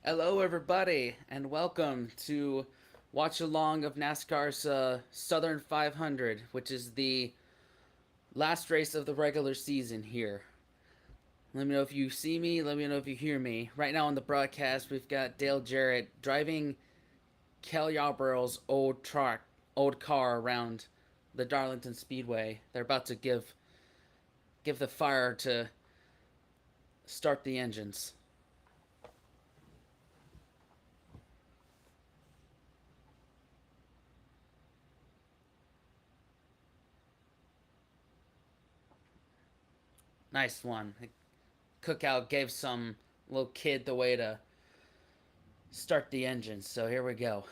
Hello, everybody, and welcome to watch along of NASCAR's Southern 500, which is the last race of the regular season here. Let me know if you see me. Let me know if you hear me. Right now on the broadcast, we've got Dale Jarrett driving Kel Yarbrough's old car around the Darlington Speedway. They're about to give the fire to start the engines. Nice one. Cookout gave some little kid the way to start the engine. So here we go.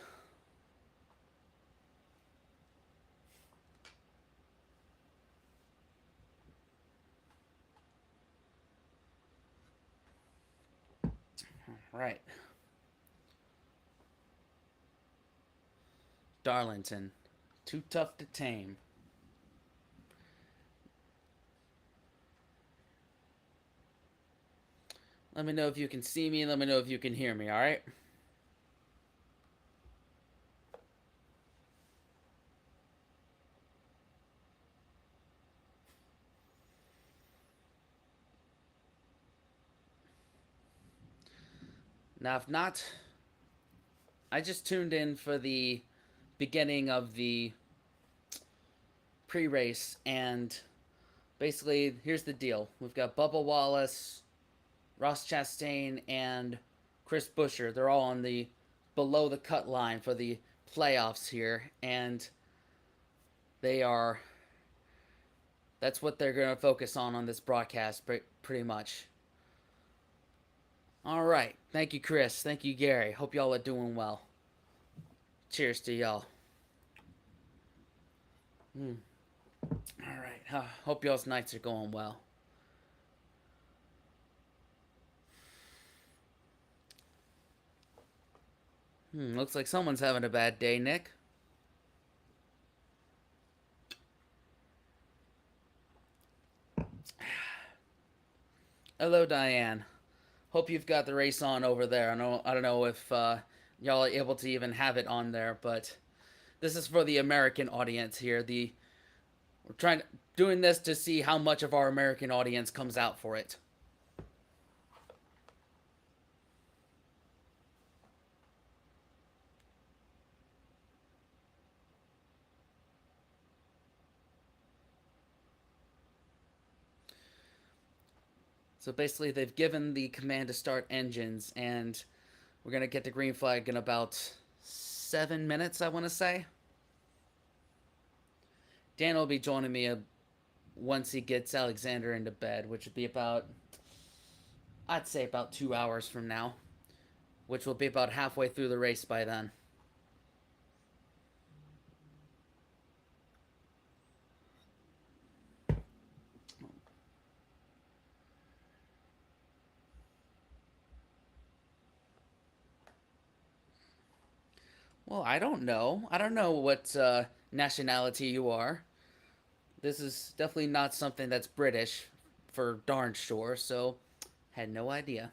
Right. Darlington. Too tough to tame. Let me know if you can see me. Let me know if you can hear me, alright? Now, if not, I just tuned in for the beginning of the pre race, and basically, here's the deal. We've got Bubba Wallace, Ross Chastain, and Chris Buescher. They're all on the below the cut line for the playoffs here, and they are. That's what they're going to focus on this broadcast, pretty much. All right. Thank you, Chris. Thank you, Gary. Hope y'all are doing well. Cheers to y'all. All right. Hope y'all's nights are going well. Looks like someone's having a bad day, Nick. Hello, Diane. Hope you've got the race on over there. I don't know if y'all are able to even have it on there, but this is for the American audience here. We're doing this to see how much of our American audience comes out for it. So basically, they've given the command to start engines, and we're gonna get the green flag in about 7 minutes, I want to say. Dan will be joining me once he gets Alexander into bed, which would be about, I'd say, about 2 hours from now, which will be about halfway through the race by then. Well, I don't know. I don't know what nationality you are. This is definitely not something that's British, for darn sure, so had no idea.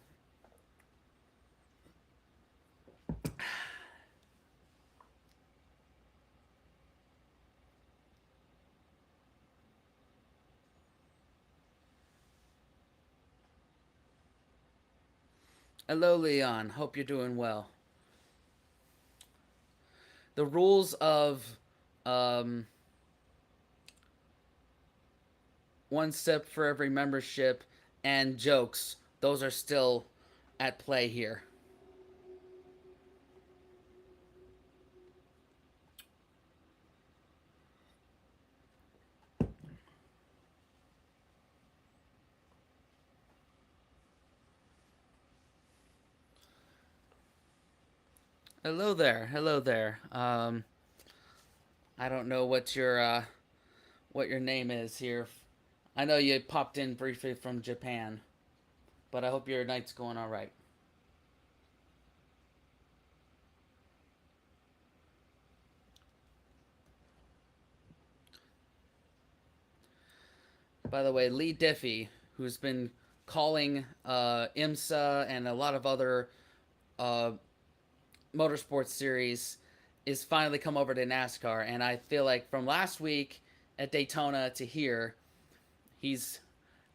Hello, Leon. Hope you're doing well. The rules of um, one step for every membership and jokes, those are still at play here. Hello there. Hello there. I don't know what your name is here. I know you popped in briefly from Japan, but I hope your night's going all right. By the way, Lee Diffie, who's been calling IMSA and a lot of other uh, motorsports series is finally come over to NASCAR, and I feel like from last week at Daytona to here, he's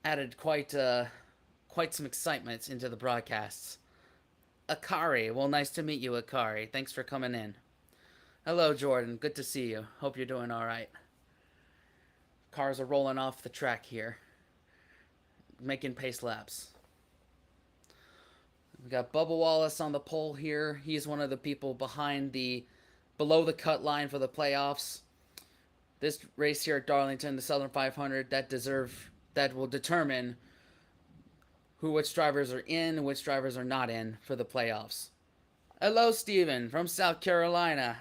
added quite some excitement into the broadcasts. Akari, well, nice to meet you, Akari. Thanks for coming in. Hello, Jordan. Good to see you. Hope you're doing all right. Cars are rolling off the track here, making pace laps. We got Bubba Wallace on the pole here. He's one of the people behind the below the cut line for the playoffs. This race here at Darlington, the Southern 500, that will determine which drivers are in and which drivers are not in for the playoffs. Hello, Steven from South Carolina.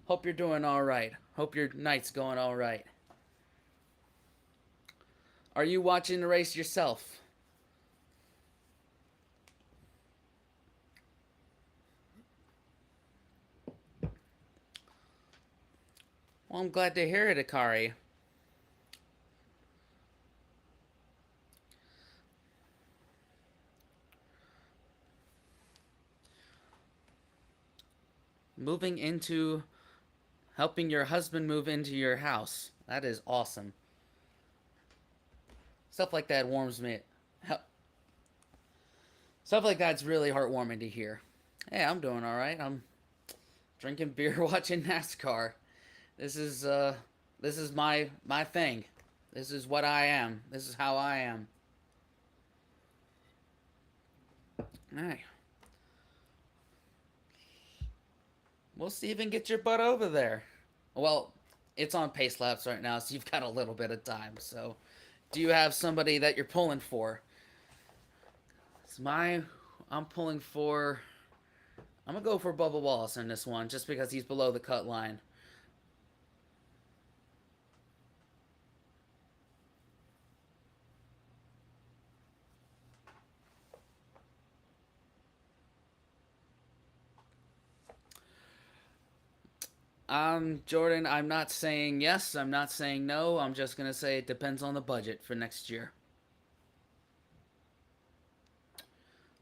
Hope you're doing all right. Hope your night's going all right. Are you watching the race yourself? Well, I'm glad to hear it, Akari. Moving into helping your husband move into your house. That is awesome. Stuff like that warms me. Stuff like that's really heartwarming to hear. Hey, I'm doing all right. I'm drinking beer, watching NASCAR. This is my thing. This is what I am. This is how I am. All right. Well, Steven, get your butt over there. Well, it's on pace laps right now, so you've got a little bit of time. So, do you have somebody that you're pulling for? It's my. I'm pulling for. I'm gonna go for Bubba Wallace in this one, just because he's below the cut line. Jordan, I'm not saying yes, I'm not saying no. I'm just gonna say it depends on the budget for next year.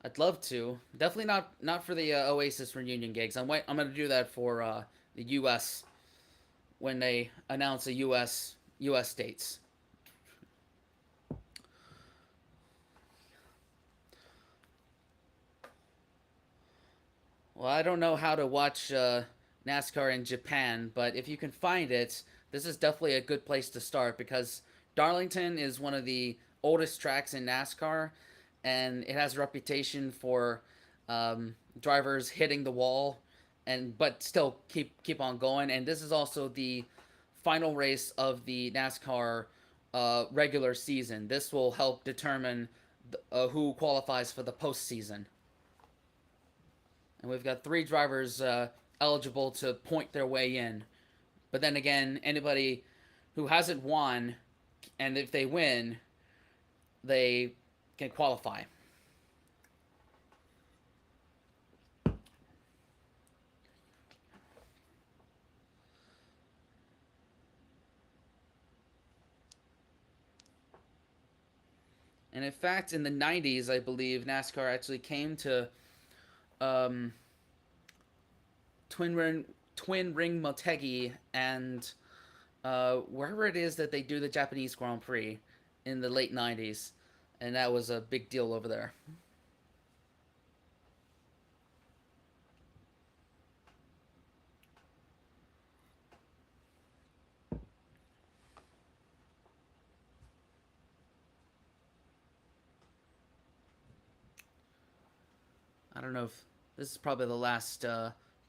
I'd love to. Definitely not for the Oasis reunion gigs. I'm gonna do that for the U.S. when they announce the U.S. dates. Well, I don't know how to watch NASCAR in Japan, but if you can find it, this is definitely a good place to start because Darlington is one of the oldest tracks in NASCAR, and it has a reputation for drivers hitting the wall, and but still keep on going. And this is also the final race of the NASCAR regular season. This will help determine who qualifies for the postseason. And we've got three drivers eligible to point their way in. But then again, anybody who hasn't won, and if they win, they can qualify. And in fact, in the 90s, I believe NASCAR actually came to um, Twin Ring, Twin Ring Motegi and wherever it is that they do the Japanese Grand Prix in the late 90s. And that was a big deal over there. I don't know if this is probably the last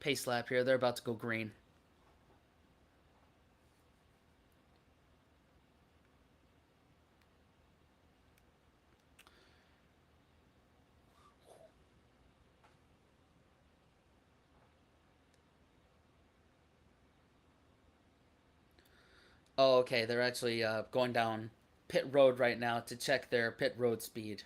pace lap here. They're about to go green. Oh, okay. They're actually going down pit road right now to check their pit road speed.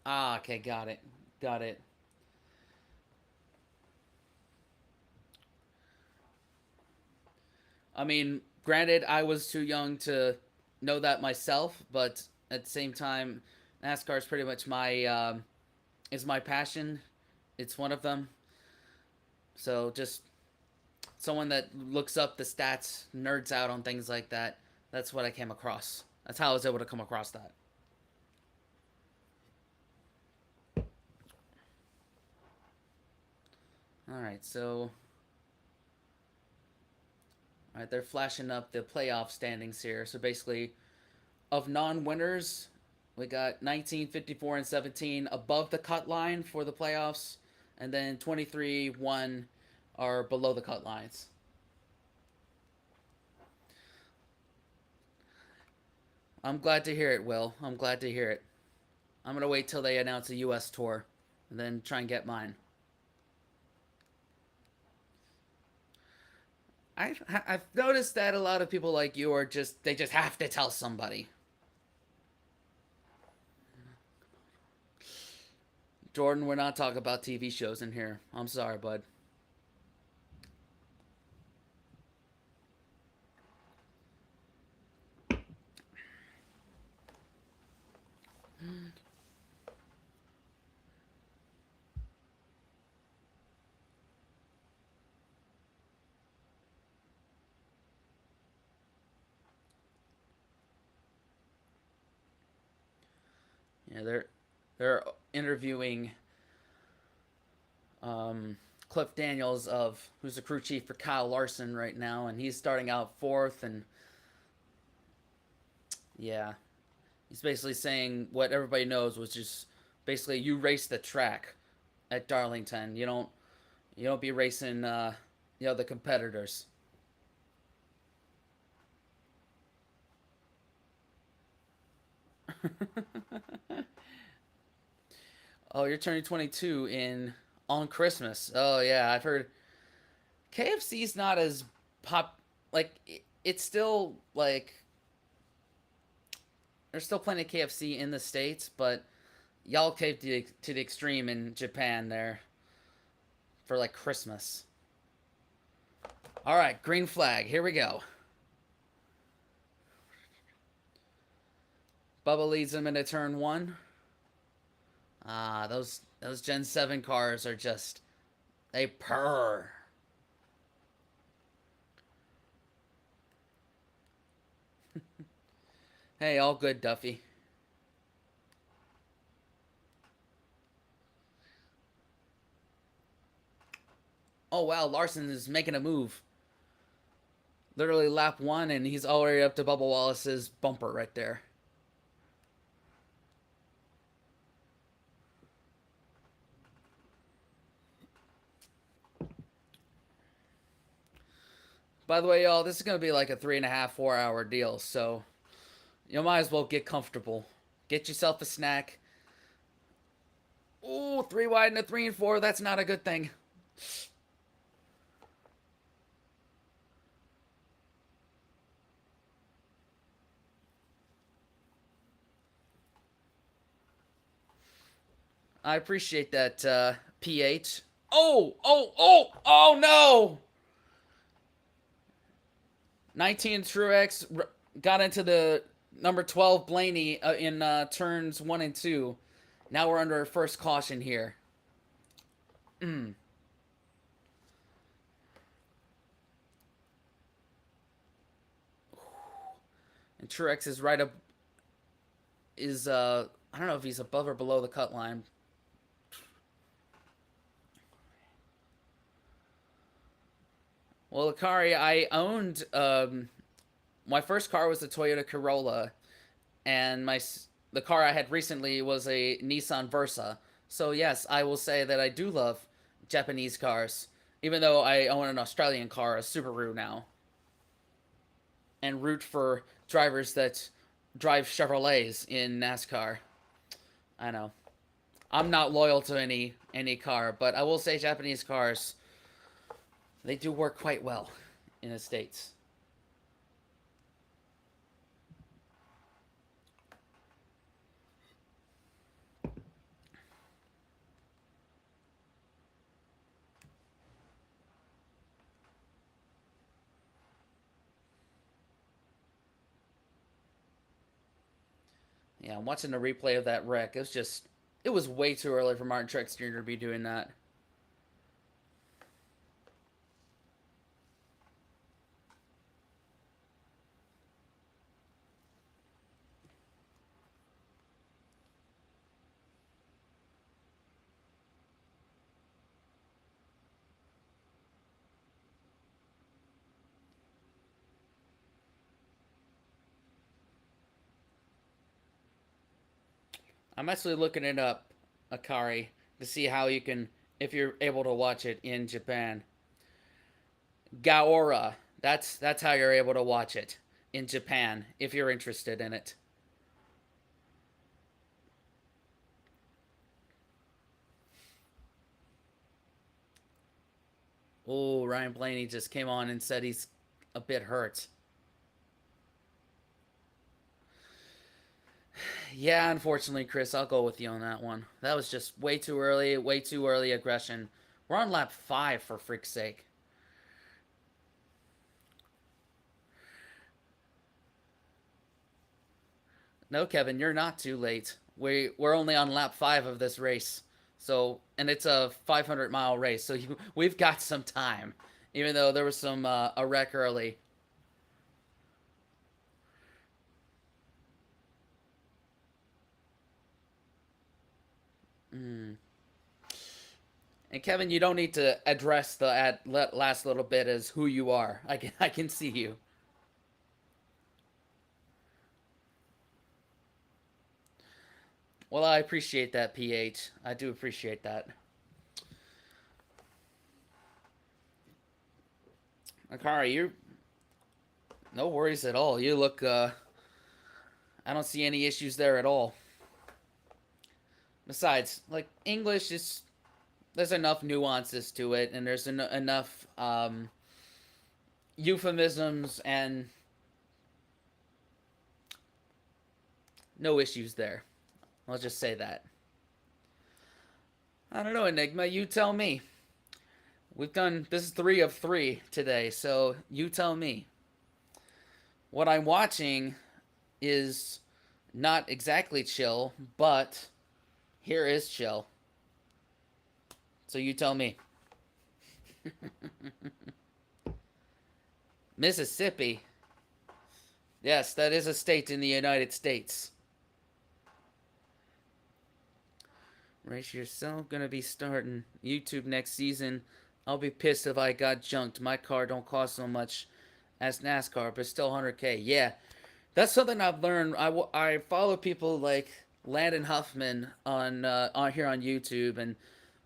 Ah, okay, got it. Got it. I mean, granted, I was too young to know that myself, but at the same time, NASCAR is pretty much my is my passion. It's one of them. So just someone that looks up the stats, nerds out on things like that. That's what I came across. That's how I was able to come across that. All right, so all right, they're flashing up the playoff standings here. So basically, of non-winners, we got 19, 54, and 17 above the cut line for the playoffs, and then 23, 1 are below the cut lines. I'm glad to hear it, Will. I'm glad to hear it. I'm gonna wait till they announce a U.S. tour, and then try and get mine. I've noticed that a lot of people like you are just they just have to tell somebody. Jordan, we're not talking about TV shows in here. I'm sorry, bud. Yeah, they're interviewing um, Cliff Daniels of who's the crew chief for Kyle Larson right now, and he's starting out fourth, and yeah, he's basically saying what everybody knows, which is basically you race the track at Darlington. You don't be racing the competitors. Oh, you're turning 22 in on Christmas. Oh yeah, I've heard KFC's not as pop like it's still like there's still plenty of KFC in the states, but y'all came to the extreme in Japan there for like Christmas. All right, green flag. Here we go. Bubba leads him into turn one. Ah, those Gen 7 cars are just they purr. Hey, all good, Duffy. Oh wow, Larson is making a move. Literally lap one, and he's already up to Bubba Wallace's bumper right there. By the way, y'all, this is gonna be like a 3.5, 4 hour deal, so you might as well get comfortable. Get yourself a snack. Ooh, three wide and a 3 and 4. That's not a good thing. I appreciate that, PH. Oh, oh, oh, oh no! 19 Truex got into the number 12 Blaney in turns 1 and 2. Now we're under our first caution here. Mm. And Truex is right up is I don't know if he's above or below the cut line. Well, Akari, I owned my first car was a Toyota Corolla, and the car I had recently was a Nissan Versa. So yes, I will say that I do love Japanese cars, even though I own an Australian car, a Subaru now, and root for drivers that drive Chevrolets in NASCAR. I know I'm not loyal to any car, but I will say Japanese cars they do work quite well in the states. Yeah, I'm watching the replay of that wreck. It was way too early for Martin Truex Jr. to be doing that. I'm actually looking it up, Akari, to see how you can, if you're able to watch it in Japan. Gaora. That's how you're able to watch it in Japan if you're interested in it. Oh, Ryan Blaney just came on and said he's a bit hurt. Yeah, unfortunately, Chris, I'll go with you on that one. That was just way too early aggression. We're on lap 5, for freak's sake. No, Kevin, you're not too late. We're only on lap 5 of this race. So, and it's a 500-mile race, so we've got some time. Even though there was a wreck early. Mm. And Kevin, you don't need to address the last little bit as who you are. I can see you. Well, I appreciate that, PH. I do appreciate that. Akari, you no worries at all. You look I don't see any issues there at all. Besides, like English is there's enough nuances to it and there's enough euphemisms and no issues there. I'll just say that. I don't know, Enigma, you tell me. We've done this is 3 of 3 today, so you tell me. What I'm watching is not exactly chill, but here is chill. So you tell me. Mississippi. Yes, that is a state in the United States. Race yourself. Gonna be starting YouTube next season. I'll be pissed if I got junked. My car don't cost so much as NASCAR, but still 100K. Yeah, that's something I've learned. I follow people like Landon Huffman on here on YouTube, and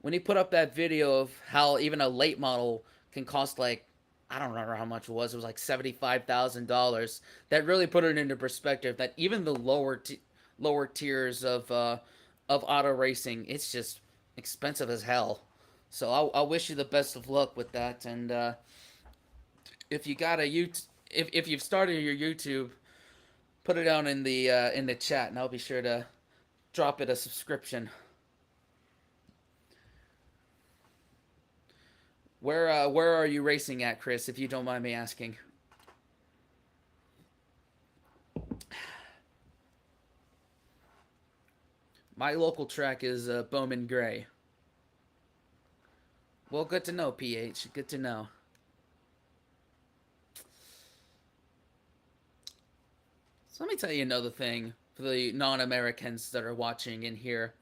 when he put up that video of how even a late model can cost like I don't remember how much it was. It was like $75,000. That really put it into perspective. That even the lower tiers of auto racing, it's just expensive as hell. So I wish you the best of luck with that. And if you got a if you've started your YouTube, put it down in the chat, and I'll be sure to drop it a subscription. Where are you racing at, Chris? If you don't mind me asking. My local track is Bowman Gray. Well, good to know, PH. Good to know. So let me tell you another thing for the non-Americans that are watching in here.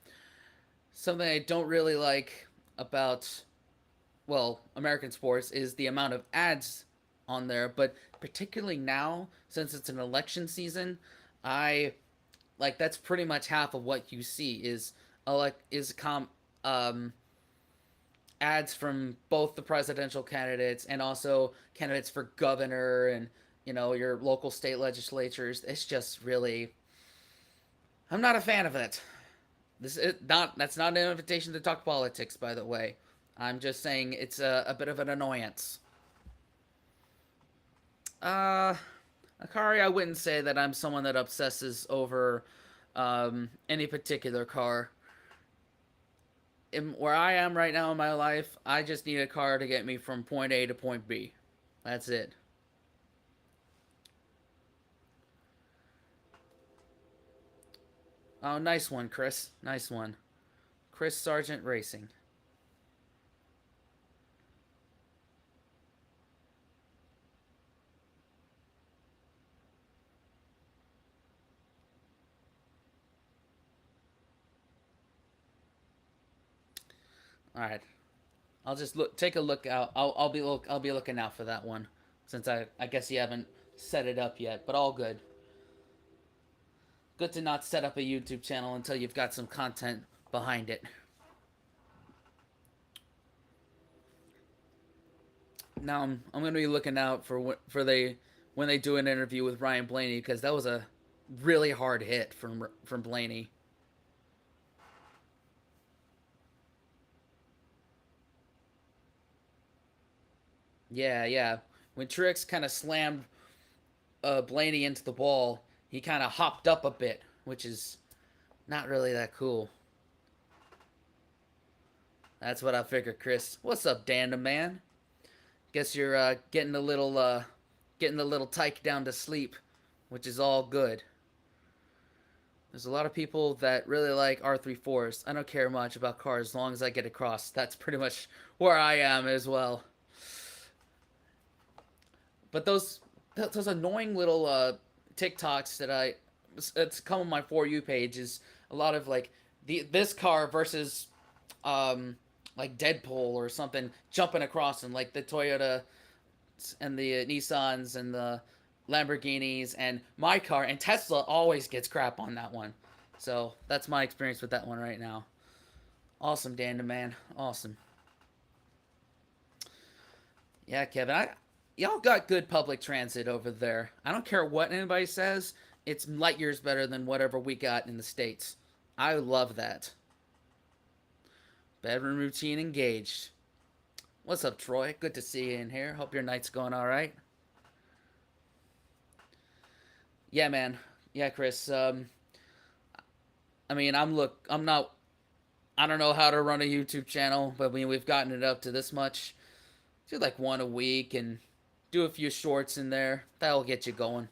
Something I don't really like about, well, American sports is the amount of ads on there, but particularly now, since it's an election season, I like that's pretty much half of what you see is um ads from both the presidential candidates and also candidates for governor and your local state legislatures. It's just really I'm not a fan of it. This is not That's not an invitation to talk politics, by the way. I'm just saying it's a bit of an annoyance. Uh Akari, I wouldn't say that I'm someone that obsesses over any particular car. Where I am right now in my life, I just need a car to get me from point A to point B. That's it. Oh, nice one, Chris. Nice one. Chris Sargent Racing. All right. I'll just take a look out. I'll be looking out for that one, since I guess you haven't set it up yet. But all good. Good to not set up a YouTube channel until you've got some content behind it. Now I'm gonna be looking out for they when they do an interview with Ryan Blaney, because that was a really hard hit from Blaney. Yeah, yeah. When Truex kind of slammed Blaney into the wall, he kind of hopped up a bit, which is not really that cool. That's what I figured, Chris. What's up, Dan the man? Guess you're getting the little tyke down to sleep, which is all good. There's a lot of people that really like R34s. I don't care much about cars as long as I get across. That's pretty much where I am as well. But those annoying little TikToks that it's come on my for you page is a lot of like this car versus like Deadpool or something jumping across, and like the Toyota and the Nissans and the Lamborghinis and my car, and Tesla always gets crap on that one. So that's my experience with that one right now. Awesome, Dan man. Awesome. Yeah, Kevin. Y'all got good public transit over there. I don't care what anybody says. It's light years better than whatever we got in the States. I love that. Bedroom routine engaged. What's up, Troy? Good to see you in here. Hope your night's going all right. Yeah, man. Yeah, Chris. I mean, I'm not. I don't know how to run a YouTube channel, but I mean, we've gotten it up to this much. Do like one a week and do a few shorts in there. That'll get you going.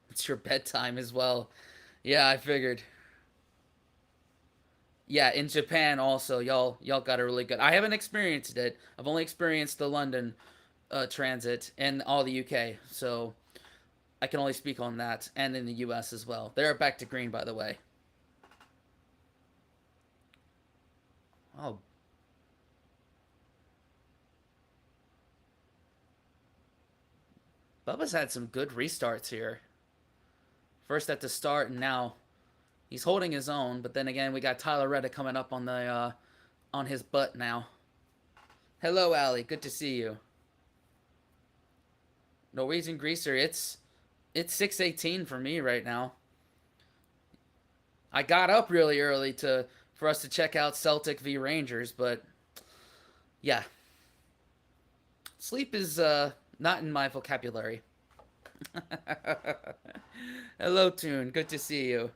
It's your bedtime as well. Yeah, I figured. Yeah, in Japan also, y'all got a really good. I haven't experienced it. I've only experienced the London transit and all the UK, so I can only speak on that, and in the US as well. They're back to green, by the way. Oh, Bubba's had some good restarts here. First at the start, and now he's holding his own. But then again, we got Tyler Reddick coming up on his butt now. Hello, Allie. Good to see you. Norwegian Greaser. It's 6:18 for me right now. I got up really early to for us to check out Celtic v Rangers, but yeah, sleep is not in my vocabulary. Hello, Tune. Good to see you.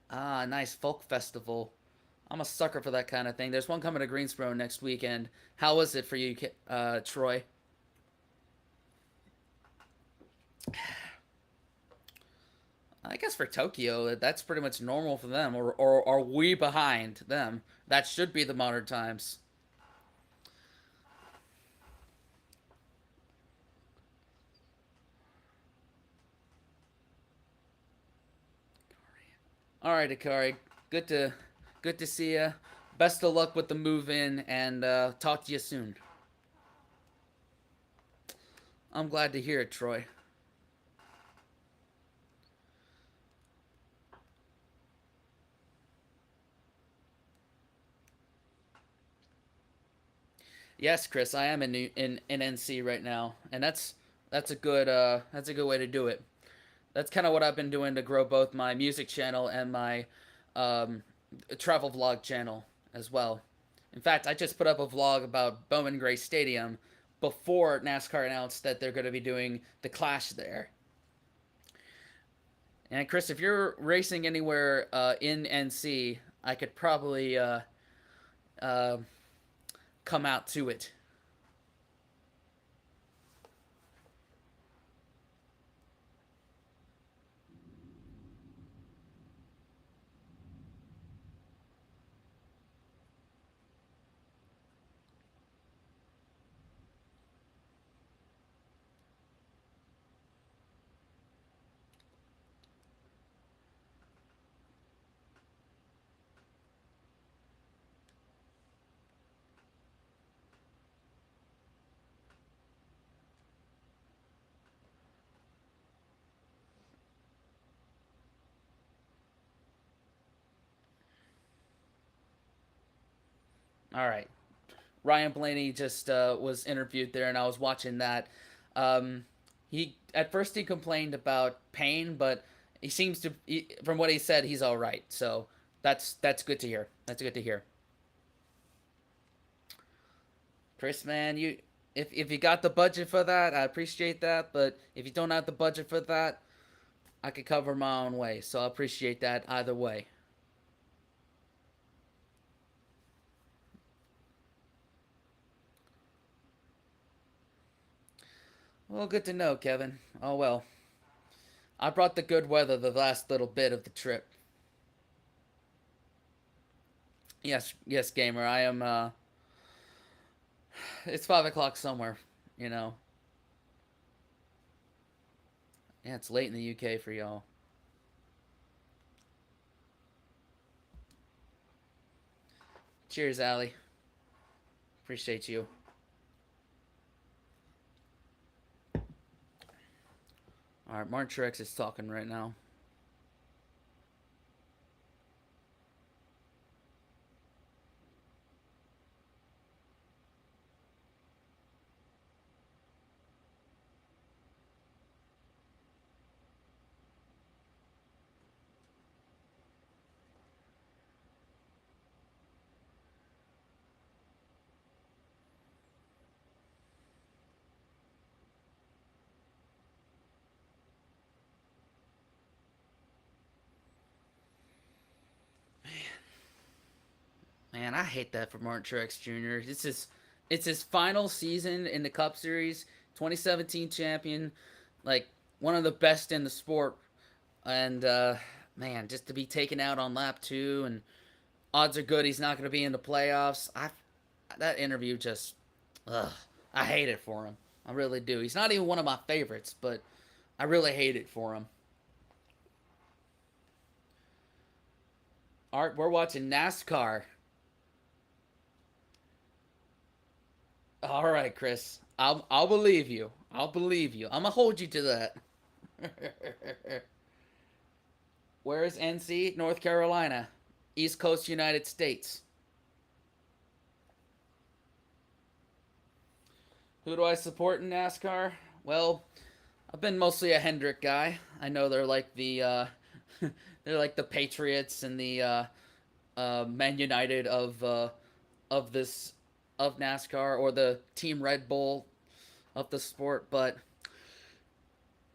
Ah, nice folk festival. I'm a sucker for that kind of thing. There's one coming to Greensboro next weekend. How was it for you, Troy? I guess for Tokyo, that's pretty much normal for them. Or are we behind them? That should be the modern times. All right, Akari. Good to good to see you. Best of luck with the move in, and talk to you soon. I'm glad to hear it, Troy. Yes, Chris, I am in NC right now, and that's a good way to do it. That's kind of what I've been doing to grow both my music channel and my um, travel vlog channel as well. In fact, I just put up a vlog about Bowman Gray Stadium before NASCAR announced that they're going to be doing the Clash there. And Chris, if you're racing anywhere in NC, I could probably uh, come out to it. All right. Ryan Blaney just was interviewed there, and I was watching that. He at first he complained about pain, but he seems to, from what he said, he's all right. So that's good to hear. That's good to hear. Chris, man, you if you got the budget for that, I appreciate that. But if you don't have the budget for that, I could cover my own way. So I appreciate that either way. Well, good to know, Kevin. Oh well, I brought the good weather the last little bit of the trip. Yes, yes, gamer. I am. It's 5 o'clock somewhere. You know. Yeah, it's late in the UK for y'all. Cheers, Allie. Appreciate you. All right, Martin Truex is talking right now. Man, I hate that for Martin Truex Jr. It's his final season in the Cup Series. 2017 champion, like one of the best in the sport, and man, just to be taken out on lap two, and odds are good he's not going to be in the playoffs. I That interview just, ugh, I hate it for him. I really do. He's not even one of my favorites, but I really hate it for him. Art, we're watching NASCAR. All right, Chris. I'll believe you. I'll believe you. I'm gonna hold you to that. Where is NC? North Carolina, East Coast, United States. Who do I support in NASCAR? Well, I've been mostly a Hendrick guy. I know they're like the they're like the Patriots and the Man United of this of NASCAR, or the Team Red Bull of the sport. But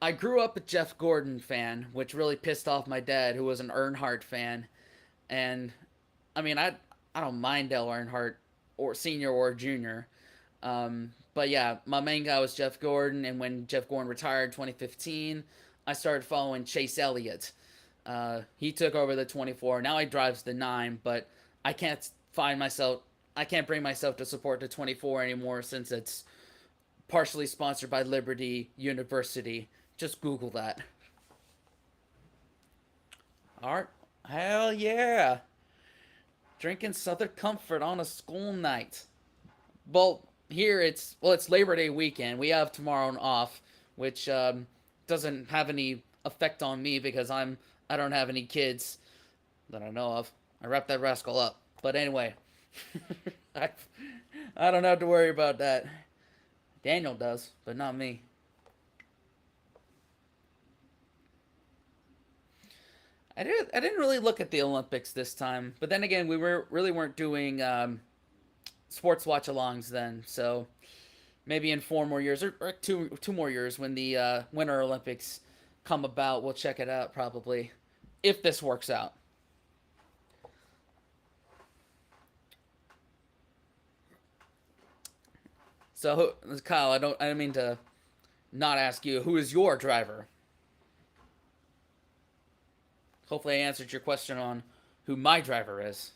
I grew up a Jeff Gordon fan, which really pissed off my dad, who was an Earnhardt fan. And I mean, I don't mind Dale Earnhardt, or senior or junior. But yeah, my main guy was Jeff Gordon, and when Jeff Gordon retired in 2015, I started following Chase Elliott. He took over the 24. Now he drives the 9, but I can't find myself. I can't bring myself to support the 24 anymore, since it's partially sponsored by Liberty University. Just Google that. Art, hell yeah! Drinking Southern Comfort on a school night. Well, here it's Labor Day weekend. We have tomorrow off, which doesn't have any effect on me because I don't have any kids that I know of. I wrapped that rascal up. But anyway, I I don't have to worry about that. Daniel does, but not me. I didn't really look at the Olympics this time, but then again, we weren't doing sports watch alongs then, so maybe in 4 more years, or two more years, when the Winter Olympics come about, we'll check it out probably, if this works out. So Kyle, I don't mean to not ask you, who is your driver. Hopefully, I answered your question on who my driver is.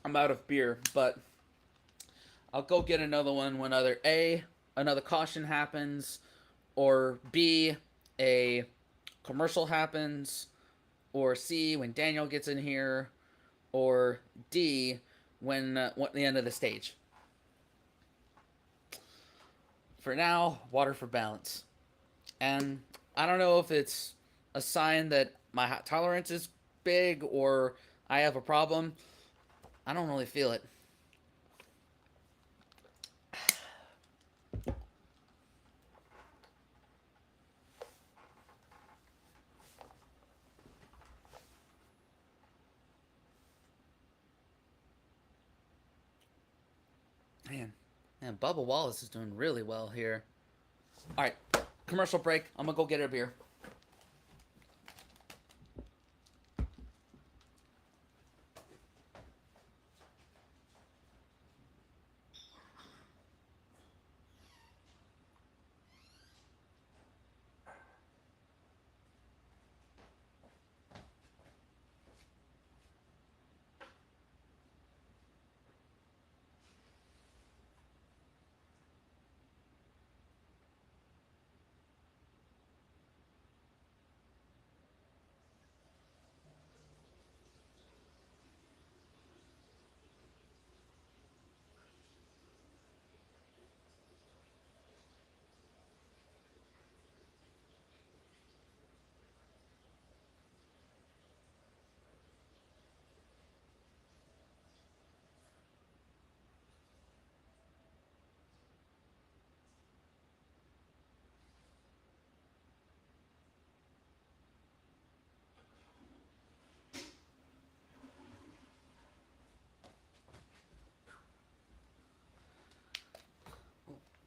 I'm out of beer, but I'll go get another one when either A, another caution happens, or B, a commercial happens, or C, when Daniel gets in here, or D, when the end of the stage. For now, water for balance. And I don't know if it's a sign that my hot tolerance is big or I have a problem. I don't really feel it. Man, Bubba Wallace is doing really well here. All right, commercial break. I'm gonna go get a beer.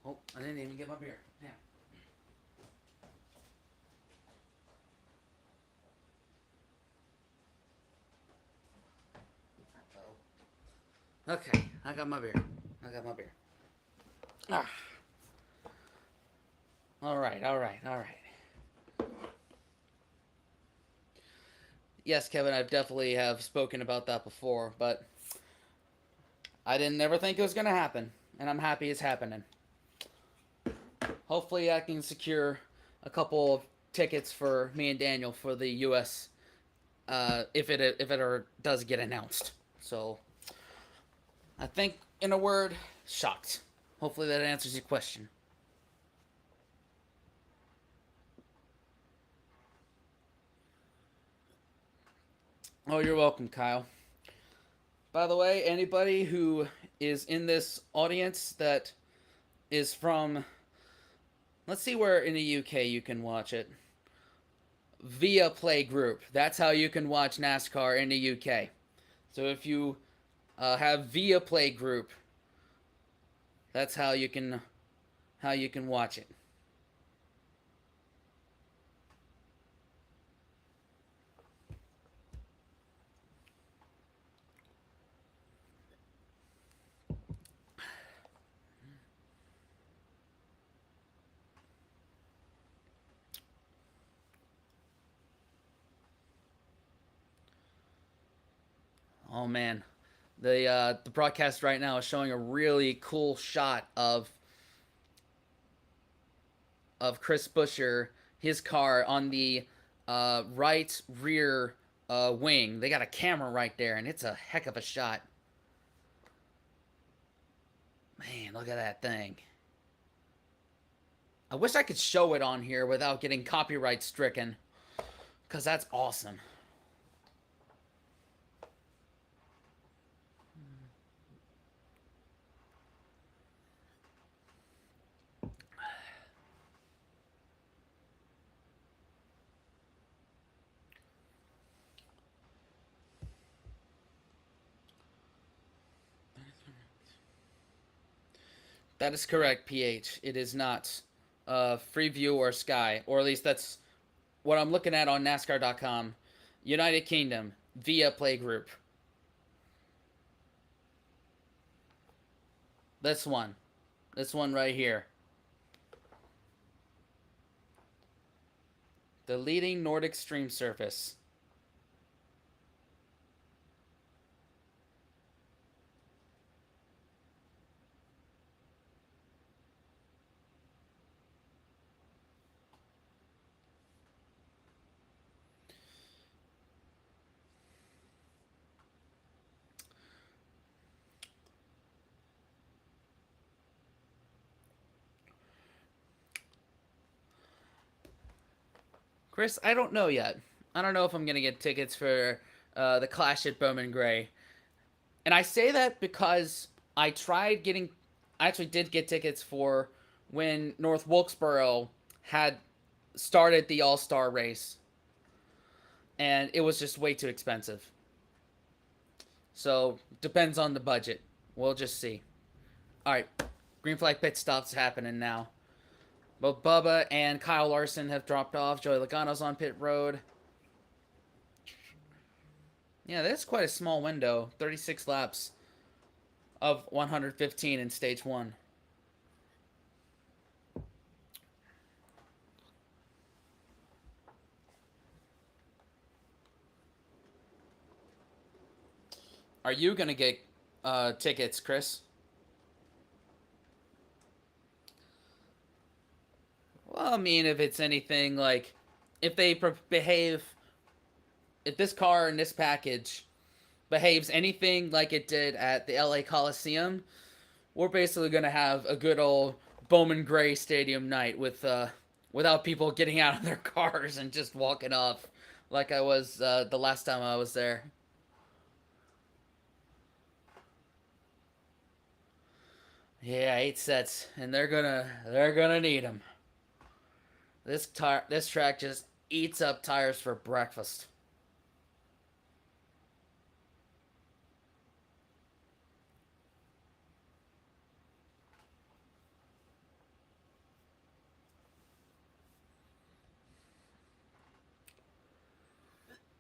Oh, I didn't even get my beer. Damn. Okay, I got my beer. Ah. All right. Yes, Kevin, I've definitely have spoken about that before, but I didn't never think it was gonna happen, and I'm happy it's happening. Hopefully, I can secure a couple of tickets for me and Daniel for the U.S. If it does get announced. So, I think in a word, shocked. Hopefully, that answers your question. Oh, you're welcome, Kyle. By the way, anybody who is in this audience that is from, let's see where in the UK you can watch it. Via Play Group. That's how you can watch NASCAR in the UK. So if you have Via Play Group, that's how you can watch it. Oh man, the broadcast right now is showing a really cool shot of Chris Buescher, his car on the right rear wing. They got a camera right there, and it's a heck of a shot. Man, look at that thing. I wish I could show it on here without getting copyright stricken, because that's awesome. That is correct, PH. It is not Freeview or Sky, or at least that's what I'm looking at on NASCAR.com. United Kingdom via Play Group. This one. This one right here. The leading Nordic stream surface. Chris, I don't know yet. I don't know if I'm gonna get tickets for the Clash at Bowman Gray, and I say that because I tried getting. I actually did get tickets for when North Wilkesboro had started the All Star race, and it was just way too expensive. So depends on the budget. We'll just see. All right, green flag pit stops happening now. Both Bubba and Kyle Larson have dropped off. Joey Logano's on pit road. Yeah, that's quite a small window. 36 laps of 115 in stage one. Are you gonna get tickets, Chris? Well, I mean, if it's anything like, if they behave, if this car and this package behaves anything like it did at the LA Coliseum, we're basically gonna have a good old Bowman Gray Stadium night with without people getting out of their cars and just walking off, like I was the last time I was there. Yeah, 8 sets, and they're gonna need them. This track just eats up tires for breakfast.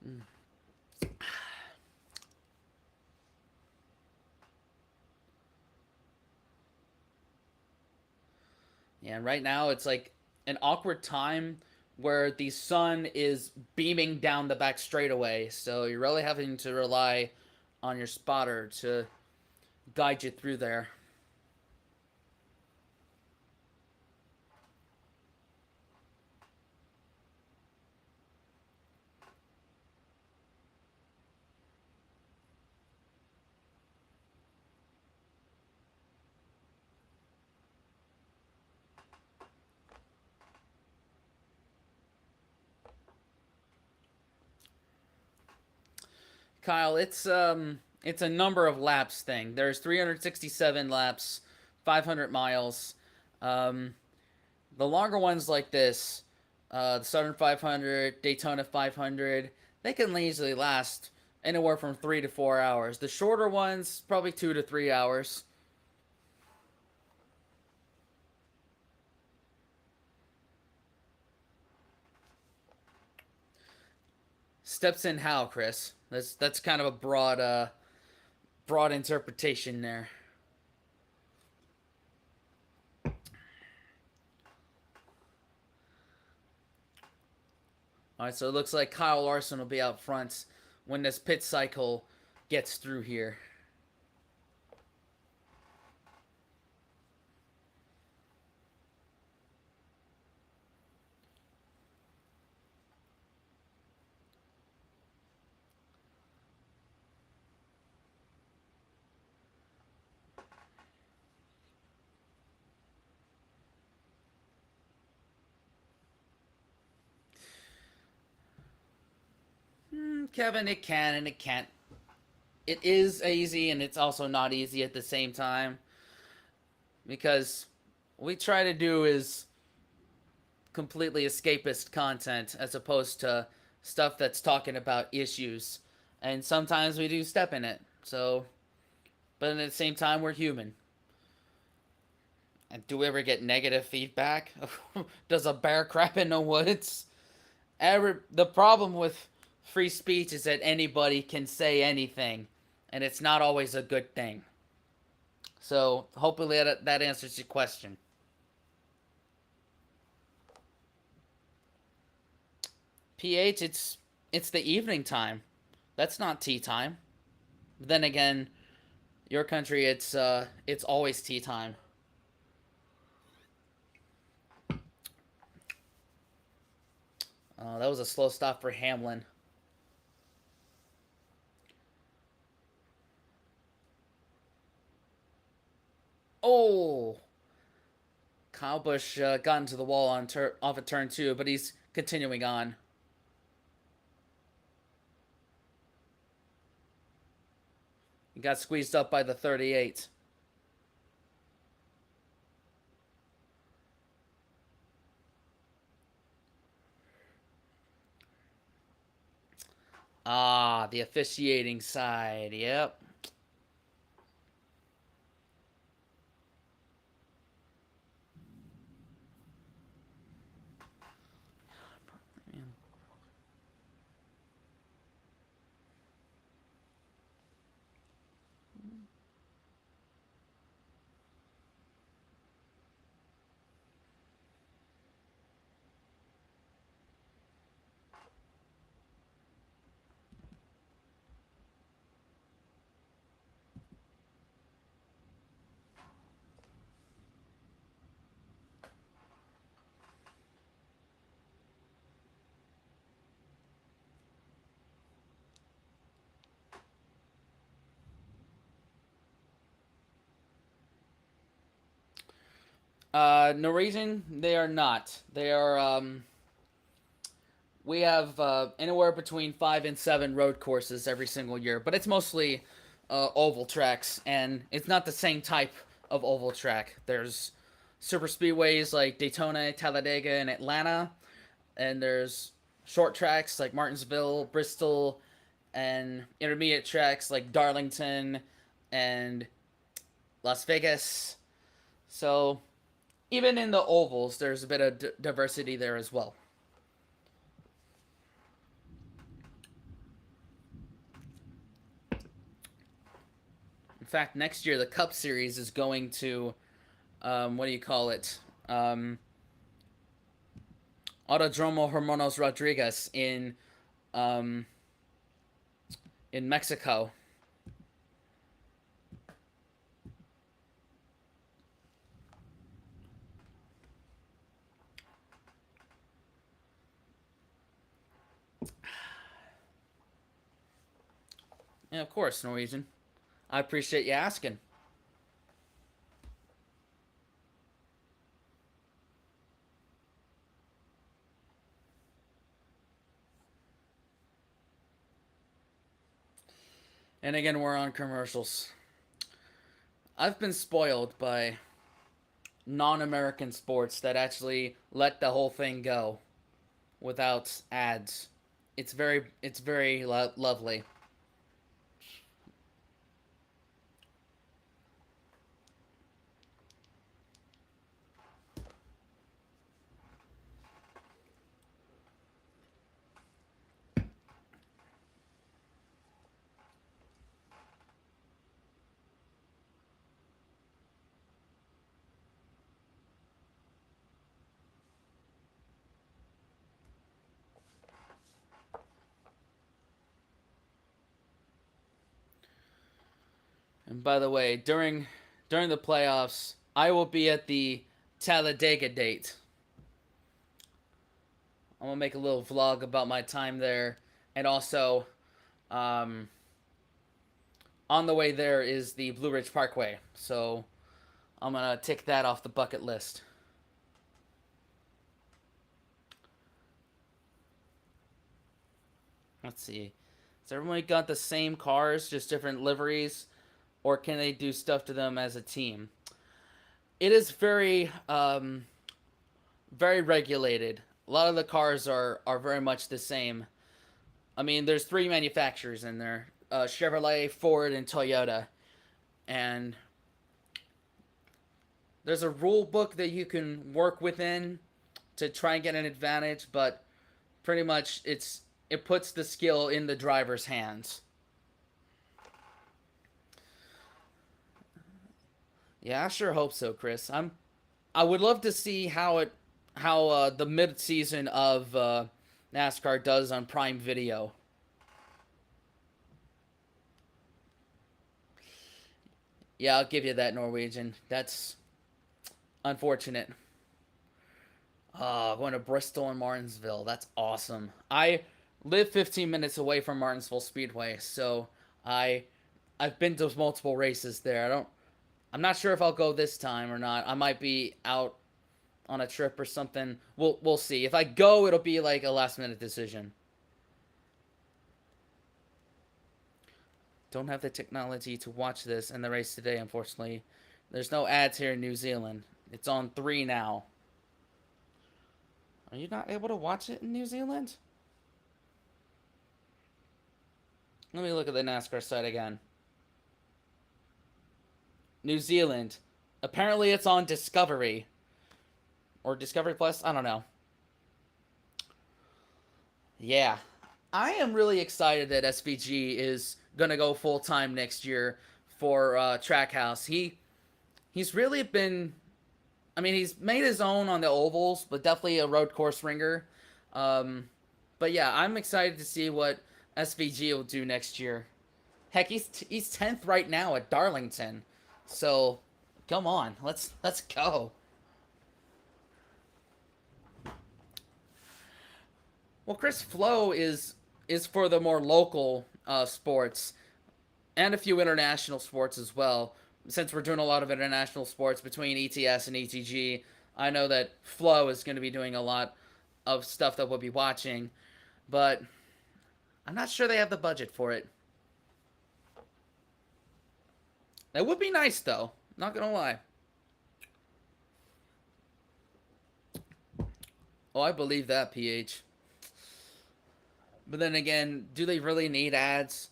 Mm. Yeah, and right now it's like an awkward time where the sun is beaming down the back straightaway, so you're really having to rely on your spotter to guide you through there. Kyle, it's a number of laps thing. There's 367 laps, 500 miles. Um, the longer ones like this, the Southern 500, Daytona 500, they can easily last anywhere from 3 to 4 hours. The shorter ones, probably 2 to 3 hours. Steps in how, Chris? That's kind of a broad interpretation there. All right, so it looks like Kyle Larson will be out front when this pit cycle gets through here. Kevin, it can and it can't. It is easy and it's also not easy at the same time because what we try to do is completely escapist content as opposed to stuff that's talking about issues. And sometimes we do step in it. So, but at the same time, we're human. And do we ever get negative feedback? Does a bear crap in the woods? The problem with free speech is that anybody can say anything, and it's not always a good thing. So hopefully that answers your question. PH, it's the evening time. That's not tea time. But then again, your country, it's always tea time. That was a slow stop for Hamlin. Oh, Kyle Busch got into the wall on off of turn two, but he's continuing on. He got squeezed up by the 38. Ah, the officiating side. Yep. Norwegian, they are not. They are, we have anywhere between 5 and 7 road courses every single year, but it's mostly oval tracks, and it's not the same type of oval track. There's super speedways like Daytona, Talladega, and Atlanta, and there's short tracks like Martinsville, Bristol, and intermediate tracks like Darlington and Las Vegas. So even in the ovals, there's a bit of diversity there as well. In fact, next year the Cup Series is going to, what do you call it? Autodromo Hermanos Rodriguez um, in Mexico. And of course, Norwegian. I appreciate you asking. And again, we're on commercials. I've been spoiled by non-American sports that actually let the whole thing go without ads. It's very lovely. And by the way, during the playoffs, I will be at the Talladega date. I'm gonna make a little vlog about my time there, and also, um, on the way there is the Blue Ridge Parkway. So I'm gonna tick that off the bucket list. Let's see. Has everybody got the same cars, just different liveries, or can they do stuff to them as a team? It is very regulated. A lot of the cars are very much the same. I mean, there's 3 manufacturers in there: Chevrolet, Ford, and Toyota. And there's a rule book that you can work within to try and get an advantage, but pretty much it puts the skill in the driver's hands. Yeah, I sure hope so, Chris. I would love to see how the mid season of NASCAR does on Prime Video. Yeah, I'll give you that, Norwegian. That's unfortunate. Going to Bristol and Martinsville. That's awesome. I live 15 minutes away from Martinsville Speedway, so I I've been to multiple races there. I'm not sure if I'll go this time or not. I might be out on a trip or something. We'll see. If I go, it'll be like a last minute decision. don't have the technology to watch this and the race today, unfortunately. There's no ads here in New Zealand. It's on 3 now. Are you not able to watch it in New Zealand? Let me look at the NASCAR site again. New Zealand. Apparently it's on Discovery. Or Discovery Plus? I don't know. Yeah. I am really excited that SVG is going to go full time next year for Trackhouse. He's really been. I mean, he's made his own on the ovals, but definitely a road course ringer. Um, but yeah, I'm excited to see what SVG will do next year. Heck, he's 10th right now at Darlington. So, come on, let's go. Well, Chris Flow is for the more local sports and a few international sports as well. Since we're doing a lot of international sports between ETS and ETG, I know that Flow is going to be doing a lot of stuff that we'll be watching, but I'm not sure they have the budget for it. That would be nice though. Not gonna lie. Oh, I believe that, PH. But then again, do they really need ads?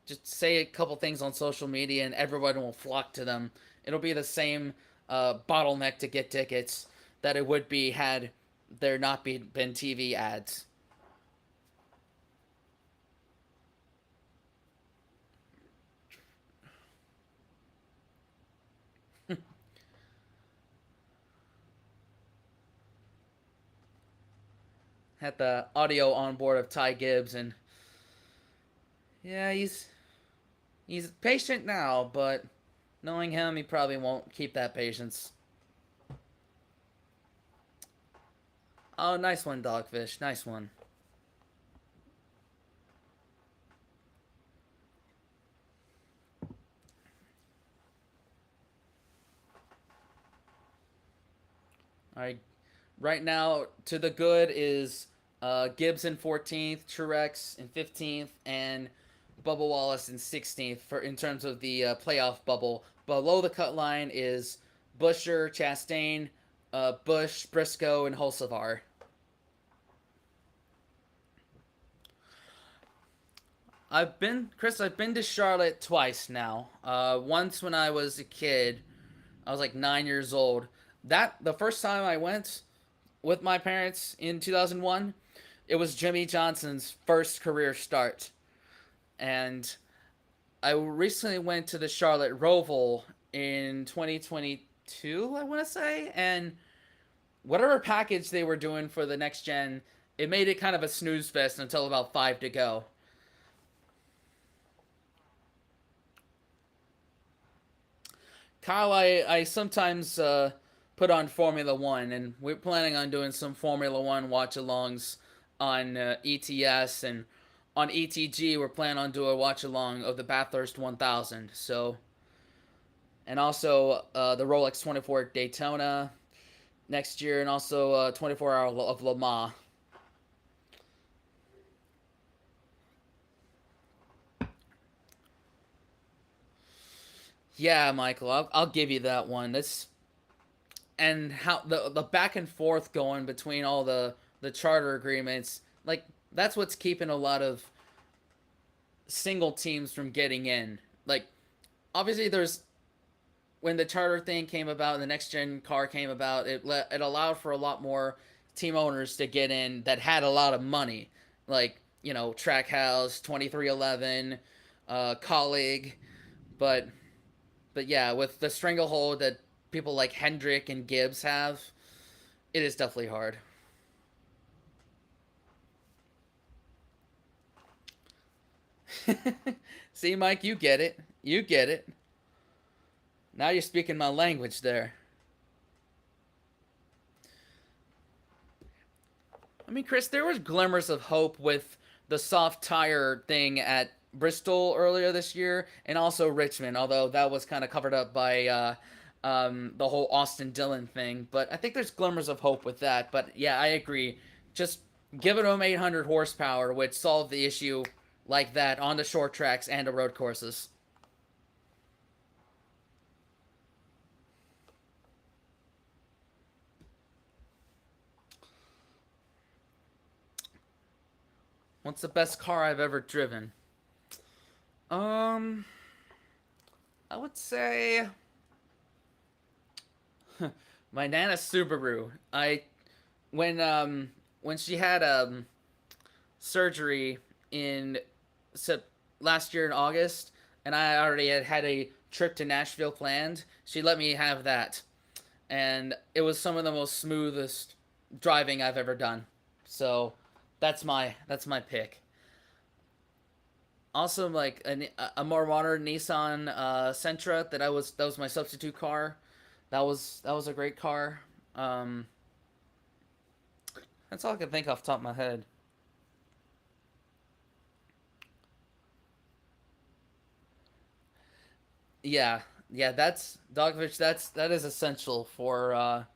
Just say a couple things on social media and everyone will flock to them. It'll be the same bottleneck to get tickets that it would be had there not been TV ads. Had the audio on board of Ty Gibbs, and yeah, he's patient now, but knowing him, he probably won't keep that patience. Oh, nice one, Dogfish. Nice one. All right, right now to the good is Gibbs in 14th, Truex in 15th, and Bubba Wallace in 16th for in terms of the playoff bubble. Below the cut line is Busher, Chastain, Bush, Briscoe, and Holsavar. I've been to Charlotte twice now. Once when I was a kid, I was like 9 years old. That the first time I went with my parents in 2001, it was Jimmy Johnson's first career start, and I recently went to the Charlotte Roval in 2022, I want to say, and whatever package they were doing for the next gen, it made it kind of a snooze fest until about 5 to go. Kyle, I sometimes put on Formula One, and we're planning on doing some Formula One watch alongs on ETS, and on ETG we're planning on doing a watch along of the Bathurst 1000. So, and also the Rolex 24 Daytona next year, and also 24 hour of Le Mans. Yeah, Michael, I'll give you that one. This and how the back and forth going between all the charter agreements, like that's what's keeping a lot of single teams from getting in. Like obviously there's when the charter thing came about, the next gen car came about, it allowed for a lot more team owners to get in that had a lot of money, like Trackhouse, 2311, Colleague, but yeah, with the stranglehold that people like Hendrick and Gibbs have, it is definitely hard. See, Mike, you get it. You get it. Now you're speaking my language there. I mean, Chris, there was glimmers of hope with the soft tire thing at Bristol earlier this year, and also Richmond. Although that was kind of covered up by the whole Austin Dillon thing. But I think there's glimmers of hope with that. But yeah, I agree. Just giving them 800 horsepower would solve the issue like that on the short tracks and the road courses. What's the best car I've ever driven? Um, I would say my Nana Subaru. I when she had surgery in sep- last year in August, and I already had a trip to Nashville planned. She let me have that, and it was some of the most smoothest driving I've ever done. So that's my pick. Also, like a more modern Nissan Sentra that was my substitute car. That was a great car. Um, that's all I can think off the top of my head. Yeah, yeah, that's Dogfish. That is essential for a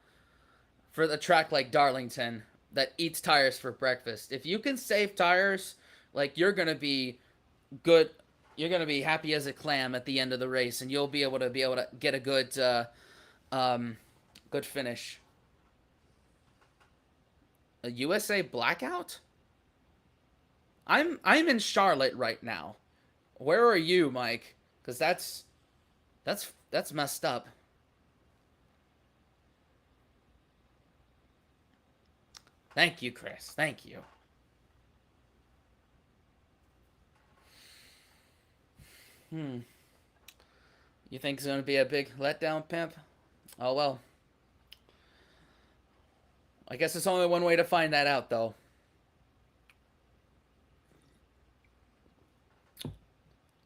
track like Darlington that eats tires for breakfast. If you can save tires, like good. You're gonna be happy as a clam at the end of the race, and you'll be able to get a um, good finish. A USA blackout? I'm in Charlotte right now. Where are you, Mike? Because that's messed up. Thank you, Chris. Thank you. Hmm. You think it's gonna be a big letdown, pimp? Oh well. I guess there's only one way to find that out, though.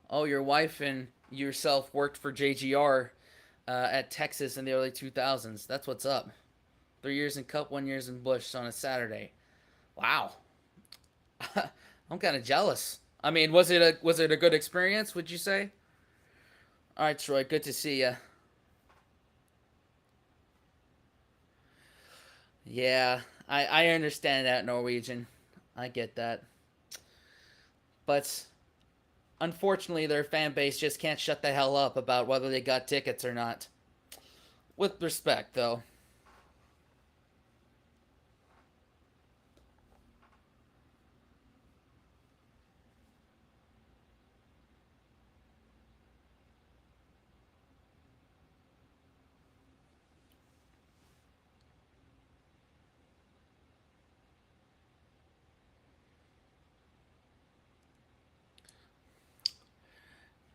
Oh, your wife and yourself worked for JGR at Texas in the early 2000s. That's what's up. 3 years in Cup, 1 years in Bush on a Saturday. Wow. I'm kind of jealous. I mean, was it a good experience? Would you say? All right, Troy. Good to see you. Yeah, I understand that Norwegian. I get that, but unfortunately, their fan base just can't shut the hell up about whether they got tickets or not. With respect, though.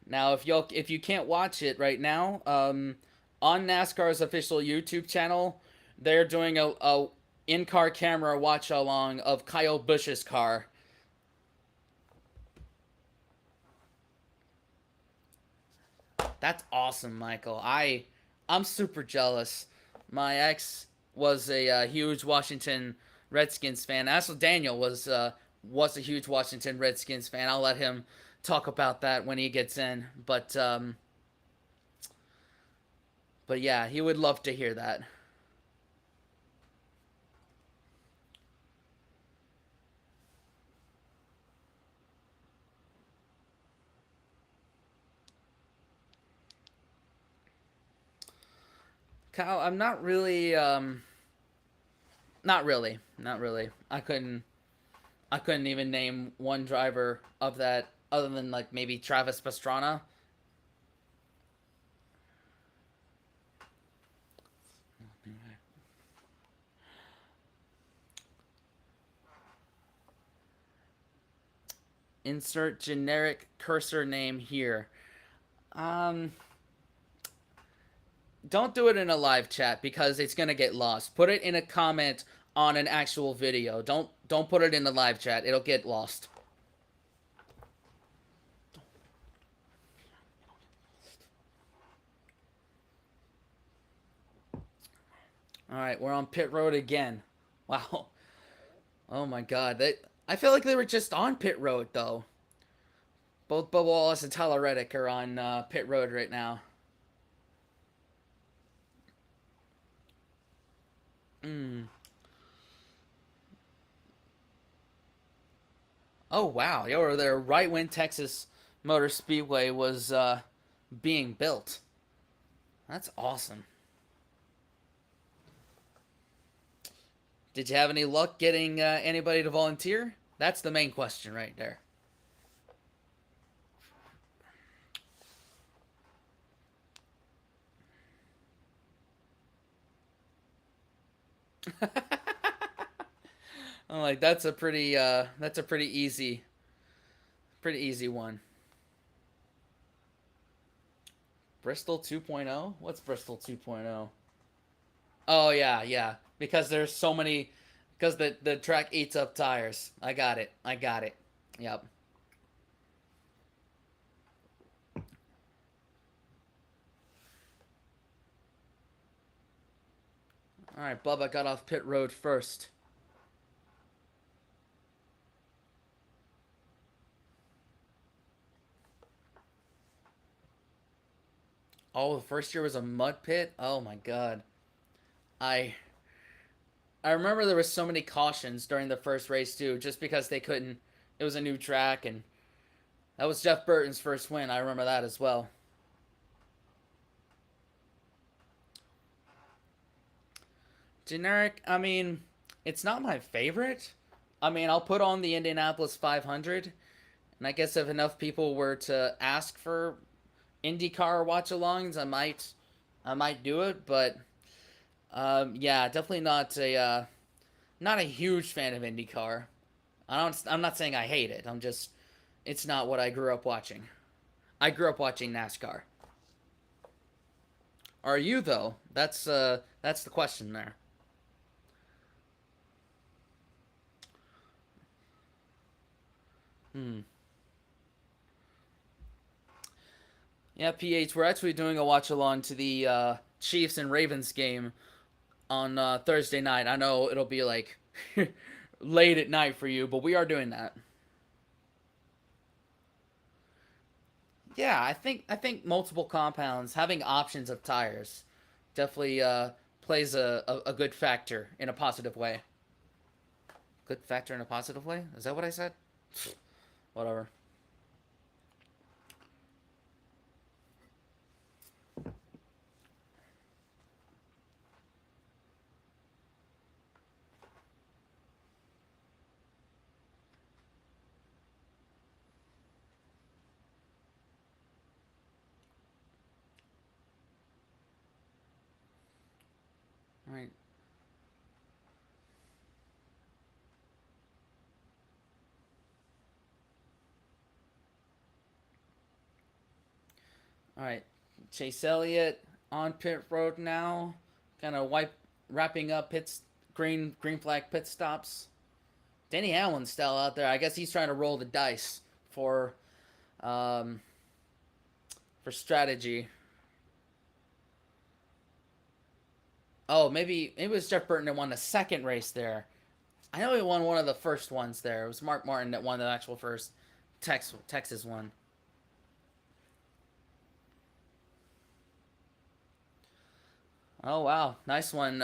Now, if you can't watch it right now, on NASCAR's official YouTube channel, they're doing a in-car camera watch along of Kyle Busch's car. That's awesome, Michael. I'm super jealous. My ex was a huge Washington Redskins fan. Also, Daniel was a huge Washington Redskins fan. I'll let him talk about that when he gets in. But yeah, he would love to hear that. Kyle, I'm not really not really. I couldn't even name one driver of that other than like maybe Travis Pastrana. Insert generic cursor name here. Um, don't do it in a live chat because it's gonna get lost. Put it in a comment on an actual video. Don't put it in the live chat. It'll get lost. All right, we're on pit road again. Wow. Oh my god. I feel like they were just on pit road though. Both Bubba Wallace and Tyler Reddick are on pit road right now. Mm. Oh wow, you were there right when Texas Motor Speedway was being built. That's awesome. Did you have any luck getting anybody to volunteer? That's the main question right there. I'm like that's a pretty easy one. Bristol 2.0? What's Bristol 2.0? Oh yeah, yeah. Because there's so many because the track eats up tires. I got it. I got it. Yep. All right, Bubba got off pit road first. Oh, the first year was a mud pit. Oh my god. I I remember there was so many cautions during the first race too, just because they couldn't. It was a new track, and that was Jeff Burton's first win. I remember that as well. Generic. I mean, it's not my favorite. I mean, I'll put on the Indianapolis 500, and I guess if enough people were to ask for IndyCar watch-alongs, I might do it. But yeah, definitely not a huge fan of IndyCar. I'm not saying I hate it. I'm just, it's not what I grew up watching. I grew up watching NASCAR. Are you though? That's the question there. Hmm. Yeah, PH. We're actually doing a watch along to the Chiefs and Ravens game on Thursday night. I know it'll be like late at night for you, but we are doing that. Yeah, I think multiple compounds having options of tires definitely plays a good factor in a positive way. Good factor in a positive way? Is that what I said? Whatever. All right. All right. Chase Elliott on pit road now. Kind of wrapping up pits green flag pit stops. Danny Allen's still out there. I guess he's trying to roll the dice for um, for strategy. Oh, maybe it was Jeff Burton that won the second race there. I know he won one of the first ones there. It was Mark Martin that won the actual first Texas one. Oh wow, nice one.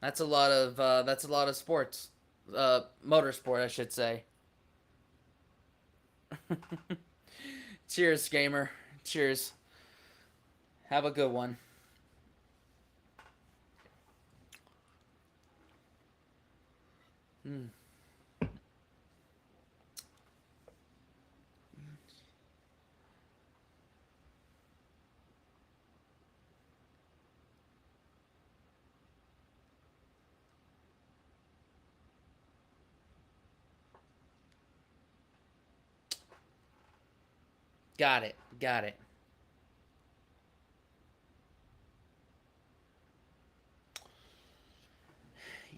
That's a lot of sports, motorsport, I should say. Cheers, gamer. Cheers. Have a good one. Mm, got it. Got it.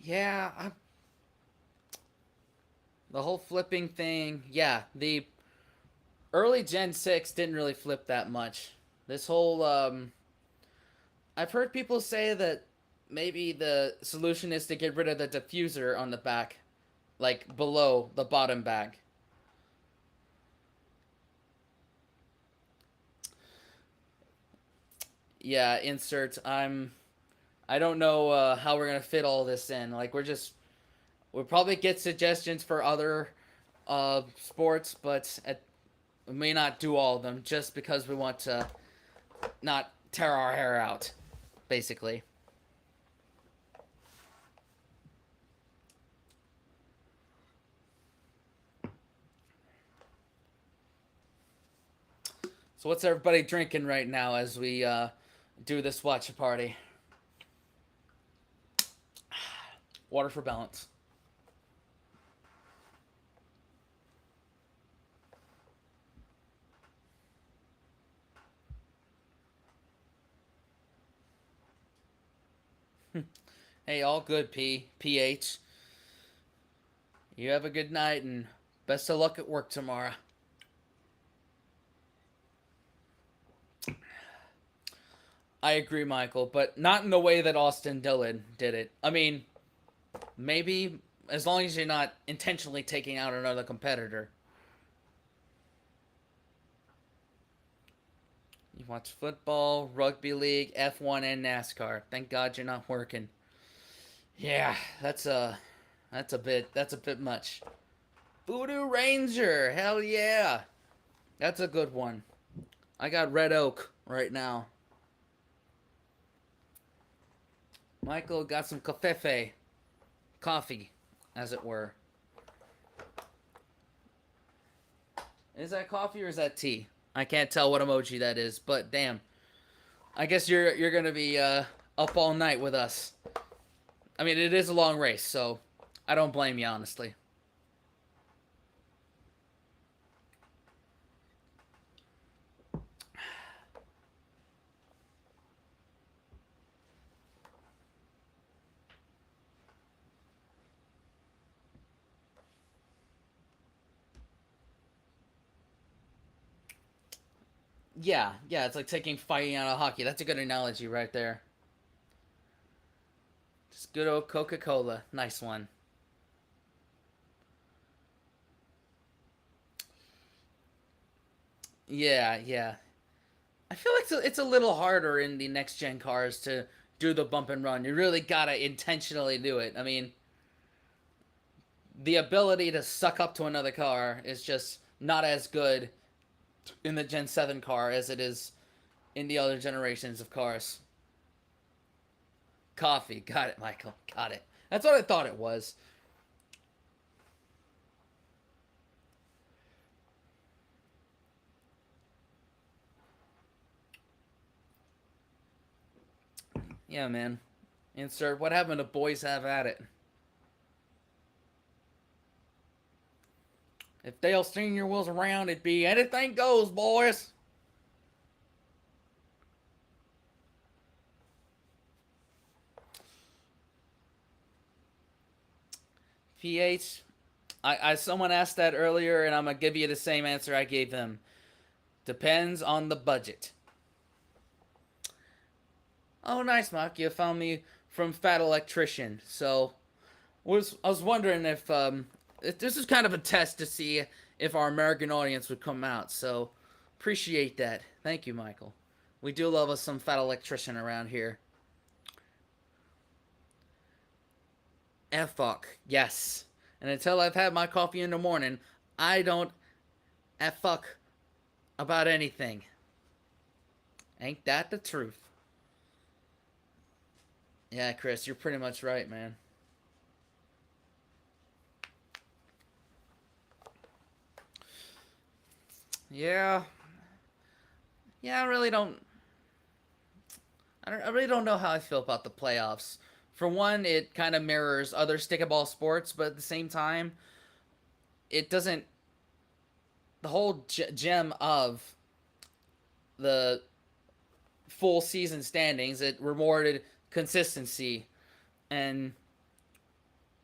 Yeah, the whole flipping thing. Yeah, the early Gen 6 didn't really flip that much. This whole I've heard people say that maybe the solution is to get rid of the diffuser on the back, like below the bottom bag. Yeah, insert. I don't know how we're gonna fit all this in. Like we're just We'll probably get suggestions for other sports, but we may not do all of them just because we want to not tear our hair out, basically. So what's everybody drinking right now as we do this watch party? Water for balance. Hey, all good, PH. You have a good night and best of luck at work tomorrow. I agree, Michael, but not in the way that Austin Dillon did it. I mean, maybe as long as you're not intentionally taking out another competitor. You watch football, rugby league, F1, and NASCAR. Thank God you're not working. Yeah, that's a bit much. Voodoo Ranger, hell yeah, that's a good one. I got Red Oak right now. Michael got some cafefe, coffee, as it were. Is that coffee or is that tea? I can't tell what emoji that is, but damn. I guess you're gonna be up all night with us. I mean, it is a long race, so I don't blame you honestly. Yeah, yeah, it's like taking fighting out of hockey. That's a good analogy right there. Just good old Coca Cola, nice one. Yeah, yeah. I feel like it's a little harder in the next gen cars to do the bump and run. You really gotta intentionally do it. I mean, the ability to suck up to another car is just not as good in the Gen 7 car as it is in the other generations of cars. Coffee. Got it, Michael. Got it. That's what I thought it was. Yeah, man. Insert what happened to boys have at it. If Dale Sr. was around, it'd be anything goes, boys. PH, someone asked that earlier, and I'm gonna give you the same answer I gave them. Depends on the budget. Oh, nice, Mark. You found me from Fat Electrician. So, I was wondering if this is kind of a test to see if our American audience would come out. So, appreciate that. Thank you, Michael. We do love us some Fat Electrician around here. F fuck. Yes. And until I've had my coffee in the morning, I don't F fuck about anything. Ain't that the truth? Yeah, Chris, you're pretty much right, man. Yeah, yeah. I really don't know how I feel about the playoffs. For one, it kind of mirrors other stickball sports, but at the same time, it doesn't. The whole gem of the full season standings, it rewarded consistency, and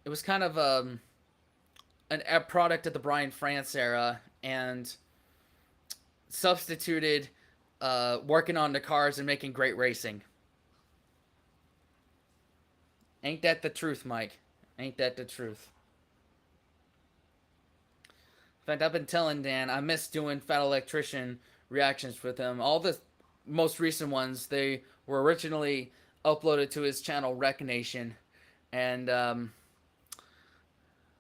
it was kind of a product of the Brian France era, and substituted working on the cars and making great racing. Ain't that the truth, Mike? Ain't that the truth? In fact, I've been telling Dan I miss doing Fat Electrician reactions with him. All the most recent ones, they were originally uploaded to his channel Rec Nation, and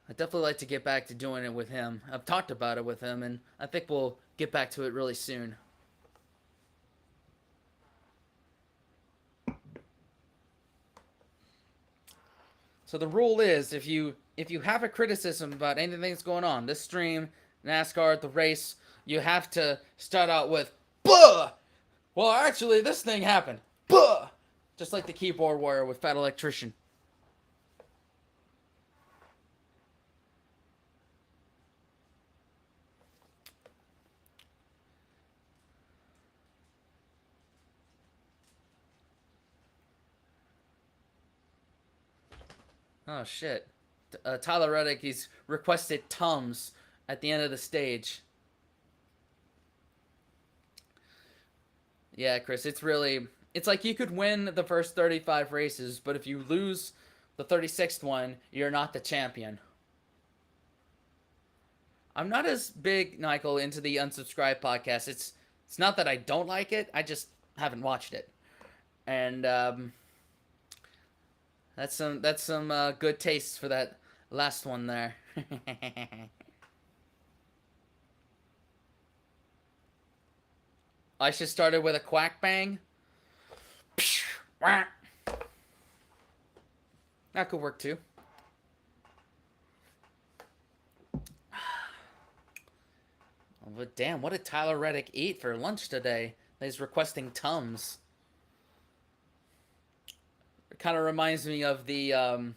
I definitely like to get back to doing it with him. I've talked about it with him, and I think we'll get back to it really soon. So the rule is, if you have a criticism about anything that's going on, this stream, NASCAR, the race, you have to start out with "Buh." Well, actually, this thing happened. Buh. Just like the keyboard warrior with Fat Electrician. Oh shit. Tyler Reddick, he's requested Tums at the end of the stage. Yeah, Chris, it's like you could win the first 35 races, but if you lose the 36th one, you're not the champion. I'm not as big, Michael, into the unsubscribed podcast. It's not that I don't like it, I just haven't watched it. And that's some good taste for that last one there. I should start it with a quack bang. That could work too. But damn, what did Tyler Reddick eat for lunch today? He's requesting Tums. It kind of reminds me of the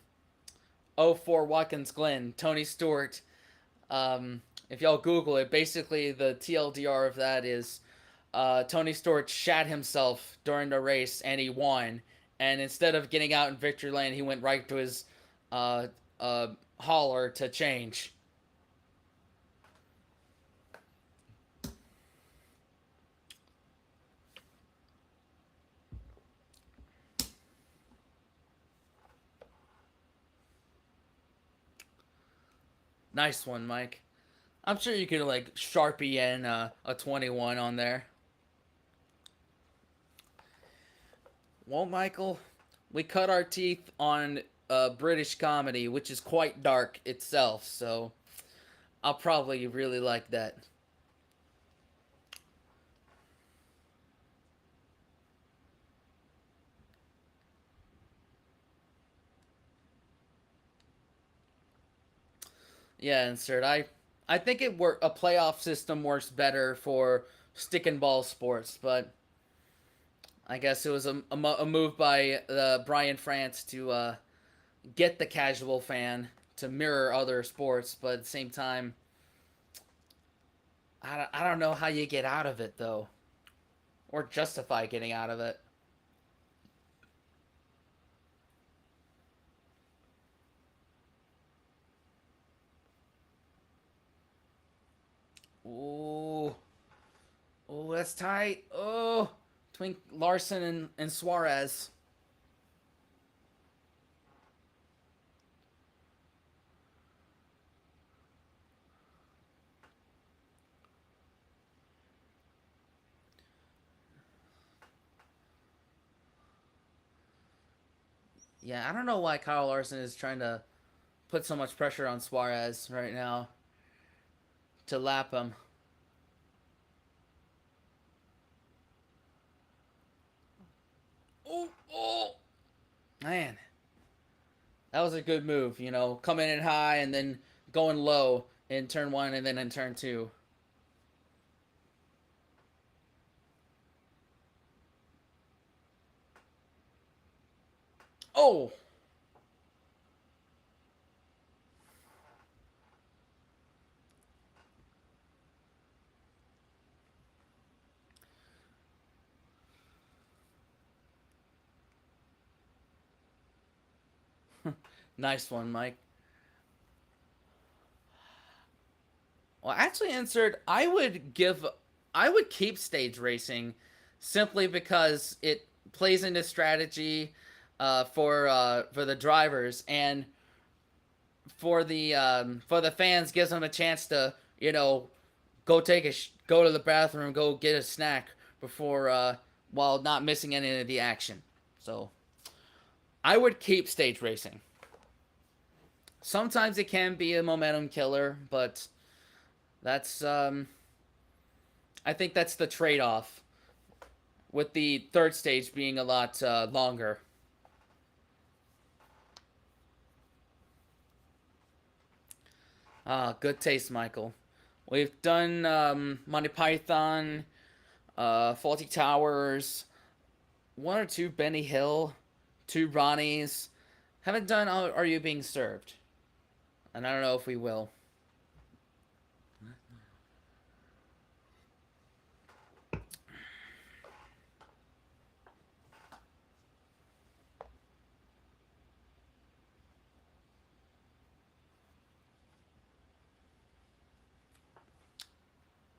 04 Watkins Glen, Tony Stewart. If y'all Google it, basically the TLDR of that is Tony Stewart shat himself during the race and he won. And instead of getting out in victory lane, he went right to his uh, hauler to change. Nice one, Mike. I'm sure you could like Sharpie in a 21 on there. Well, Michael, we cut our teeth on British comedy, which is quite dark itself, so I'll probably really like that. Yeah, insert. I think a playoff system works better for stick and ball sports, but I guess it was a move by Brian France to get the casual fan to mirror other sports, but at the same time, I don't know how you get out of it though, or justify getting out of it. Ooh, oh, that's tight. Oh, between Larson and Suarez. Yeah, I don't know why Kyle Larson is trying to put so much pressure on Suarez right now to lap him. Oh, oh, man, that was a good move. Coming in high and then going low in turn one and then in turn two. Oh, nice one, Mike. Well, actually, insert. I would keep stage racing, simply because it plays into strategy, for the drivers and for the fans gives them a chance to go to the bathroom, go get a snack before while not missing any of the action. So I would keep stage racing. Sometimes it can be a momentum killer, but that's I think that's the trade-off with the third stage being a lot longer. Ah, good taste, Michael. We've done Monty Python, Faulty Towers, one or two Benny Hill, two Ronnies. Haven't done Are You Being Served? And I don't know if we will.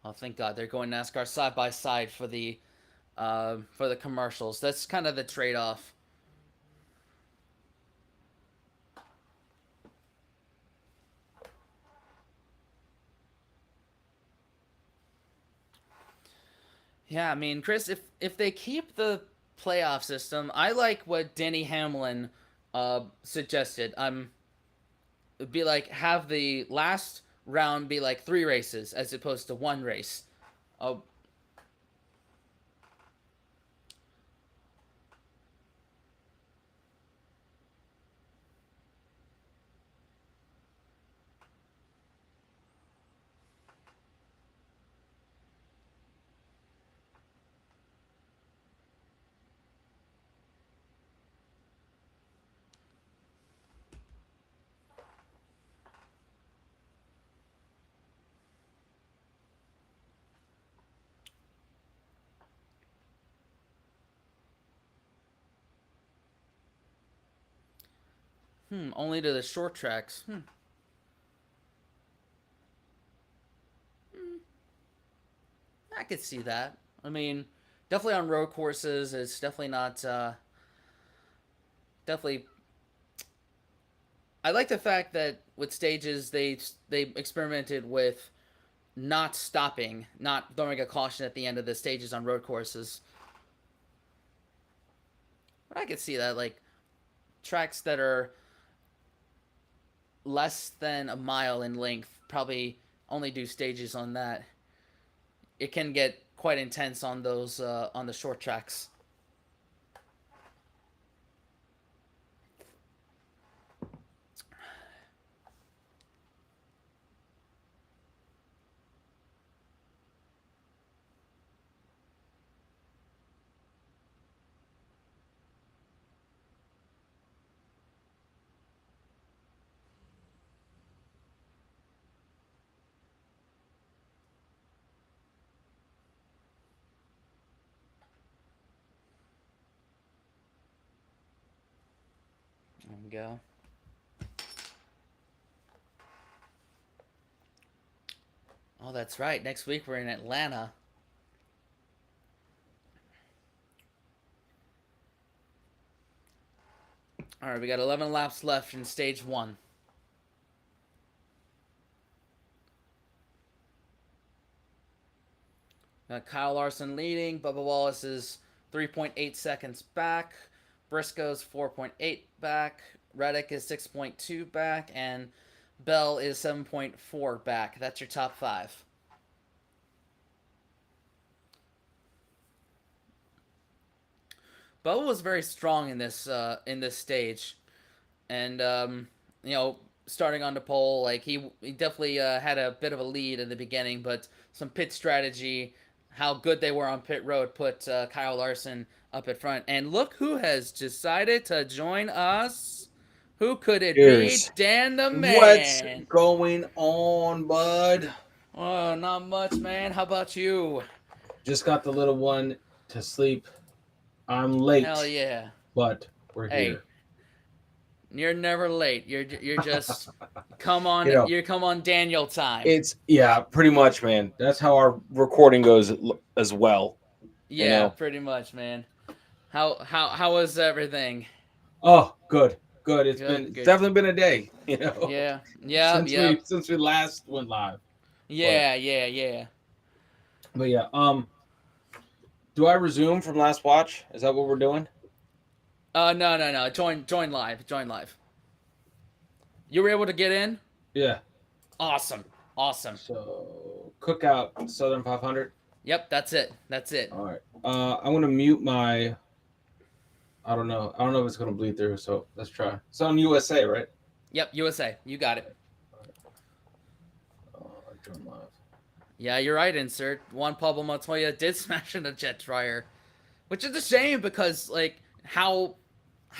Oh, thank God they're going NASCAR side by side for the commercials. That's kind of the trade off. Yeah, I mean, Chris, if they keep the playoff system, I like what Denny Hamlin suggested. It'd be like have the last round be like three races as opposed to one race. Uh, only to the short tracks. I could see that. I mean, definitely on road courses, it's definitely not. Definitely, I like the fact that with stages they experimented with not stopping, not throwing a caution at the end of the stages on road courses. But I could see that, like tracks that are less than a mile in length, probably only do stages on that. It can get quite intense on those on the short tracks. There we go. Oh, that's right. Next week we're in Atlanta. All right, we got 11 laps left in stage one. Kyle Larson leading. Bubba Wallace is 3.8 seconds back. Briscoe's 4.8 back. Reddick is 6.2 back. And Bell is 7.4 back. That's your top five. Bubba was very strong in this stage, and starting on the pole, like he definitely had a bit of a lead in the beginning, but some pit strategy, how good they were on pit road, put Kyle Larson up at front. And look who has decided to join us. Who could it be? Cheers. Dan the What's man. going on, bud? Oh, not much, man. How about you? Just got the little one to sleep. I'm Hell late, yeah. but we're Hey, here. you're never late. You're just You know, you come on Daniel time. it's yeah, pretty much, man. That's how our recording goes as well. You Yeah, know. pretty much, man. How was everything? Oh, good, good. Good, It's good. definitely been a day. You know, Yeah, yep, yep. since we last went live. But Yeah, yeah, yeah. but yeah. Do I resume from last watch? Is that what we're doing? No, no, no. Join live. Join live. You were able to get in? Yeah. Awesome. Awesome. So Cookout Southern 500. Yep, that's it. That's it. All right. I'm gonna mute my. I don't know. I don't know if it's gonna bleed through. So let's try. It's on USA, right? Yep, USA. You got it. Join live. Yeah, you're right, insert. Juan Pablo Montoya did smash in a jet dryer, which is a shame because like how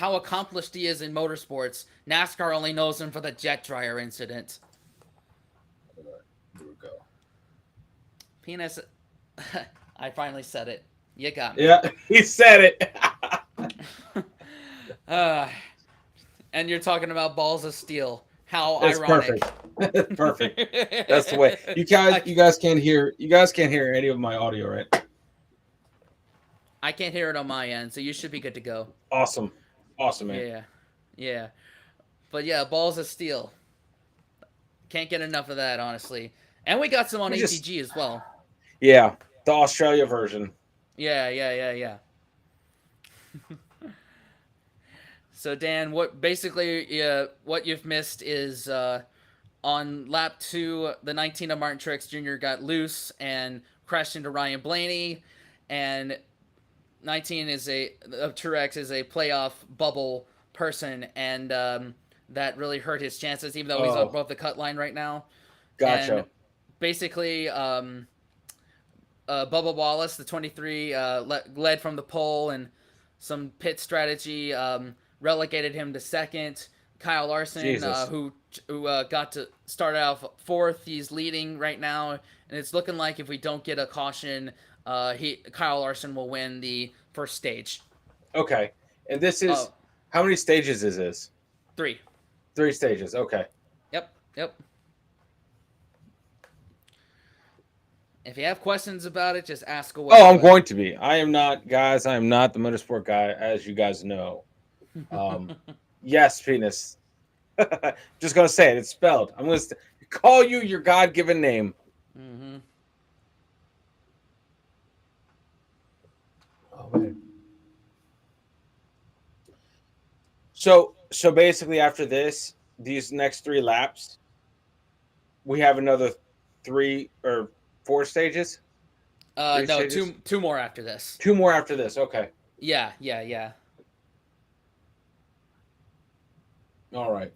accomplished he is in motorsports. NASCAR only knows him for the jet dryer incident. All right. Here we go. Penis. I finally said it. You got me. Yeah, he said it. uh, and you're talking about balls of steel. How It's ironic. perfect. Perfect. That's the way. You guys, I, you guys can't hear. You guys can't hear any of my audio, right? I can't hear it on my end, so you should be good to go. Awesome. Awesome, man. Yeah, yeah. But yeah, balls of steel. Can't get enough of that, honestly. And we got some on We just, ATG as well. yeah, the Australia version. Yeah, yeah, yeah, yeah. So Dan, what basically what you've missed is on lap 2, the 19 of Martin Truex Jr. got loose and crashed into Ryan Blaney, and 19 is of Truex is a playoff bubble person, and that really hurt his chances, even though he's Oh, above the cut line right now. And gotcha. basically, Bubba Wallace, the 23, led from the pole, and some pit strategy relegated him to second. Kyle Larson, Jesus. who got to start out fourth, he's leading right now, and it's looking like if we don't get a caution, Kyle Larson will win the first stage. Okay. And this is Oh, how many stages is this? 3. 3 stages. Okay. Yep, yep. If you have questions about it, just ask away. Oh, I'm going to be. I am not, guys. I am not the motorsport guy, as you guys know. Um, yes, penis. Just gonna say it. It's spelled. I'm gonna call you your God-given name. Mm-hmm. Oh man. So basically, after this, these next 3 laps, we have another 3 or 4 stages. 3 No, stages. two more after this. 2 more after this. Okay. Yeah, yeah, yeah. All right.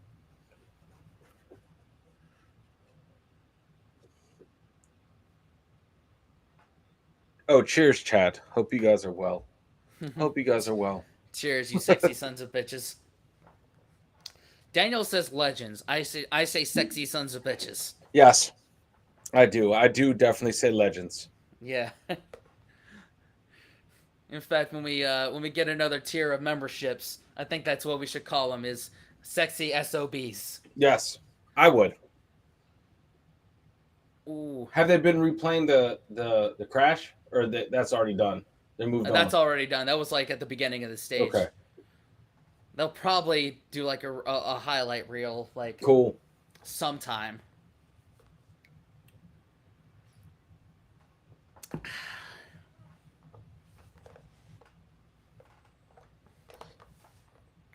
Oh, cheers, Chad. Hope you guys are well. Hope you guys are well. Cheers, you sexy sons of bitches. Daniel says legends. I say sexy sons of bitches. Yes, I do. I do definitely say legends. Yeah. In fact, when we get another tier of memberships, I think that's what we should call them is sexy SOBs. Yes, I would. Ooh. Have they been replaying the crash, or that's already done? They moved on. That's already done. That was like at the beginning of the stage. Okay. They'll probably do like a highlight reel like Cool. sometime.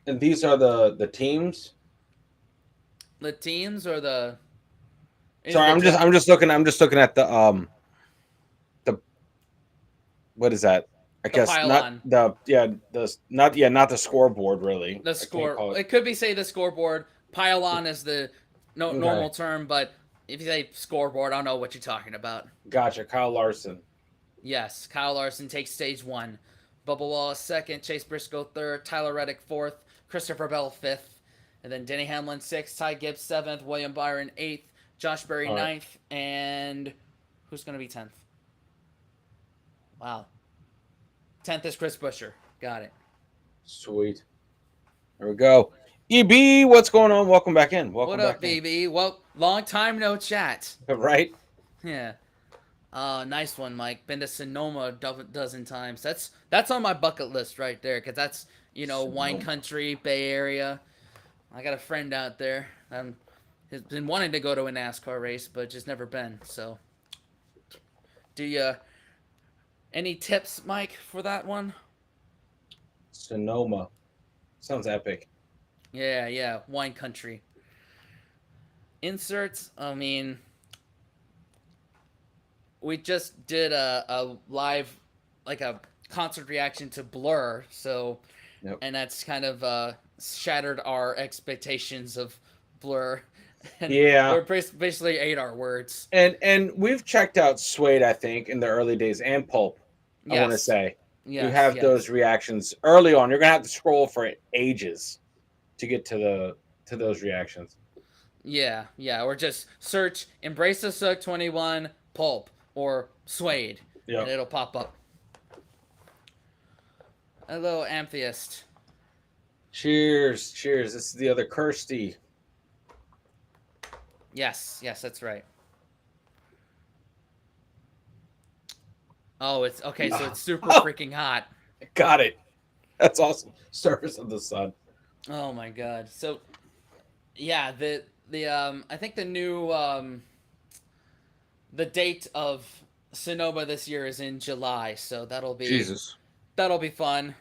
And these are the teams. The teams or the Sorry, I'm just looking at the what is that? I the guess not pylon. not the scoreboard really. The I can't score. call It could be say the scoreboard. Pylon is the Okay. normal term, but if you say scoreboard, I don't know what you're talking about. Gotcha. Kyle Larson. Yes, Kyle Larson takes stage 1. Bubba Wallace second, Chase Briscoe third, Tyler Reddick fourth, Christopher Bell fifth, and then Denny Hamlin sixth, Ty Gibbs seventh, William Byron eighth, Josh Berry All right. ninth, and who's gonna be 10th? Wow, 10th is Chris Buescher. Got it. Sweet. There we go. EB, what's going on? Welcome back in. Welcome What up, back baby? Well, long time no chat. in. Right? Yeah. Nice one, Mike. Been to Sonoma a dozen times. That's on my bucket list right there, cause that's wine Sonoma. country, Bay Area. I got a friend out there. Has been wanting to go to a NASCAR race, but just never been. So, do you any tips, Mike, for that one? Sonoma. Sounds epic. Yeah, yeah, wine country. Inserts. I mean, we just did a live, like a concert reaction to Blur, so Yep. and that's kind of shattered our expectations of Blur, and Yeah. or basically ate our words. And we've checked out Suede, I think, in the early days, and Pulp. I want to Yes, say to yes, have those yes. reactions early on. You're gonna have to scroll for ages to get to those reactions. Yeah, yeah. Or just search "Embrace the Suck 21 Pulp" or "Suede," and Yep. it'll pop up. Hello, Amethyst. Cheers, cheers. This is the other Kirsty. Yes, yes, that's right. Oh, it's okay. So it's super Oh, freaking hot. got it. That's awesome. Surface of the sun. Oh my god. So yeah, the I think the new the date of Sonoma this year is in July, so Jesus. that'll be fun.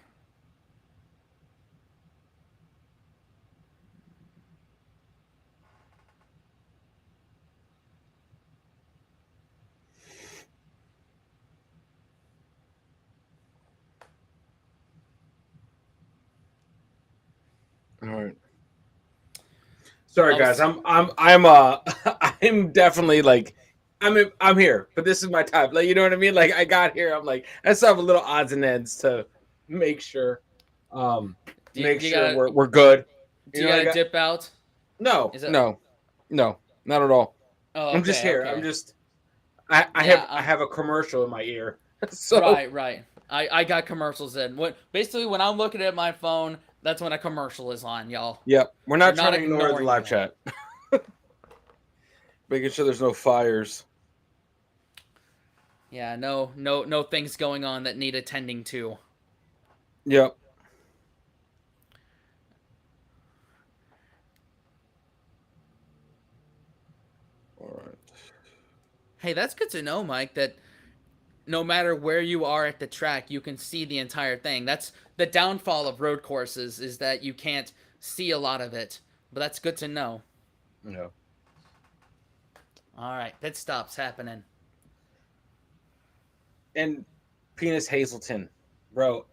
All right. Sorry, I guys. was I'm definitely like, I'm here, but this is my time. Like, you know what I mean? Like, I got here. I'm like, I still have a little odds and ends to make sure, um, make do you sure gotta we're good. do You you know, I gotta got dip out? no, Is it? no, no, not at all. Oh, I'm just okay, here. I'm okay. just, Yeah, I have a commercial in my ear, so right, right. I got commercials in. What basically when I'm looking at my phone, that's when a commercial is on, y'all. yep. We're We're not trying not to ignore the ignoring live you. chat, making sure there's no fires. Yeah, no things going on that need attending to. Yep. All right. Hey, that's good to know, Mike, that no matter where you are at the track, you can see the entire thing. That's the downfall of road courses is that you can't see a lot of it. But that's good to know. Yeah. All right, pit stops happening. And Penis Hazelton, bro.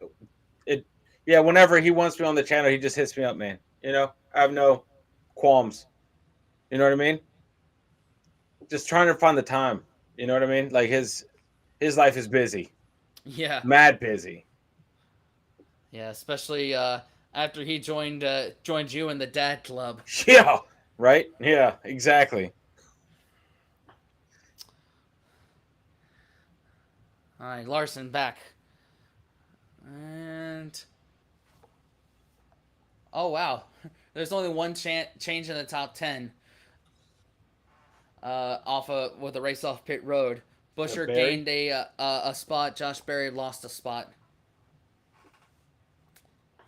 It Yeah, whenever he wants me on the channel, he just hits me up, man. I have no qualms. You know what I mean? Just trying to find the time. You know what I mean? Like his life is busy, Yeah, mad busy. yeah, especially after he joined you in the dad club. Yeah, right. Yeah, exactly. All right, Larson back, and oh wow, there's only one change in the top 10. Off with a race off pit road. Busher Barry. gained a spot. Josh Berry lost a spot.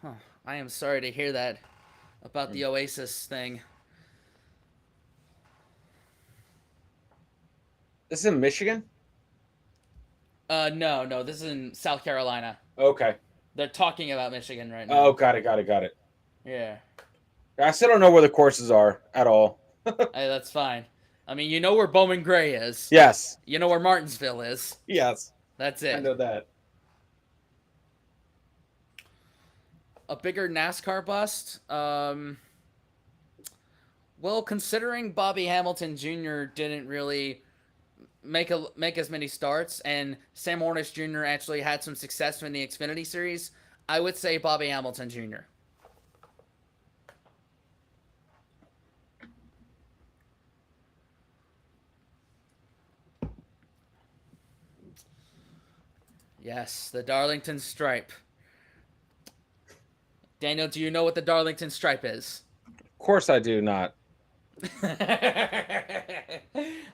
Huh. I am sorry to hear that about the Oasis thing. This is in Michigan. No, this is in South Carolina. Okay. They're talking about Michigan right Oh, now. got it. Got it. Got it. Yeah, I still don't know where the courses are at all. hey, that's fine. I mean, you know where Bowman Gray is. Yes. You know where Martinsville is. Yes. That's I it. know that. A bigger NASCAR bust. Well, considering Bobby Hamilton Jr. didn't really make as many starts, and Sam Ornish Jr. actually had some success in the Xfinity Series, I would say Bobby Hamilton Jr. Yes, the Darlington Stripe. Daniel, do you know what the Darlington Stripe is? Of course, I do not.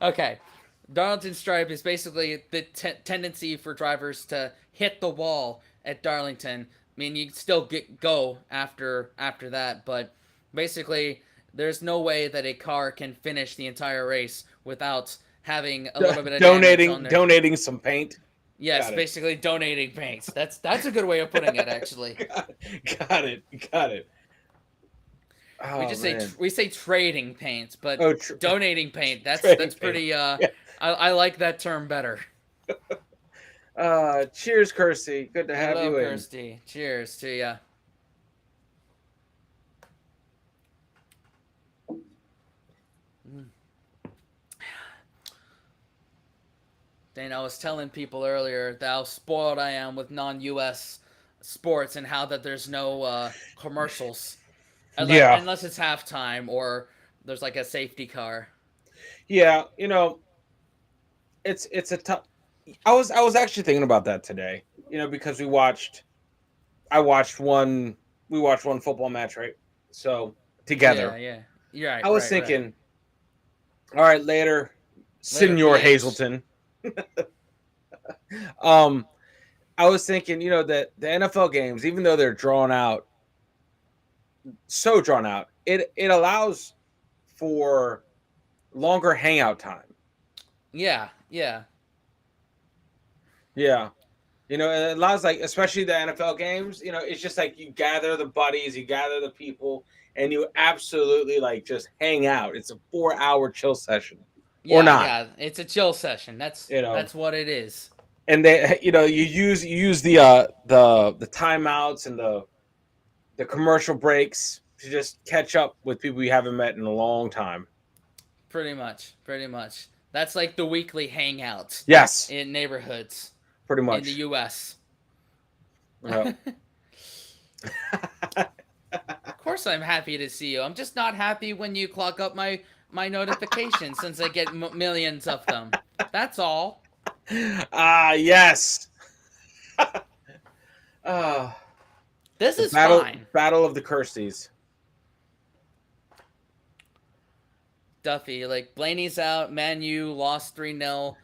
Okay. Darlington Stripe is basically the tendency for drivers to hit the wall at Darlington. I mean, you can still go after that, but basically, there's no way that a car can finish the entire race without having a little bit of damage on their. Donating some paint. Yes, Got it. basically donating paints. That's a good way of putting it, actually. Got it. Got it. We Oh just say man. we say trading paint, but Oh, donating paint. trading That's paint. pretty. Yeah. I like that term better. Cheers, Kirsty. Good to have Hello, you in. Kirsty. Cheers to ya. Dane, I was telling people earlier that how spoiled I am with non-U.S. sports and how that there's no commercials, Yeah. unless it's halftime or there's like a safety car. Yeah. It's a tough. I was actually thinking about that today. Because I watched one. We watched one football match, right? So Yeah, together, yeah. You're right, I was right. thinking, all right, later, Later, Senor PH. Hazelton. Um, I was thinking, that the NFL games, even though they're drawn out, so drawn out, it allows for longer hangout time. Yeah, yeah, Yeah. And it allows, like, especially the NFL games, it's just like you gather the buddies, you gather the people, and you absolutely like just hang out. It's a 4 hour chill session. Or yeah, not, yeah. It's a chill session. you know. That's what it is. And they you use the timeouts and the commercial breaks to just catch up with people you haven't met in a long time. Pretty much, pretty much. That's like the weekly hangout Yes, in neighborhoods pretty in the much. U.S. Yep. Of course, I'm happy to see you. I'm just not happy when you clock up my notifications since I get millions of them. That's all. Yes. uh, This the is battle fine. battle of the Kirsties. Duffy, like Blaney's out. Manu lost 3-0.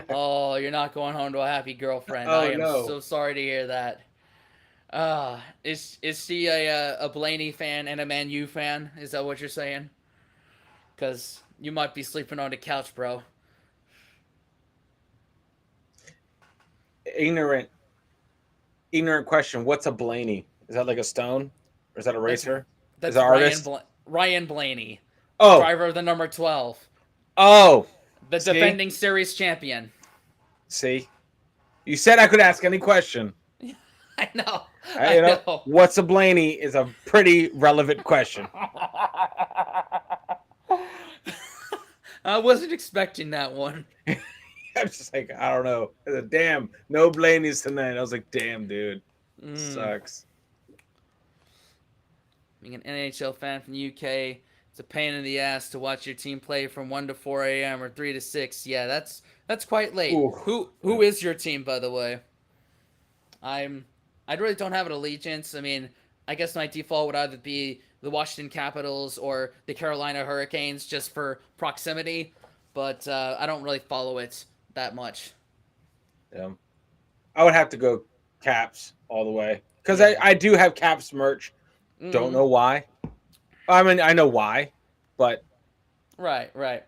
Oh, you're not going home to a happy girlfriend. I Oh am no. so sorry to hear that. Is she a Blaney fan and a Manu fan? Is that what you're saying? Because you might be sleeping on the couch, bro. Ignorant ignorant question. What's a Blaney? Is that like a stone? Or is that a That's racer? Is that that's artist? Ryan Blaney, Oh. driver of the number 12, Oh. the See? defending series champion. See? You said I could ask any question. I know, I, I you know, know. what's a Blaney is a pretty relevant question. I wasn't expecting that one. I'm just like, I don't know. I said, damn, no Blaney's tonight. I was like, damn, dude. Mm. Sucks. Being an NHL fan from the UK, it's a pain in the ass to watch your team play from 1 to 4 a.m. or 3 to 6. Yeah, that's quite late. Ooh. Who is your team, by the way? I'm I really don't have an allegiance. I mean, I guess my default would either be the Washington Capitals or the Carolina Hurricanes just for proximity, but I don't really follow it that much. Yeah. I would have to go Caps all the way. Because I, Yeah. I do have Caps merch. Don't Mm-hmm. know why. I mean, I know why, but Right, right.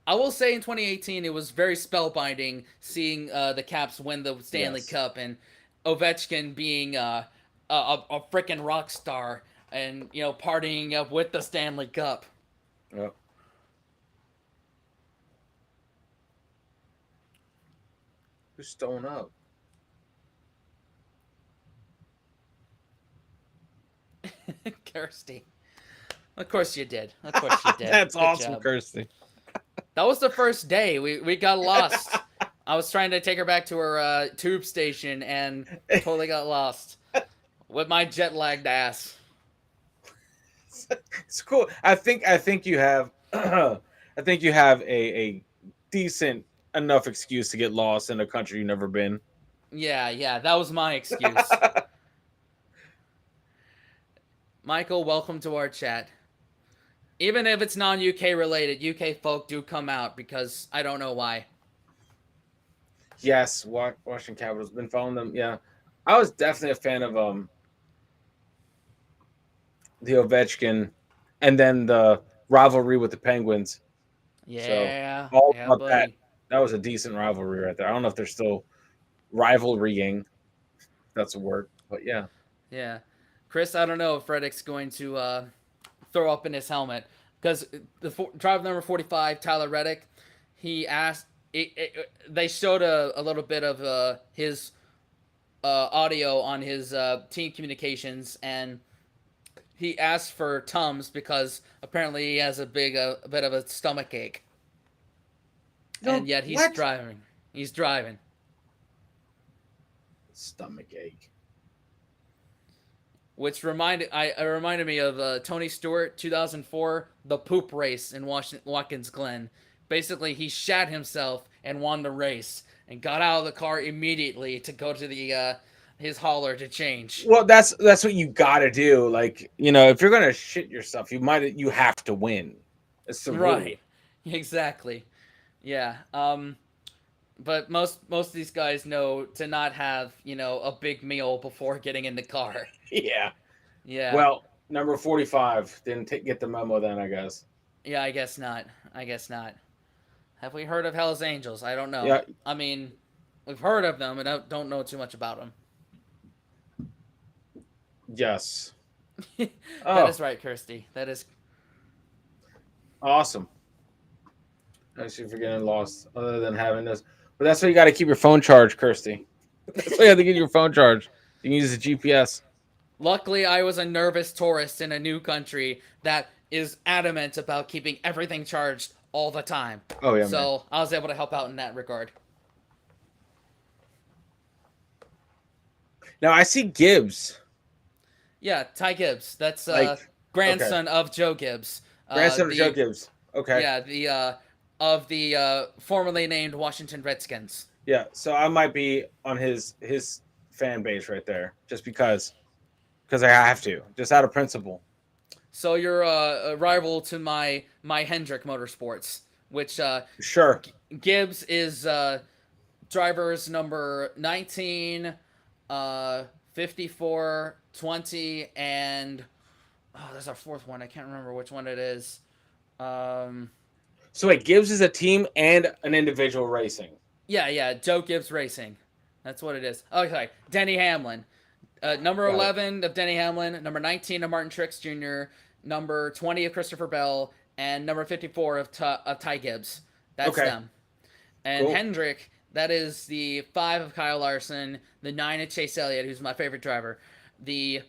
I will say in 2018 it was very spellbinding seeing the Caps win the Stanley yes. Cup and Ovechkin being a freaking rock star and partying up with the Stanley Cup. Yeah. Who's stone up? Kirsty. Of course you did. Of course you did. That's Good awesome, job. Kirsty. That was the first day. We got lost. I was trying to take her back to her tube station and totally got lost with my jet lagged ass. It's cool. I think you have I think you have a decent enough excuse to get lost in a country you've never been. Yeah, yeah, that was my excuse. Michael, welcome to our chat. Even if it's non UK related, UK folk do come out because I don't know why. Yes, Washington Capitals, been following them. Yeah, I was definitely a fan of the Ovechkin, and then the rivalry with the Penguins. So Yeah, all yeah, about that. buddy. That was a decent rivalry right there. I don't know if they're still rivalrying. If that's a word, but yeah. Yeah. Chris, I don't know if Reddick's going to throw up in his helmet because driver number 45, Tyler Reddick, he asked. They showed a little bit of his audio on his team communications, and he asked for Tums because apparently he has a bit of a stomach ache, and No, yet he's what? driving. He's driving. Stomach ache. Which reminded me of Tony Stewart 2004, the poop race in Watkins Glen. Basically, he shat himself and won the race and got out of the car immediately to go to the his hauler to change. Well, that's what you got to do. Like, if you're gonna shit yourself, you have to win. It's the rule. Right. Exactly. Yeah. But most of these guys know to not have a big meal before getting in the car. Yeah. Yeah. Well, number 45 didn't get the memo then, I guess. Yeah. I guess not. I guess not. Have we heard of Hell's Angels? I don't know. Yeah. I mean, we've heard of them, and I don't know too much about them. Yes. That Oh, is right, Kirsty. That is. awesome. Actually, for getting lost, other than having this, but that's why you got to keep your phone charged, Kirsty. That's why you have to get your phone charged. You can use the GPS. Luckily, I was a nervous tourist in a new country that is adamant about keeping everything charged all the time. Oh yeah, man. So I was able to help out in that regard. Now I see Gibbs. Yeah, Ty Gibbs. That's Like, okay, grandson of Joe Gibbs. grandson of Joe The Gibbs. Okay, Yeah, the of the formerly named Washington Redskins. yeah. So I might be on his fan base right there, just because I have to, just out of principle. So you're a rival to my Hendrick Motorsports, which Sure. Gibbs is drivers number 19, 54, 20, and there's our fourth one. I can't remember which one it is. Um, So wait, Gibbs is a team and an individual racing. yeah, Joe Gibbs Racing. That's what it is. Oh, sorry, Denny Hamlin. Number Got it. 11 of Denny Hamlin, number 19 of Martin Truex Jr., number 20 of Christopher Bell, and number 54 of Ty Gibbs. That's Okay. them. And Cool. Hendrick, that is the 5 of Kyle Larson, the 9 of Chase Elliott, who's my favorite driver, the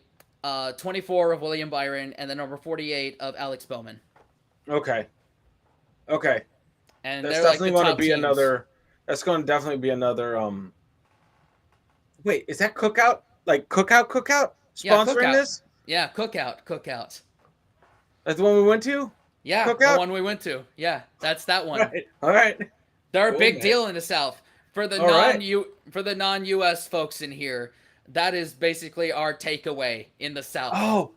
24 of William Byron, and the number 48 of Alex Bowman. Okay. Okay. And That's they're like definitely the going to top be teams. another. That's going to definitely be another. Wait, is that Cookout? Like Cookout Yeah, sponsoring Cookout. this? Yeah, Cookout. That's the one we went to. Yeah, Cookout? the one we went to. Yeah, that's that one. Right. All right. They're a Cool, big man. deal in the South. For the All right. non-US folks in here, that is basically our takeaway in the South. Oh,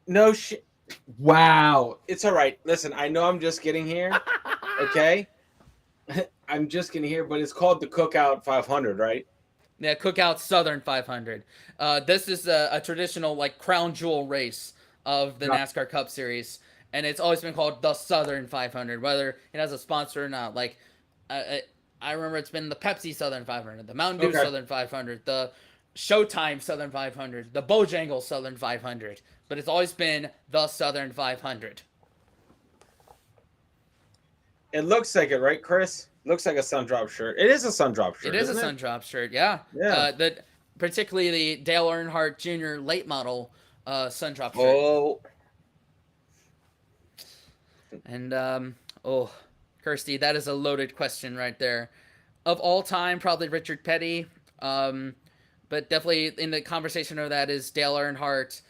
no shit. Wow. It's all right. Listen, I know I'm just getting here. Okay. I'm just getting here, but it's called the Cookout 500, right? Yeah, Cookout Southern 500. This is a traditional like crown jewel race of the Yeah. NASCAR Cup Series, and it's always been called the Southern 500, whether it has a sponsor or not. Like, I remember it's been the Pepsi Southern 500, the Mountain Dew Okay. Southern 500, the Showtime Southern 500, the Bojangles Southern 500, but it's always been the Southern 500. It looks like it, right, Chris? Looks like a Sundrop shirt. It is a Sundrop shirt. It is a isn't it? Sundrop shirt, yeah. Yeah. Particularly the Dale Earnhardt Jr. late model Sundrop shirt. Oh, And Kirsty, that is a loaded question right there. Of all time, probably Richard Petty. But definitely in the conversation of that is Dale Earnhardt,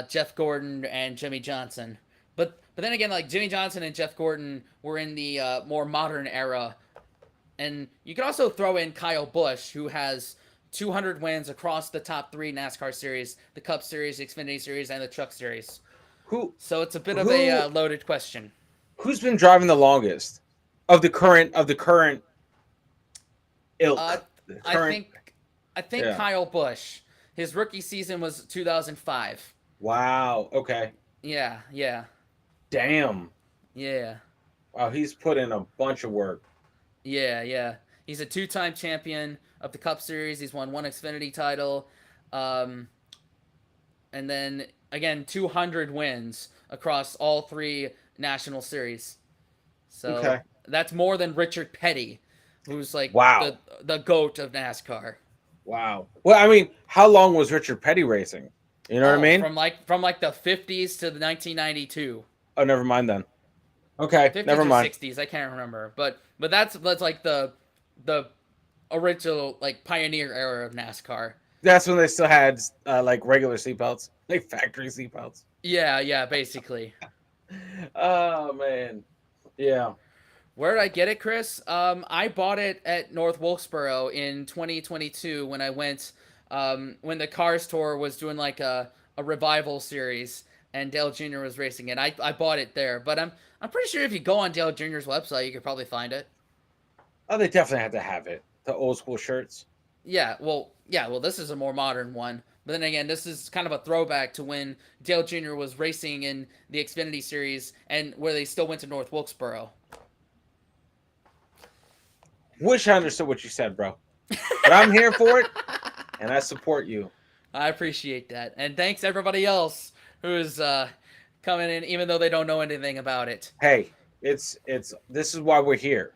Jeff Gordon, and Jimmy Johnson. But then again, like Jimmy Johnson and Jeff Gordon were in the more modern era, and you could also throw in Kyle Busch, who has 200 wins across the top 3 NASCAR series: the Cup Series, the Xfinity Series, and the Truck Series. who So it's a bit of a who loaded question. who's been driving the longest of the current ilk? The I current. think Yeah. Kyle Busch. His rookie season was 2005. Wow. Okay. Yeah. Damn. Yeah. Wow. He's put in a bunch of work. Yeah. He's a 2-time champion of the Cup Series. He's won 1 Xfinity title. And then again 200 wins across all three national series. So Okay. that's more than Richard Petty, who's like Wow. the goat of NASCAR. Wow. Well, I mean, how long was Richard Petty racing? You know what I Oh, mean? from like the 50s to the 1992. Oh, never mind then. Okay, 50s never or mind. 60s, I can't remember. But that's like the original like pioneer era of NASCAR. That's when they still had like regular seatbelts, like factory seatbelts. Yeah, yeah, basically. Oh man. Yeah. Where did I get it, Chris? I bought it at North Wilkesboro in 2022 when I went when the Cars Tour was doing like a revival series and Dale Jr. was racing it. I bought it there, but I'm pretty sure if you go on Dale Jr.'s website, you could probably find it. Oh, they definitely have to have it. The old school shirts. Yeah. Well, this is a more modern one. But then again, this is kind of a throwback to when Dale Jr. was racing in the Xfinity series and where they still went to North Wilkesboro. Wish I understood what you said, bro. But I'm here for it, and I support you. I appreciate that. And thanks everybody else who's coming in even though they don't know anything about it. Hey, it's this is why we're here.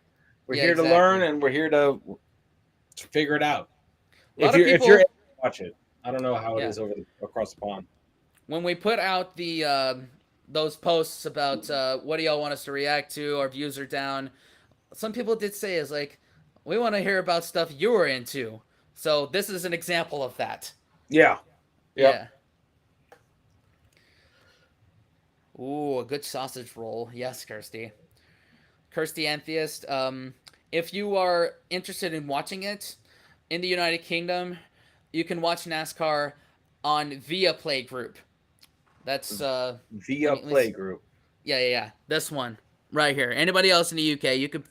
We're Yeah, here to learn, exactly. and we're here to figure it out. A lot of If you're able people, to watch it, I don't know how it yeah, is across the pond. when we put out the those posts about what do y'all want us to react to, our views are down. Some people did say is like we want to hear about stuff you were into. So this is an example of that. Yeah. Yep. Yeah. Ooh, a good sausage roll. Yes, Kirsty. Kirsty Atheist. If you are interested in watching it in the United Kingdom, you can watch NASCAR on Via Play Group. That's Via let me Play see. Group. Yeah. This one right here. Anybody else in the UK, you could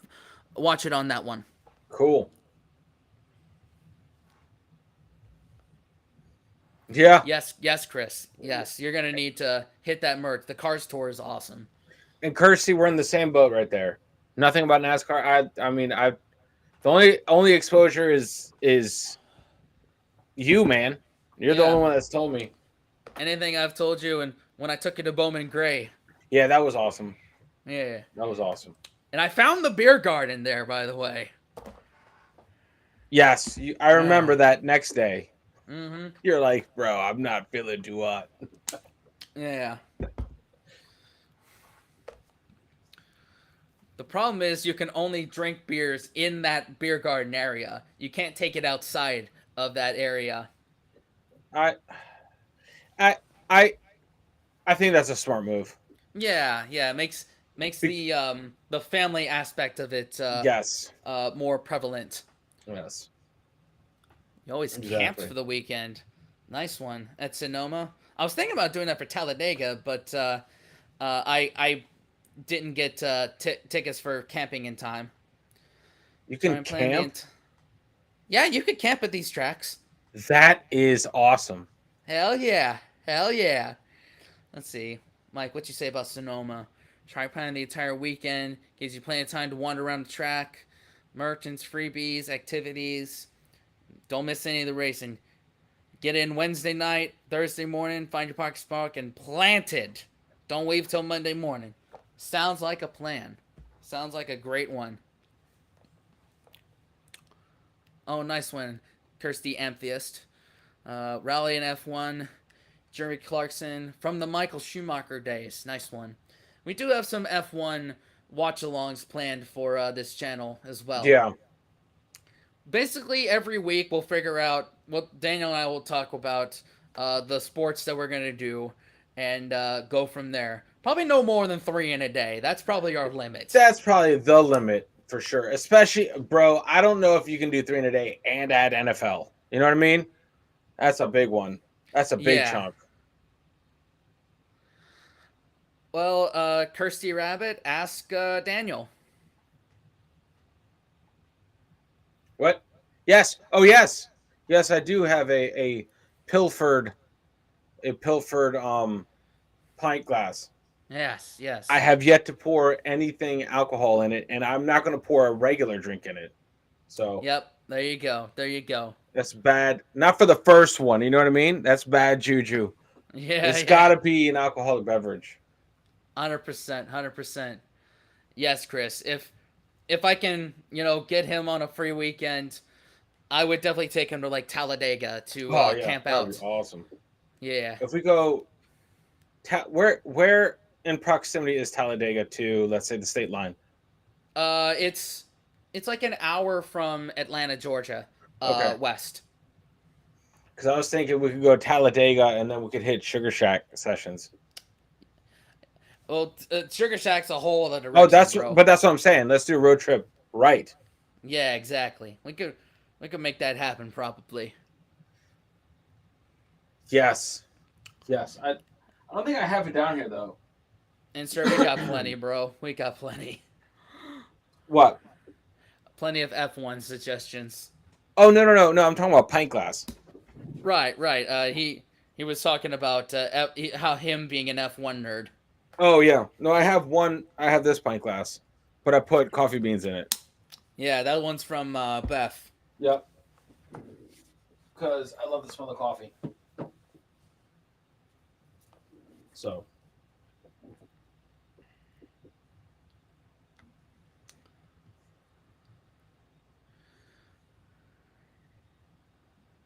watch it on that one. Cool. Yeah. Yes, Chris. Yes, you're gonna need to hit that merch. The Cars Tour is awesome. And Kirsty, we're in the same boat right there. Nothing about NASCAR. I mean, the only exposure is you, man. You're the Yeah. only one that's told me. Anything I've told you, and when I took you to Bowman Gray. Yeah, that was awesome. Yeah. That was awesome. And I found the beer garden there, by the way. Yes, I remember Yeah. that next day. Mm-hmm. You're like, bro, I'm not feeling too hot. Yeah. The problem is you can only drink beers in that beer garden area. You can't take it outside of that area. I, I, I, I think that's a smart move. Yeah. It makes Be- the family aspect of it yes, more prevalent. yes, You always camped exactly. for the weekend. Nice one at Sonoma. I was thinking about doing that for Talladega, but I didn't get tickets for camping in time. You So can I'm planning the. camp. Yeah, you could camp at these tracks. That is awesome. Hell yeah, hell yeah. Let's see, Mike, what you say about Sonoma? Try planning the entire weekend. Gives you plenty of time to wander around the track. Merchants, freebies, activities. Don't miss any of the racing. Get in Wednesday night, Thursday morning, find your parking spot, and planted. Don't leave till Monday morning. Sounds like a plan. Sounds like a great one. Oh, nice one, Kirsty Atheist. Rally in F1. Jeremy Clarkson from the Michael Schumacher days. Nice one. We do have some F1 watch alongs planned for this channel as well. Yeah, Basically, every week we'll figure out what Daniel and I will talk about the sports that we're going to do and go from there. Probably no more than 3 in a day. That's probably our limit. that's probably the limit for sure. Especially, bro. I don't know if you can do 3 in a day and add NFL. You know what I mean? That's a big one. That's a big Yeah. chunk. Well, Kirsty Rabbit, ask Daniel. What? Yes. Oh, yes. Yes, I do have pilfered pilfered pint glass. Yes, I yes. have yet to pour anything alcohol in it, and I'm not going to pour a regular drink in it. So Yep, there you go. There you go. that's bad. Not for the first one. You know what I mean? That's bad juju. Yeah, It's yeah. got to be an alcoholic beverage. 100%, 100%. Yes, Chris. If I can, get him on a free weekend, I would definitely take him to like Talladega to Oh yeah, camp that would be out. awesome. Yeah. If we go, where in proximity is Talladega to, let's say, the state line? It's like an hour from Atlanta, Georgia, Okay, west. because I was thinking we could go Talladega and then we could hit Sugar Shack sessions. Well, Sugar Shack's a whole other Oh, direction, bro. that's what I'm saying. Let's do a road trip right. Yeah, exactly. We could make that happen probably. Yes, yes. I don't think I have it down here though. And sir, we got plenty, bro. We got plenty. What? Plenty of F1 suggestions. Oh no! I'm talking about pint glass. Right, right. He was talking about how him being an F1 nerd. Oh yeah, no, I have one. I have this pint glass, but I put coffee beans in it. Yeah, that one's from Beth. Yep. Because I love the smell of coffee. So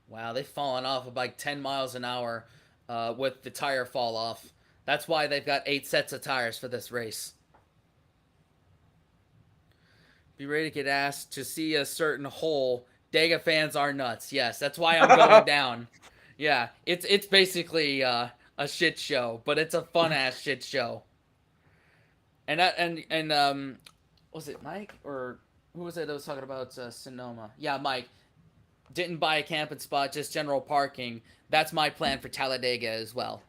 Wow, they've fallen off of like 10 miles an hour with the tire fall off. That's why they've got 8 sets of tires for this race. Be ready to get asked to see a certain hole. Dega fans are nuts. Yes, that's why I'm going down. Yeah, it's basically a shit show, but it's a fun ass shit show. And was it Mike or who was it that was talking about Sonoma? Yeah, Mike didn't buy a camping spot, just general parking. That's my plan for Talladega as well.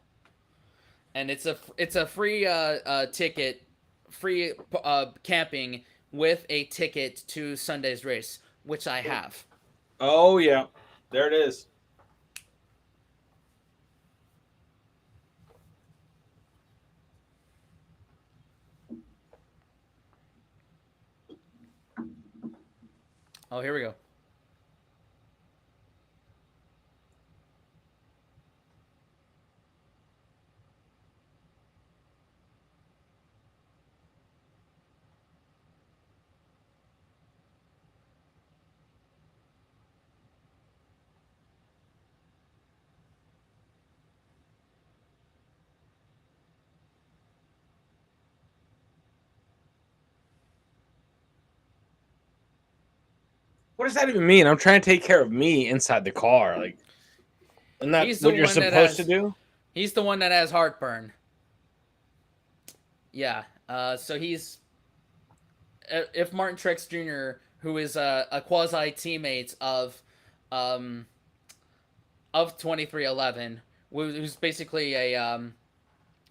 And it's a free ticket, free camping with a ticket to Sunday's race, which I have. oh yeah, there it is. Oh, here we go. What does that even mean? I'm trying to take care of me inside the car. Like, isn't that He's the what you're one that supposed to has do? he's the one that has heartburn. Yeah. So he's if Martin Truex Jr., who is a quasi teammate um, of 2311, who's basically a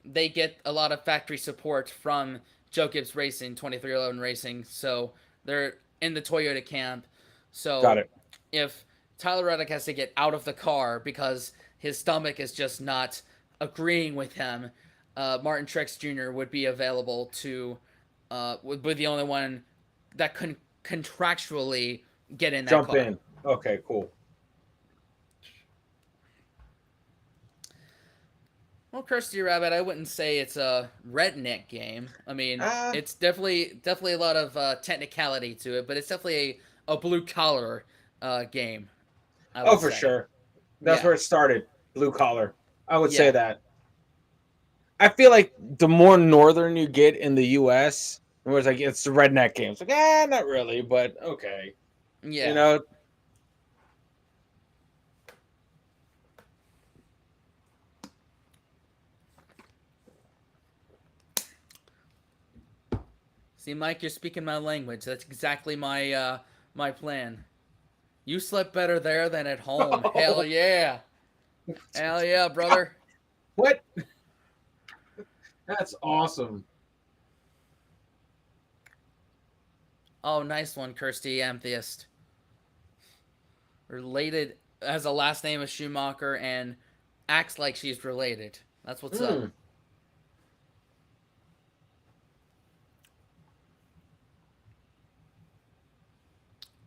they get a lot of factory support from Joe Gibbs Racing, 2311 Racing, so they're in the Toyota camp. Got So it. if Tyler Reddick has to get out of the car because his stomach is just not agreeing with him, Martin Truex Jr. would be available to would be the only one that can contractually get in that Jump car. in. Okay, cool. Well, Kirsty Rabbit, I wouldn't say it's a redneck game. I mean, Ah, it's definitely a lot of technicality to it, but it's definitely a blue collar game. I oh would for say. sure. That's Yeah, where it started. Blue collar. I would say yeah, that. I feel like the more northern you get in the U.S., where it's like it's the redneck game. It's like, not really, but okay. You yeah. know, See, Mike, you're speaking my language. That's exactly my plan. You slept better there than at home. Hell yeah, hell yeah, brother. what? That's awesome. Oh, nice one, Kirsty Amethyst. Related has a last name of Schumacher and acts like she's related. That's what's up. Hmm.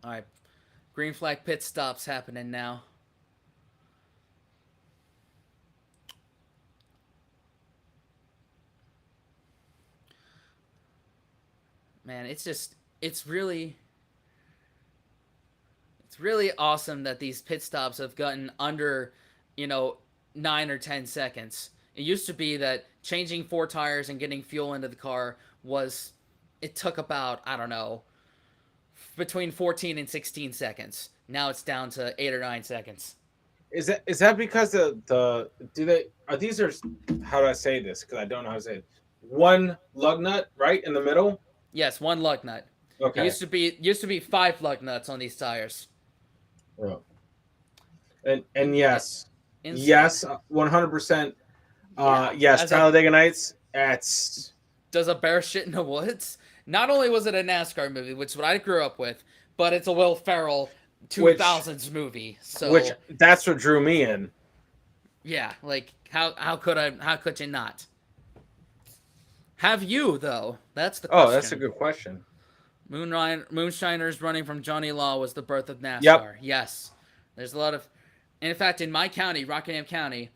All right, green flag pit stops happening now. man, it's really it's really awesome that these pit stops have gotten under, you know, 9 or 10 seconds. It used to be that changing four tires and getting fuel into the car was it took about, I don't know, between 14 and 16 seconds. Now it's down to 8 or 9 seconds. Is that because the do they are these are how do I say this? Because I don't know how to say it. One lug nut right in the middle. Yes, one lug nut. It Okay. used to be five lug nuts on these tires. Yeah. And In, yes, insane. yes, 100%. Yeah, Yes, as a Talladega Nights. That's does a bear shit in the woods? Not only was it a NASCAR movie, which is what I grew up with, but it's a Will Ferrell which 2000s movie. which So that's what drew me in. yeah, like how could you not? Have you though? That's the Oh, that's a question. good question. Moonshiners running from Johnny Law was the birth of Yep. NASCAR. Yes, there's a lot of, and in fact, in my county, Rockingham County,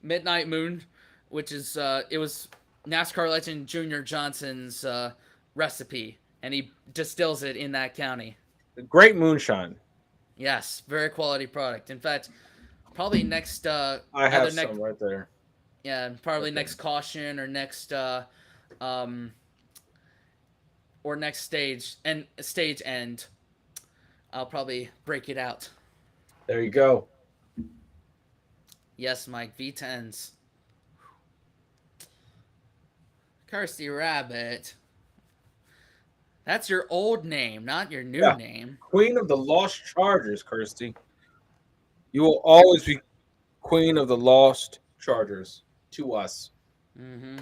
Midnight Moon, which is it was NASCAR legend Junior Johnson's recipe, and he distills it in that county. Great moonshine. Yes, very quality product. In fact, probably next I either have next some right there. yeah probably Right there. next caution um or next stage end I'll probably break it out. There you go. Yes, Mike. V10s. Kirsty Rabbit. That's your old name, not your new Yeah. name. Queen of the Lost Chargers, Kirsty. You will always be queen of the Lost Chargers to us. Mm-hmm.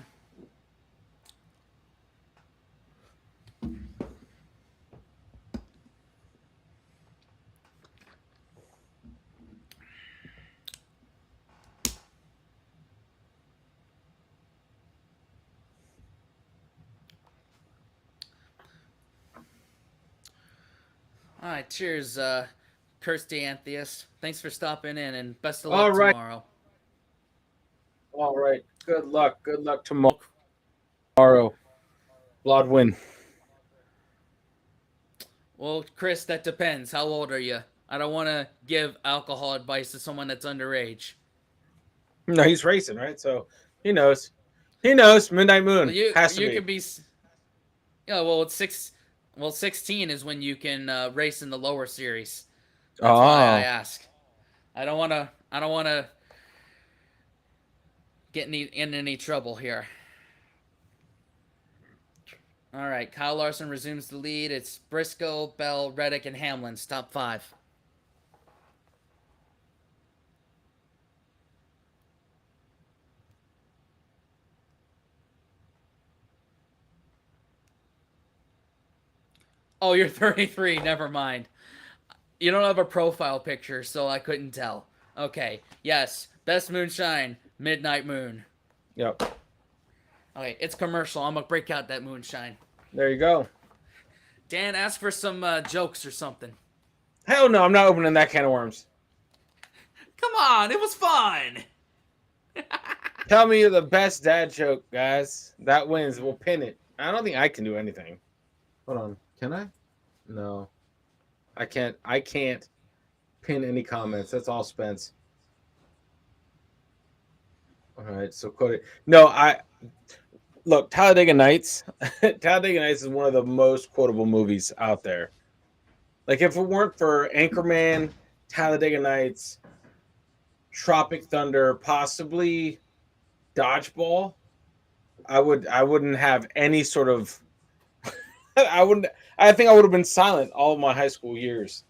All right. Cheers, Kirsty Antheist. Thanks for stopping in, and best of All luck right. tomorrow. All right. Good luck. Good luck Well, tomorrow. Blood win. well, Chris, that depends. How old are you? I don't want to give alcohol advice to someone that's underage. No, he's racing, right? So he knows. He knows. Midnight Well, Moon you has to you be. can be. Yeah. Well, it's six. Well, 16 is when you can race in the lower series. That's why I Oh, ask. I don't want to. I don't want to get in any trouble here. All right, Kyle Larson resumes the lead. It's Briscoe, Bell, Reddick, and Hamlin's top five. Oh, you're 33. Never mind. You don't have a profile picture, so I couldn't tell. Okay, yes, best moonshine, Midnight Moon. yep. Okay, it's commercial. I'm gonna break out that moonshine. There you go. Dan, ask for some jokes or something. Hell no, I'm not opening that can of worms. Come on, it was fun. Tell me the best dad joke, guys. That wins. We'll pin it. I don't think I can do anything. Hold on. Can I? No. I can't. I can't pin any comments. That's all Spence. All right. So quote it. No, I look, Talladega Nights. Talladega Nights is one of the most quotable movies out there. Like if it weren't for Anchorman, Talladega Nights, Tropic Thunder, possibly Dodgeball, I wouldn't have any sort of I wouldn't I think I would have been silent all of my high school years.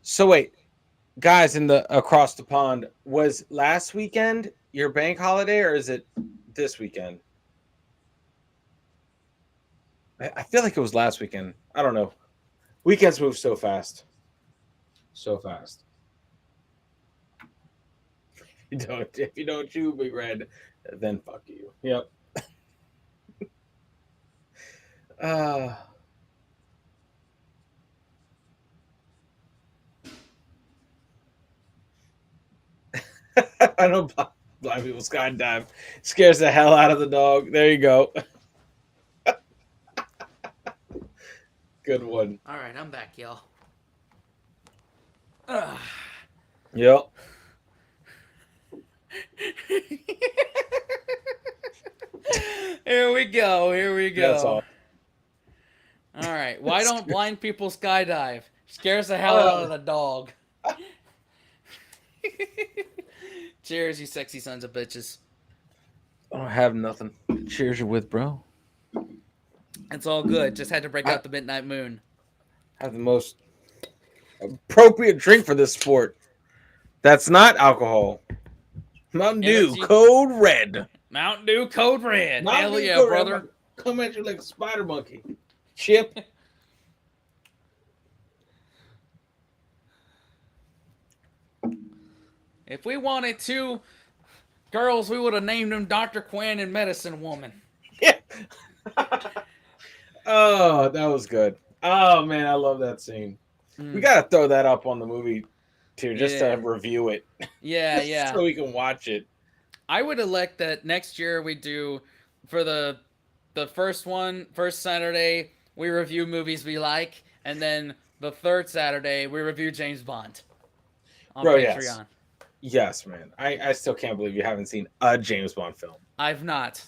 So wait, guys in the across the pond, was last weekend your bank holiday or is it this weekend? I feel like it was last weekend. I don't know. Weekends move so fast. So fast. You don't if you don't chew big red, then fuck you. Yep. Uh I know blind people skydive scares the hell out of the dog. There you go. Good one. All right, I'm back, y'all. Ugh. Yep. Here we go. Here we That's go. all. All right. Why don't blind people skydive? Scares the hell Uh, out of the dog. Cheers, you sexy sons of bitches. I don't have nothing. Cheers, you with, bro. It's all good. Just had to break I out the midnight moon. have the most appropriate drink for this sport. That's not alcohol. Mountain Dew, Energy. Code Red. Mountain Dew Code Red. Mountain Hell Dew, yeah, Code Red. I'm brother. gonna come at you like a spider monkey. Chip. If we wanted two girls, we would have named them Dr. Quinn and Medicine Woman. Yeah. Oh, that was good. Oh man, I love that scene. We Mm, gotta throw that up on the movie too, just to yeah. review it, Yeah, yeah. so we can watch it. I would elect that next year we do for the first one, first Saturday, we review movies we like, and then the third Saturday we review James Bond on Bro, yes. Patreon. Yes, man. I still can't believe you haven't seen a James Bond film. I've not.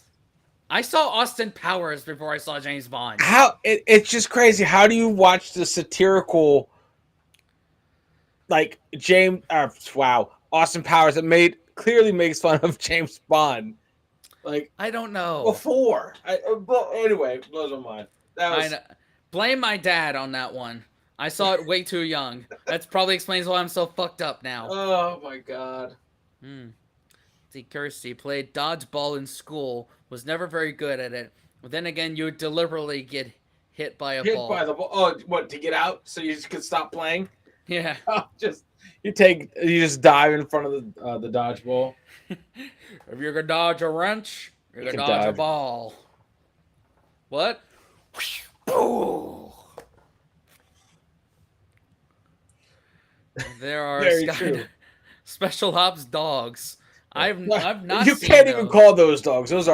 I saw Austin Powers before I saw James Bond. It's just crazy. How do you watch the satirical like Austin Powers that made clearly makes fun of James Bond. Like I don't know. before. But anyway, blows my mind. That was Blame my dad on that one. I saw it way too young. That probably explains why I'm so fucked up now. oh my god. See, Kirsty played dodgeball in school, was never very good at it. But then again, you would deliberately get hit by a Hit ball. by the ball. Oh, what, to get out so you just could stop playing? Yeah. Oh, you just dive in front of the dodgeball. If you're gonna dodge a wrench, you're You gonna can dodge a dive. ball. What? Boo! There are Very true. special ops dogs. I've not You seen can't those. even call those dogs. Those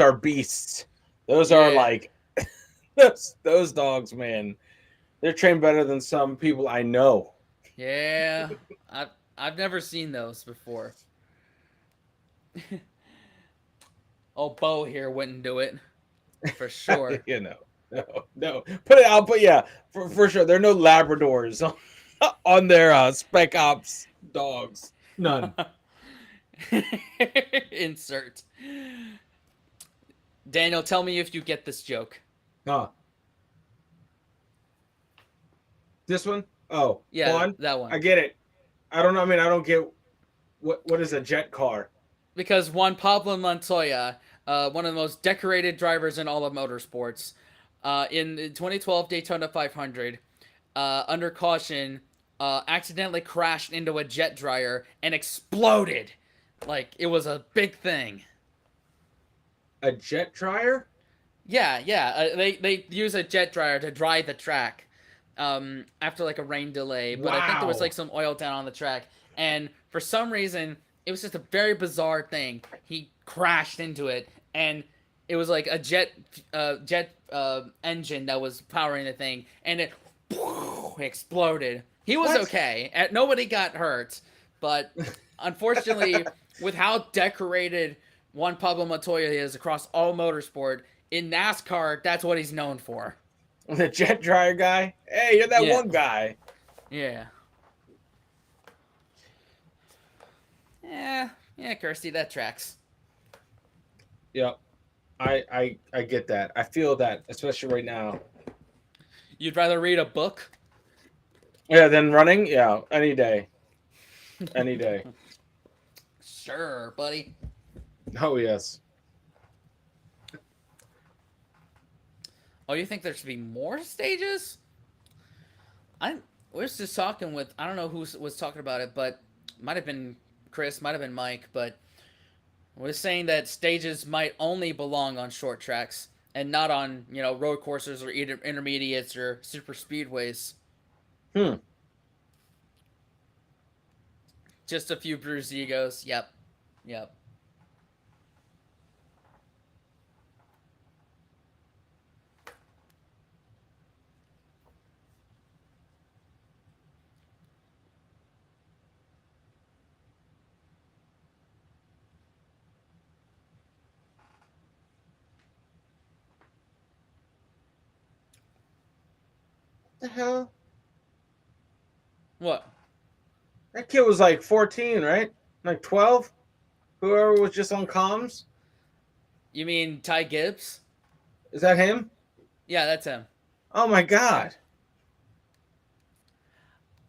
are beasts. Those are Yeah. like those dogs, man. They're trained better than some people I know. Yeah. I've never seen those before. Oh, Bo here wouldn't do it. For sure. No. Put it out, but yeah, for sure. There are no Labradors on their Spec Ops dogs. None. Insert. Daniel, tell me if you get this joke. Huh. This one? Oh, Yeah, Bond? that one. I get it. I don't know. I mean, I don't get what is a jet car? Because Juan Pablo Montoya, one of the most decorated drivers in all of motorsports, in the 2012 Daytona 500, under caution, accidentally crashed into a jet dryer and exploded. Like, it was a big thing. A jet dryer? Yeah. They use a jet dryer to dry the track after like a rain delay. But I think there was Wow. like some oil down on the track, and for some reason it was just a very bizarre thing. He crashed into it, and it was like a jet engine that was powering the thing, and it exploded. He was What? okay. Nobody got hurt, but unfortunately, with how decorated Juan Pablo Montoya is across all motorsport, in NASCAR, that's what he's known for. The jet dryer guy? Hey, you're that Yeah. one guy. Yeah. Yeah, Kirsty, that tracks. Yep. I get that. I feel that, especially right now. You'd rather read a book? Yeah, then running? Yeah, any day. Any day. Sure, buddy. Oh yes. Oh, you think there should be more stages? I was just talking with, I don't know who was talking about it, but might have been Chris, might have been Mike, but we're saying that stages might only belong on short tracks and not on, road courses or intermediates or super speedways. Hmm. Just a few bruised egos. Yep. Yep. What the hell? What? That kid was like 14, right? Like 12? Whoever was just on comms? You mean Ty Gibbs? Is that him? Yeah, that's him. Oh my god.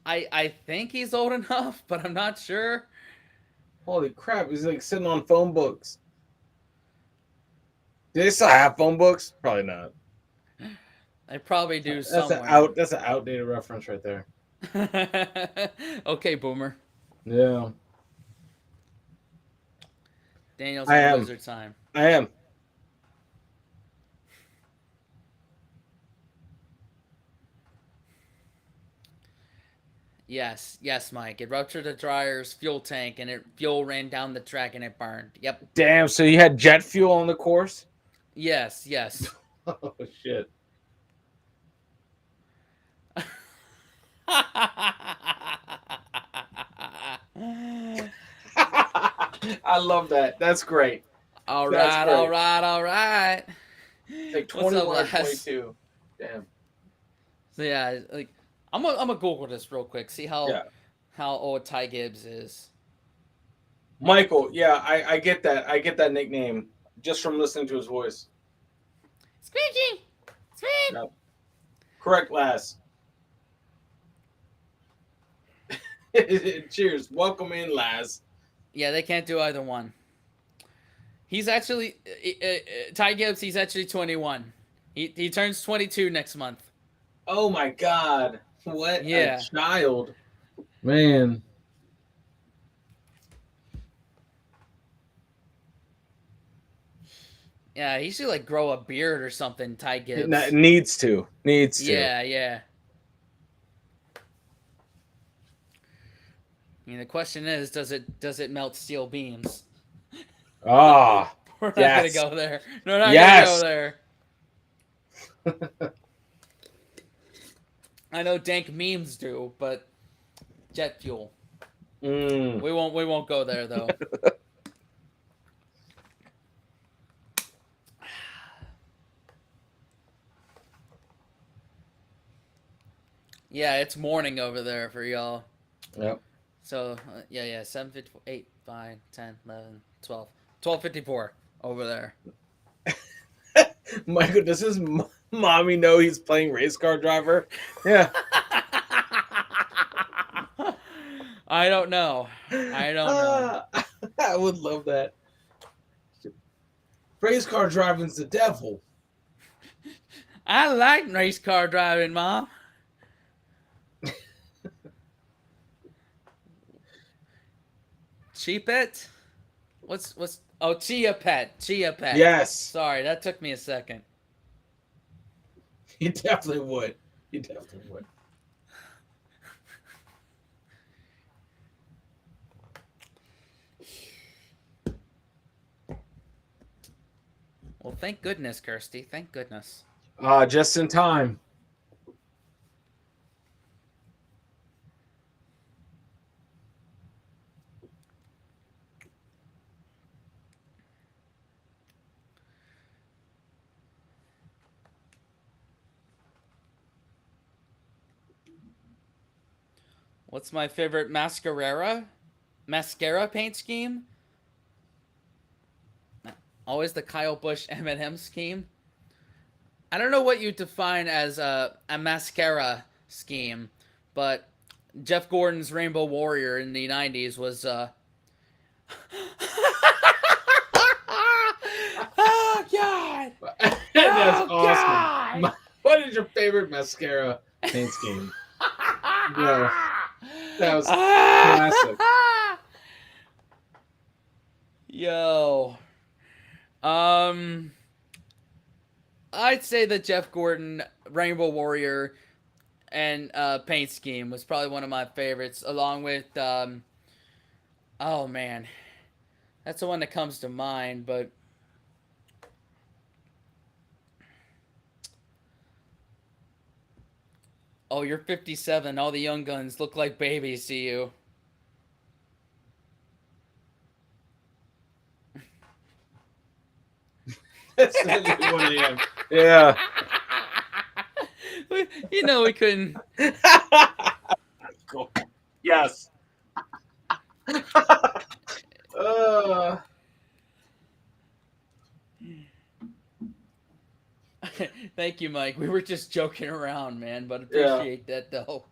I think he's old enough, but I'm not sure. Holy crap, he's like sitting on phone books. Do they still have phone books? Probably not. I probably do somewhere. That's an outdated reference right there. Okay, Boomer. Yeah. Daniel's I on am. Wizard time. I am. Yes, yes, Mike. It ruptured the dryer's fuel tank, and fuel ran down the track, and it burned. Yep. Damn, so you had jet fuel on the course? Yes, yes. Oh shit. I love that. That's great. All That's right, all great. right, all right. It's like What's up, 21 or Les? 22. Damn. So yeah, like I'm gonna Google this real quick. See Yeah. how old Ty Gibbs is. Michael, yeah, I get that. I get that nickname just from listening to his voice. Squeaky, squeak. Yep. Correct, Lass. Cheers. Welcome in, Laz. Yeah, they can't do either one. He's actually Ty Gibbs. He's actually 21. He turns 22 next month. Oh my god. What a Yeah. child. Man. Yeah, he should like grow a beard or something. Ty Gibbs. Needs to. Needs to. Yeah, yeah. I mean, the question is, does it melt steel beams? Ah. We're not Yes. gonna go there. We're not Yes. gonna go there. I know dank memes do, but jet fuel. Mm. We won't go there though. Yeah, it's morning over there for y'all. Yep. So, yeah, 7:54, 8, 5, 10, 11, 12. 12:54 over there. Michael, does his mommy know he's playing race car driver? Yeah. I don't know. I don't know. I would love that. Race car driving's the devil. I like race car driving, Mom. Cheap it? What's Chia Pet. Yes. Sorry, that took me a second. He definitely would. He definitely would. Well, thank goodness, Kirsty. Thank goodness. Just in time. What's my favorite mascara paint scheme? Always the Kyle Busch M&M scheme. I don't know what you define as a mascara scheme, but Jeff Gordon's Rainbow Warrior in the 90s was oh god. That's Oh, awesome. God! What is your favorite mascara paint scheme? Yeah. That was classic. Yo. I'd say the Jeff Gordon Rainbow Warrior and paint scheme was probably one of my favorites, along with Oh man, that's the one that comes to mind. But oh, you're 57. All the young guns look like babies to you. It's literally 1 a.m. Yeah. You know we couldn't. Cool. Yes. uh, Thank you, Mike. We were just joking around, man, but yeah. appreciate that though.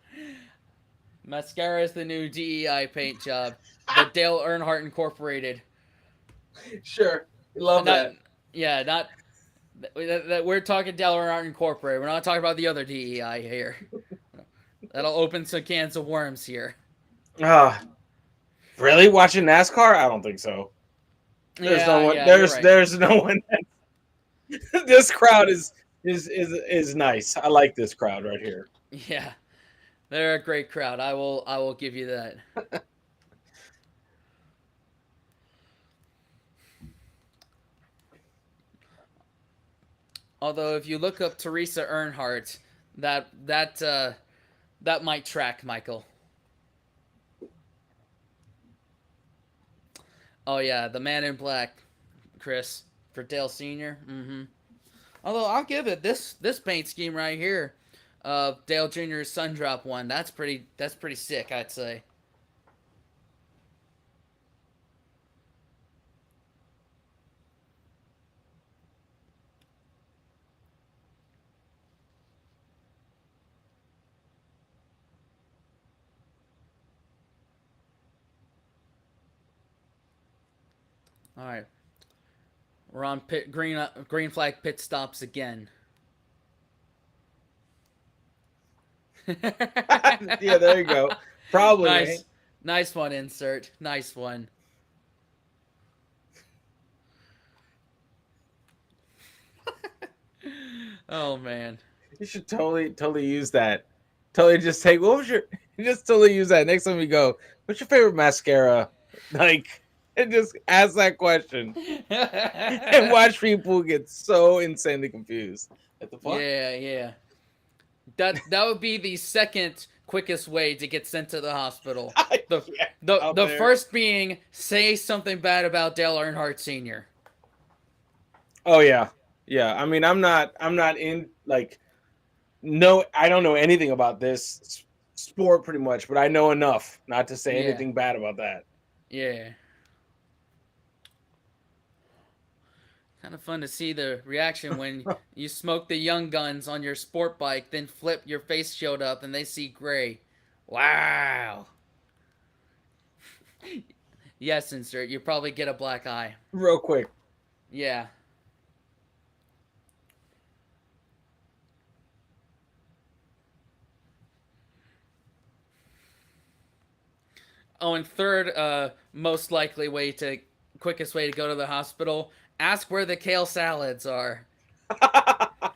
Mascara is the new DEI paint job. The Dale Earnhardt Incorporated. Sure. Love Not, that. yeah, not that we're talking Dale Earnhardt Incorporated. We're not talking about the other DEI here. That'll open some cans of worms here. Ah, really? Watching NASCAR? I don't think so. There's no Yeah, one. yeah, you're right. There's no one. This crowd is nice. I like this crowd right here. Yeah, they're a great crowd. I will give you that. Although if you look up Teresa Earnhardt, that might track Michael. Oh yeah, the Man in Black, Chris for Dale Senior. Although I'll give it this paint scheme right here, Dale Junior's Sun Drop one. That's pretty sick, I'd say. All right, we're on green flag pit stops again. Yeah, there you go. Probably, man. Nice, nice one, insert. Nice one. Oh man. You should totally use that. Totally just take what was your just totally use that next time we go. What's your favorite mascara? Like, and just ask that question and watch people get so insanely confused. What the fuck? Yeah, yeah. That would be the second quickest way to get sent to the hospital. The Yeah, the out the there. first being say something bad about Dale Earnhardt Sr. Oh yeah, yeah. I mean, I'm not in like no. I don't know anything about this sport pretty much, but I know enough not to say Yeah, anything bad about that. yeah. Kind of fun to see the reaction when you smoke the young guns on your sport bike, then flip, your face showed up, and they see gray. Wow. Yes, insert. You probably get a black eye. Real quick, Yeah. Oh, and third, most likely way to quickest way to go to the hospital. Ask where the kale salads are. I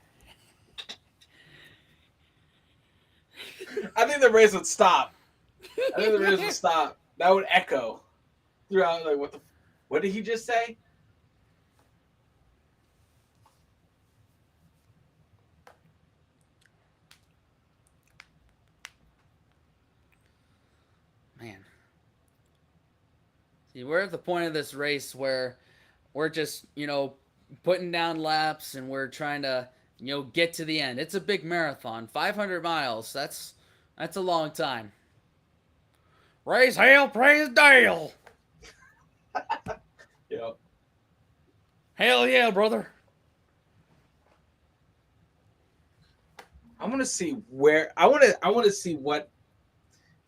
think the race would stop. I think the race would stop. That would echo throughout. Like, what did he just say? Man, see, we're at the point of this race where we're just putting down laps and we're trying to get to the end. It's a big marathon, 500 miles. That's a long time. Raise hell, praise Dale. Yeah. Hell yeah, brother. I want to see where I want to see what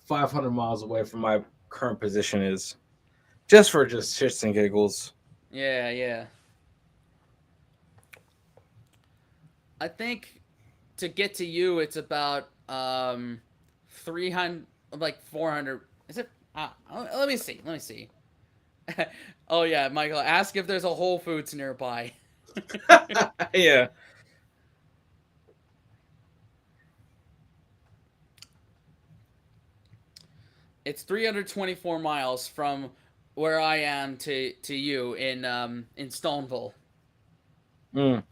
500 miles away from my current position is, just for just shits and giggles. Yeah, yeah. I think to get to you, it's about 300, like 400. Is it? Let me see. Let me see. Oh yeah, Michael. Ask if there's a Whole Foods nearby. Yeah. It's 324 miles from where I am to you in Stoneville. Mm,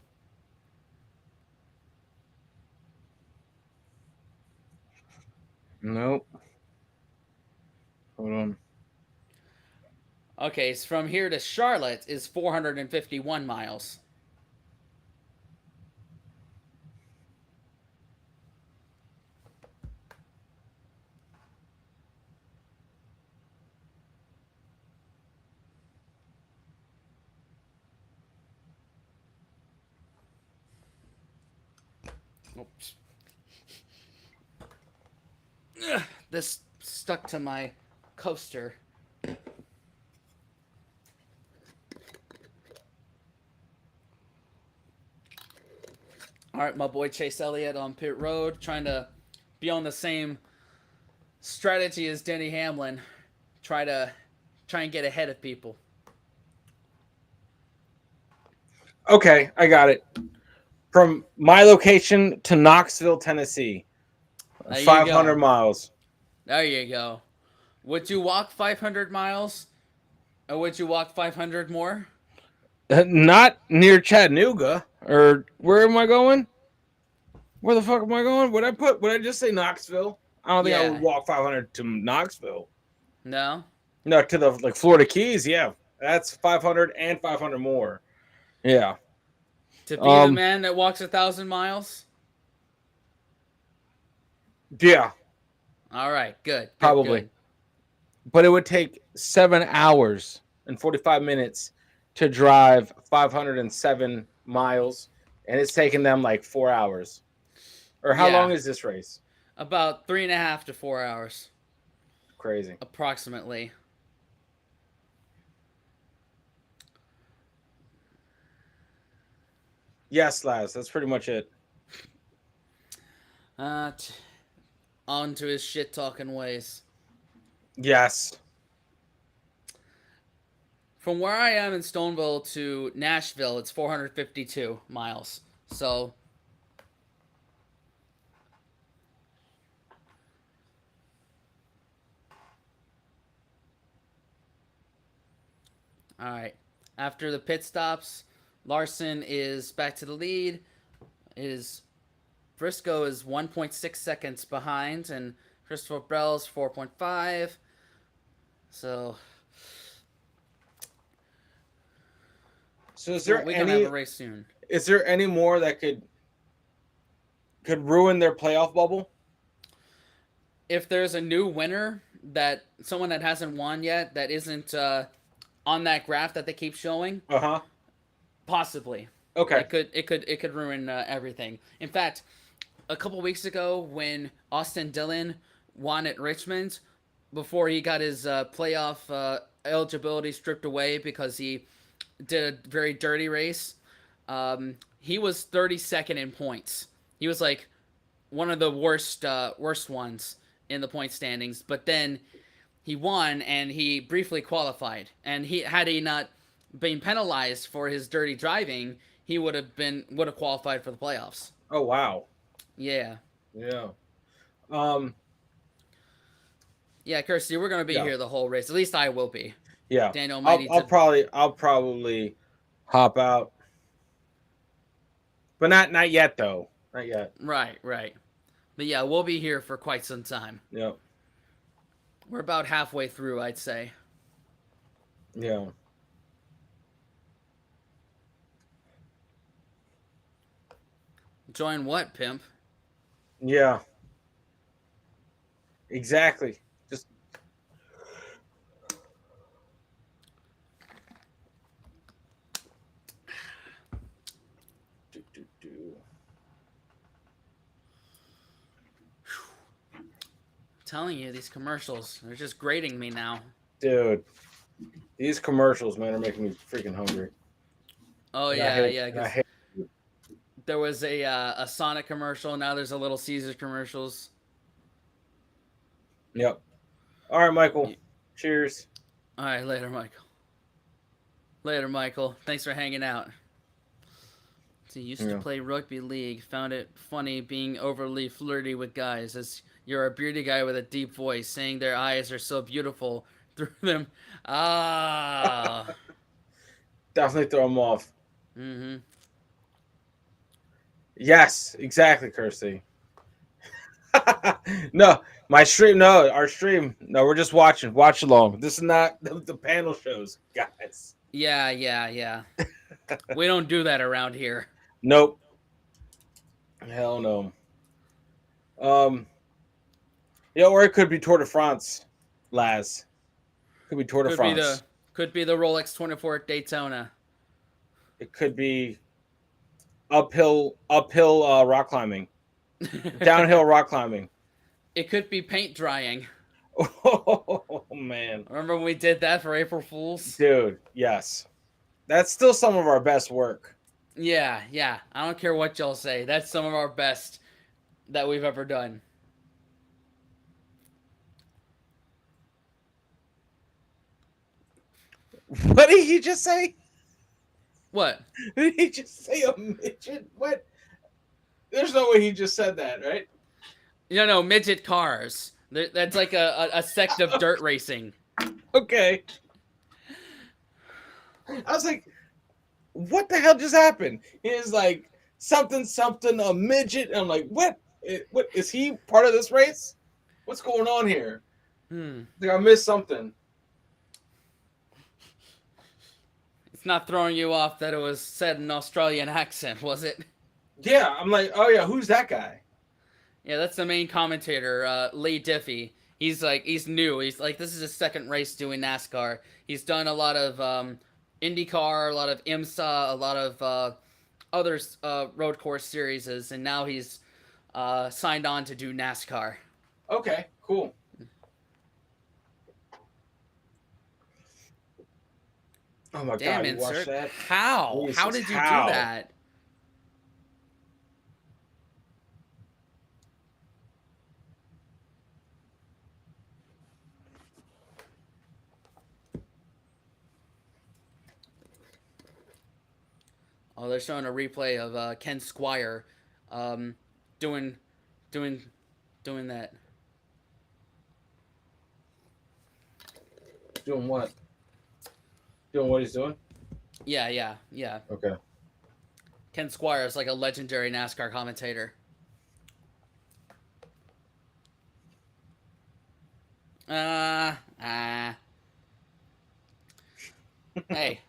nope. Hold on. Okay, so from here to Charlotte is 451 miles. Oops. Ugh, this stuck to my coaster. All right, my boy Chase Elliott on pit road, trying to be on the same strategy as Denny Hamlin. Try and get ahead of people. Okay, I got it. From my location to Knoxville, Tennessee, There you 500 go. miles. There you go. Would you walk 500 miles, or would you walk 500 more? Not near Chattanooga, or where am I going? Where the fuck am I going? Would I put? Would I just say Knoxville? I don't think I would Yeah. walk 500 to Knoxville. No. No, to the like Florida Keys. Yeah, that's 500 and 500 more. Yeah. To be the Um. man that walks 1,000 miles. Yeah. All right. Good. Good. Probably, Good. but it would take 7 hours and 45 minutes to drive 507 miles, and it's taking them like 4 hours. Or how long Yeah. is this race? About 3.5 to 4 hours, Crazy. approximately. Yes, Laz. That's pretty much it. Uh, t- on to his shit talking ways. Yes. From where I am in Stoneville to Nashville, it's 452 miles. So, all right. After the pit stops, Larson is back to the lead. Is Briscoe is 1.6 seconds behind, and Christopher Bell's 4.5. So, So is we're there gonna have a any race soon. is there any more that could ruin their playoff bubble? If there's a new winner, that someone that hasn't won yet, that isn't on that graph that they keep showing, Uh-huh. possibly Okay. it could ruin everything. In fact, a couple weeks ago when Austin Dillon won at Richmond, before he got his playoff eligibility stripped away because he did a very dirty race, he was 32nd in points. He was like one of the worst ones in the point standings. But then he won and he briefly qualified. And he had he not been penalized for his dirty driving, he would have qualified for the playoffs. Oh wow. Yeah. Yeah. Um Yeah, Kirsty, we're gonna be yeah. here the whole race. At least I will be. Yeah. Daniel might I'll need I'll to. probably I'll probably hop out. But not yet though. Not yet. Right, right. But yeah, we'll be here for quite some time. Yeah. We're about halfway through, I'd say. Yeah. Join what, pimp? Yeah. Exactly. Just do, do, do. I'm telling you, these commercials, they're just grating me now. Dude, these commercials, man, are making me freaking hungry. Oh And I yeah, hate yeah, and I because hate there was a Sonic commercial. Now there's a Little Caesars commercials. Yep. All right, Michael. Cheers. All right, later, Michael. Later, Michael. Thanks for hanging out. So you used to Yeah. play rugby league. Found it funny being overly flirty with guys, as you're a beardy guy with a deep voice, saying their eyes are so beautiful threw them. Ah. Definitely throw him off. Mm-hmm. Yes, exactly, Kirsty. No, my stream. No, our stream. No, we're just watching. Watch along. This is not the panel shows, guys. Yeah, yeah, yeah. We don't do that around here. Nope. Hell no. Um. Yeah, or it could be Tour de France, Laz. Could be Tour de Could be the France. could be the Rolex 24 at Daytona. It could be uphill rock climbing, downhill rock climbing. It could be paint drying. Oh man, Remember when we did that for April Fools? dude. Yes, that's still some of our best work. Yeah, yeah. I don't care what y'all say. That's some of our best that we've ever done. What did he just say? What? Did he just say a midget? What? There's no way he just said that, right? No, midget cars. That's like a sect of dirt racing. Okay. I was like, what the hell just happened? He's like something something a midget. And I'm like, what? What is he part of this race? What's going on here? Hmm. I think I missed something. It's not throwing you off that it was said in an Australian accent, was it? Yeah, I'm like, oh yeah, who's that guy? Yeah, that's the main commentator, Lee Diffie. He's new. He's like this is his second race doing NASCAR. He's done a lot of IndyCar, a lot of IMSA, a lot of other road course series, and now he's signed on to do NASCAR. Okay, cool. Oh my Damn, god, you watched insert. that? How? How Jesus, did you do how? that? Oh, they're showing a replay of Ken Squire um, doing doing doing that. Doing what? Doing what he's doing? Yeah, yeah, yeah. Okay. Ken Squire is like a legendary NASCAR commentator. Uh, uh. Hey,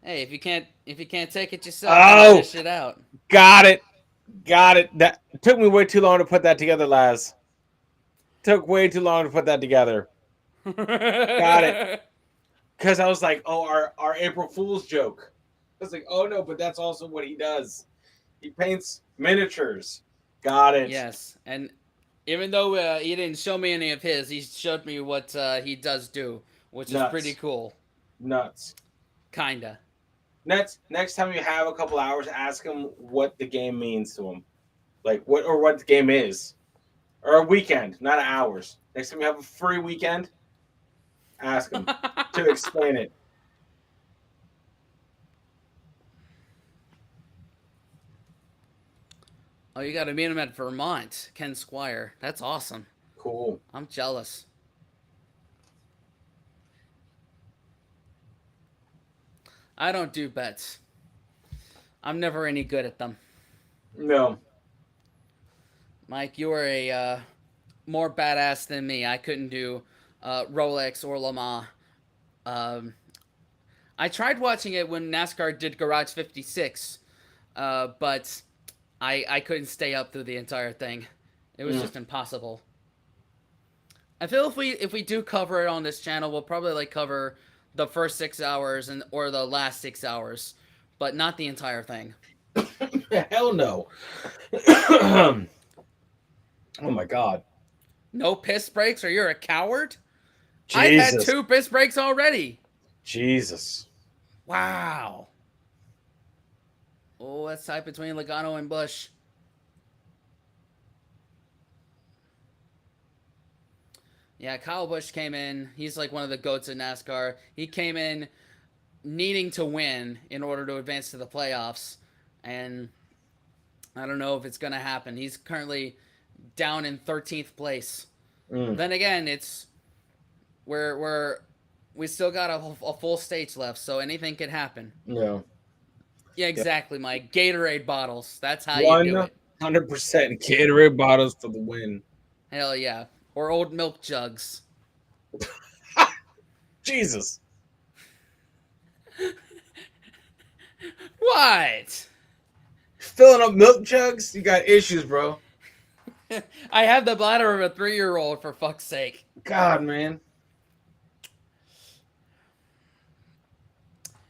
hey. If you can't take it yourself, then Oh, dish it out. got it. Got it. That took me way too long to put that together, Laz. Took way too long to put that together. Got it. Because I was like, oh, our April Fool's joke. I was like, oh no, but that's also what he does. He paints miniatures. Got it. Yes, and even though he didn't show me any of his, he showed me what he does do, which is pretty Nuts. cool. Nuts. Kinda. Next time you have a couple hours, ask him what the game means to him. Like what the game is. Or a weekend, not hours. Next time you have a free weekend, ask him to explain it. Oh, you got to meet him at Vermont, Ken Squire. That's awesome. Cool. I'm jealous. I don't do bets. I'm never any good at them. No. Mike, you are a more badass than me. I couldn't do Rolex or Le Mans. Um, I tried watching it when NASCAR did Garage 56, but I couldn't stay up through the entire thing. It was Mm. just impossible. I feel if we do cover it on this channel, we'll probably like cover the first 6 hours and or the last 6 hours, but not the entire thing. Hell no. Oh my god. No piss breaks, or you're a coward. I've had Jesus. 2 piss breaks already. Jesus. Wow. Oh, that's tight between Logano and Bush. Yeah, Kyle Busch came in. He's like one of the goats in NASCAR. He came in needing to win in order to advance to the playoffs, and I don't know if it's going to happen. He's currently down in 13th place. Mm. Then again, it's we're we still got a full stage left, so anything could happen. Yeah. Yeah, Yeah. exactly, Mike. Gatorade bottles. That's how you do it. 100% Gatorade bottles for the win. Hell yeah. Or old milk jugs. Jesus. What? Filling up milk jugs? You got issues, bro. I have the bladder of a 3-year-old, for fuck's sake. God, man.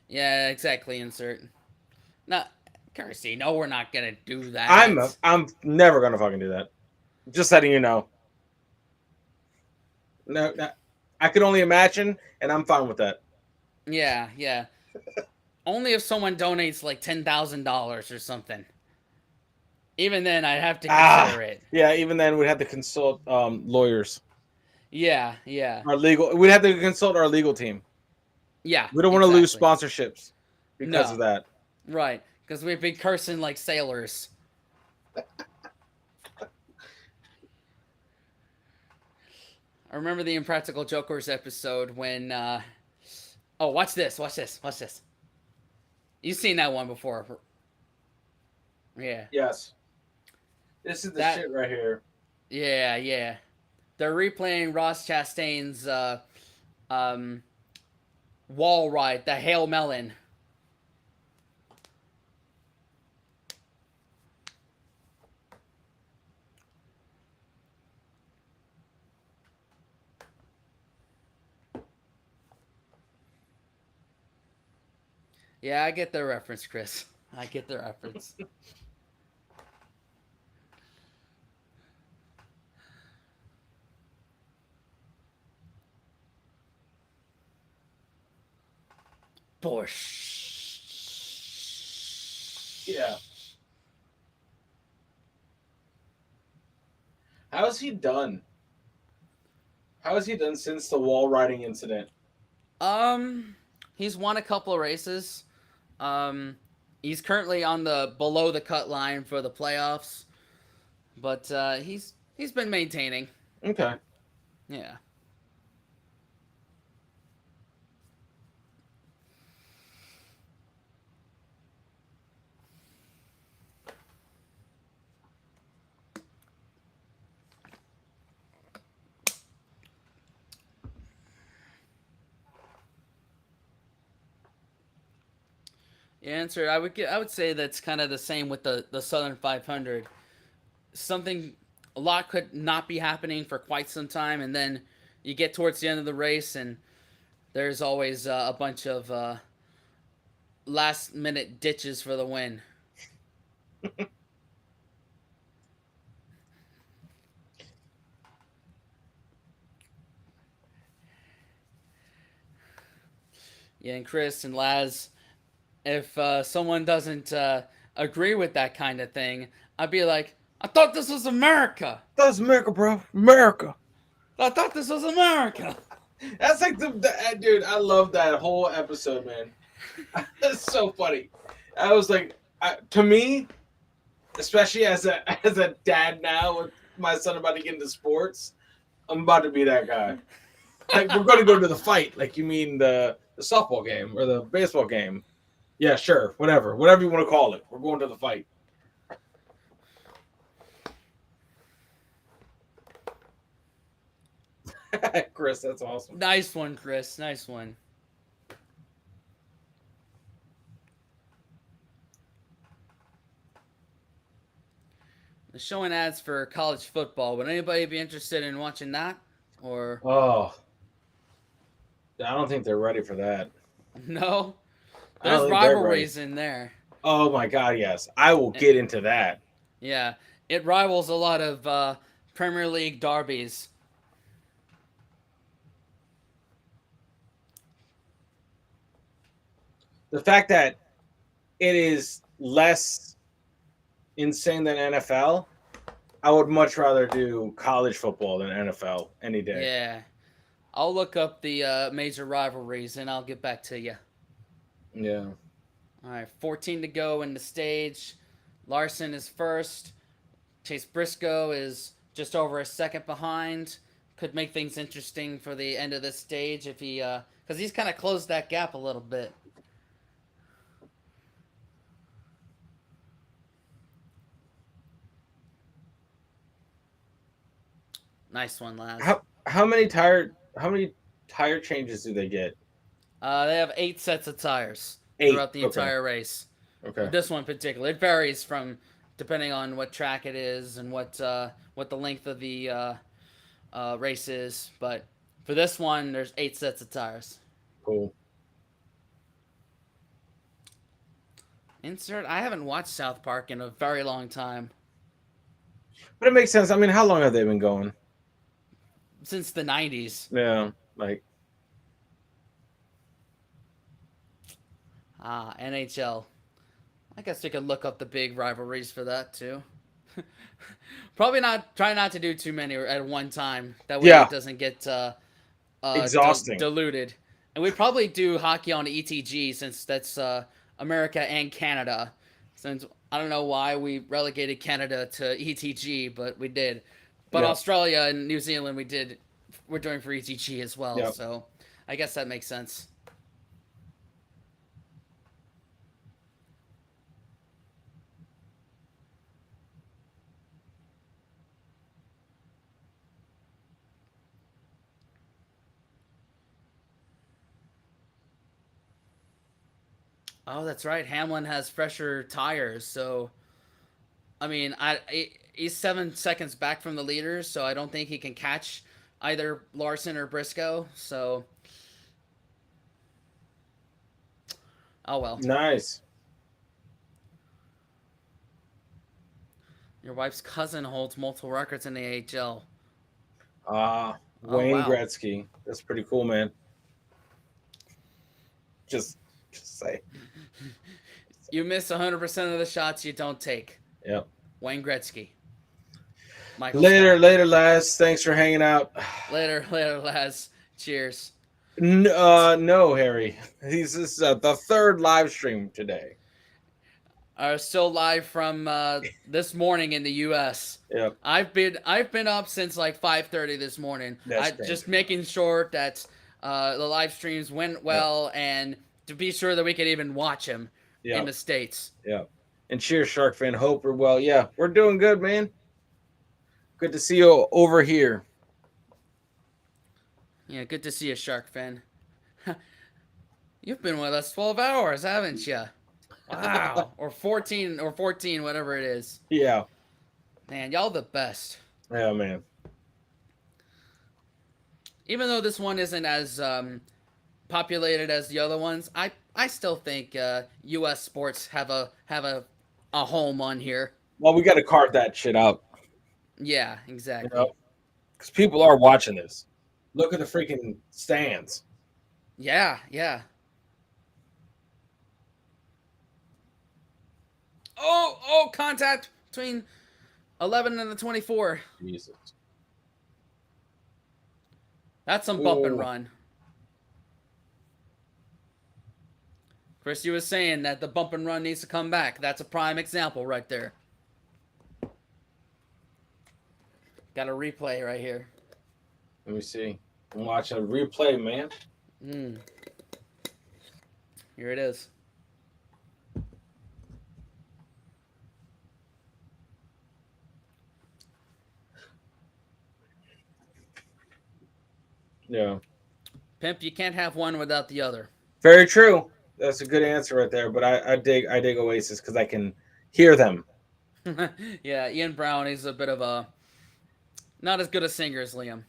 Yeah, exactly, insert. No, Kirsty, no, we're not gonna do I'm that. I'm never gonna fucking do that. Just letting you know. No, no, I can only imagine, and I'm fine with that. Yeah, yeah. Only if someone donates like $10,000 or something. Even then, I'd have to Ah, consider it. yeah. Even then, we'd have to consult lawyers. Yeah, yeah, Our legal. We'd have to consult our legal team. yeah, We don't want to lose exactly. sponsorships because of No, that. right. Because we'd be cursing like sailors. I remember the Impractical Jokers episode when. Oh, watch this, watch this, watch this. You've seen that one before. Yeah. Yes, this is the That. shit right here. Yeah, yeah. They're replaying Ross Chastain's um, wall ride, the Hail Melon. Yeah, I get the reference, Chris. I get the reference. Yeah. Bush. How is he done? How has he done since the wall riding incident? Um, he's won a couple of races. Um, he's currently on the below the cut line for the playoffs, but he's been maintaining. Okay. Yeah. Yeah, answer. I would say that's kind of the same with the Southern 500. Something a lot could not be happening for quite some time, and then you get towards the end of the race, and there's always a bunch of last minute ditches for the win. Yeah, and Chris and Laz, if someone doesn't agree with that kind of thing, I'd be like, I thought this was America. That's America, bro. America. I thought this was America. That's like dude. I love that whole episode, man. That's so funny. I was like, to me, especially as a dad now with my son about to get into sports, I'm about to be that guy. Like, we're going to go to the fight. Like, you mean the softball game or the baseball game? Yeah, sure, whatever you want to call it. We're going to the fight. Chris, that's awesome. Nice one, Chris. Nice one. They're showing ads for college football. Would anybody be interested in watching that? Or Oh, I don't think they're ready for that. no? I There's don't think they're ready. rivalries in there. Oh my God, yes, I will get into that. Yeah, it rivals a lot of Premier League derbies. The fact that it is less insane than NFL, I would much rather do college football than NFL any day. Yeah, I'll look up the major rivalries and I'll get back to you. Yeah. All right, 14 to go in the stage. Larson is first. Chase Briscoe is just over a second behind. could make things interesting for the end of this stage if he, because he's kind of closed that gap a little bit. Nice one, Laz. How many tire changes do they get? They have 8 sets of tires 8. throughout the Okay. entire race. Okay. This one in particular, it varies from depending on what track it is and what the length of the race is. But for this one, there's 8 sets of tires. Cool. Insert. I haven't watched South Park in a very long time. But it makes sense. I mean, how long have they been going? Since the 90s. Yeah, like NHL. I guess we could look up the big rivalries for that too. Probably not. Try not to do too many at one time. That way yeah, it doesn't get exhausting. diluted. And we'd probably do hockey on ETG since that's America and Canada. Since I don't know why we relegated Canada to ETG, but we did. But Yep. Australia and New Zealand, we're doing for ETG as well. Yep. So I guess that makes sense. Oh, that's right. Hamlin has fresher tires, so I mean, he's 7 seconds back from the leaders, so I don't think he can catch either Larson or Briscoe. So, oh well. Nice. Your wife's cousin holds multiple records in the AHL. Oh Wayne wow. Gretzky. That's pretty cool, man. Just, just say. You miss 100% of the shots you don't take. Yep. Wayne Gretzky. Michael Later, Scott. later, lads. Thanks for hanging out. Later, later, lads. Cheers. No, Harry. This is the third live stream today. Still live from this morning in the U.S. Yep. I've been up since like 5:30 this morning. That's I strange. just making sure that the live streams went well and to be sure that we could even watch them in the States. Yeah. And cheers, Shark fan. Hope we're well. Yeah, we're doing good, man. Good to see you over here. Yeah, good to see you, Shark fan. You've been with us 12 hours, haven't you? Wow. or 14, whatever it is. Yeah. Man, y'all the best. Yeah, man. Even though this one isn't as populated as the other ones, I still think U.S. sports have a home on here. Well, we got to carve that shit out. Yeah, exactly. You know? Because people are watching this. Look at the freaking stands. Yeah, yeah. Oh, contact between 11 and the 24. Jesus. That's some bump and run. Chris, you was saying that the bump and run needs to come back. That's a prime example right there. Got a replay right here. Let me see. I'm watching a replay, man. Here it is. Yeah. Pimp, you can't have one without the other. Very true. That's a good answer right there. But I dig Oasis because I can hear them. Yeah, Ian Brown, he's a bit of a not as good a singer as Liam.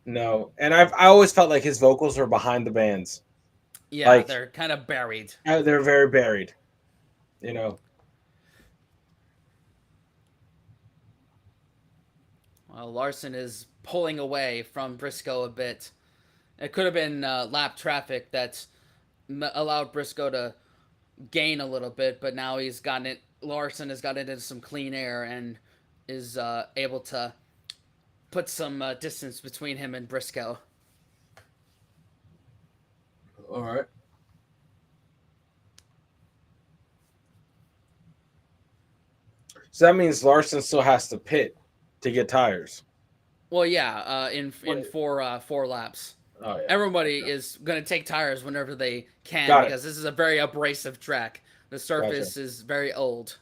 No, and I always felt like his vocals were behind the bands. Yeah, like, they're kind of buried. They're very buried. You know. Well, Larson is pulling away from Briscoe a bit. It could have been lap traffic that's allowed Briscoe to gain a little bit, but now he's gotten it. Larson has gotten into some clean air and is able to put some distance between him and Briscoe. All right. So that means Larson still has to pit to get tires. Well, yeah, in What? four laps. Oh yeah. Everybody Okay. is going to take tires whenever they can Got it. because this is a very abrasive track. The Gotcha. surface is very old.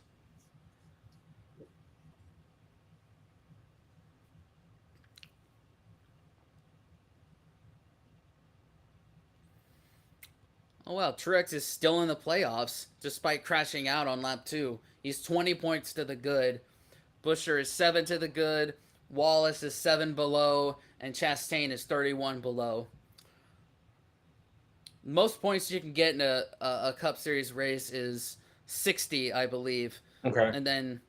Oh well, Truex is still in the playoffs despite crashing out on lap 2. He's 20 points to the good. Busher is 7 to the good. Wallace is 7 below, and Chastain is 31 below. Most points you can get in a Cup Series race is 60, I believe. Okay. And then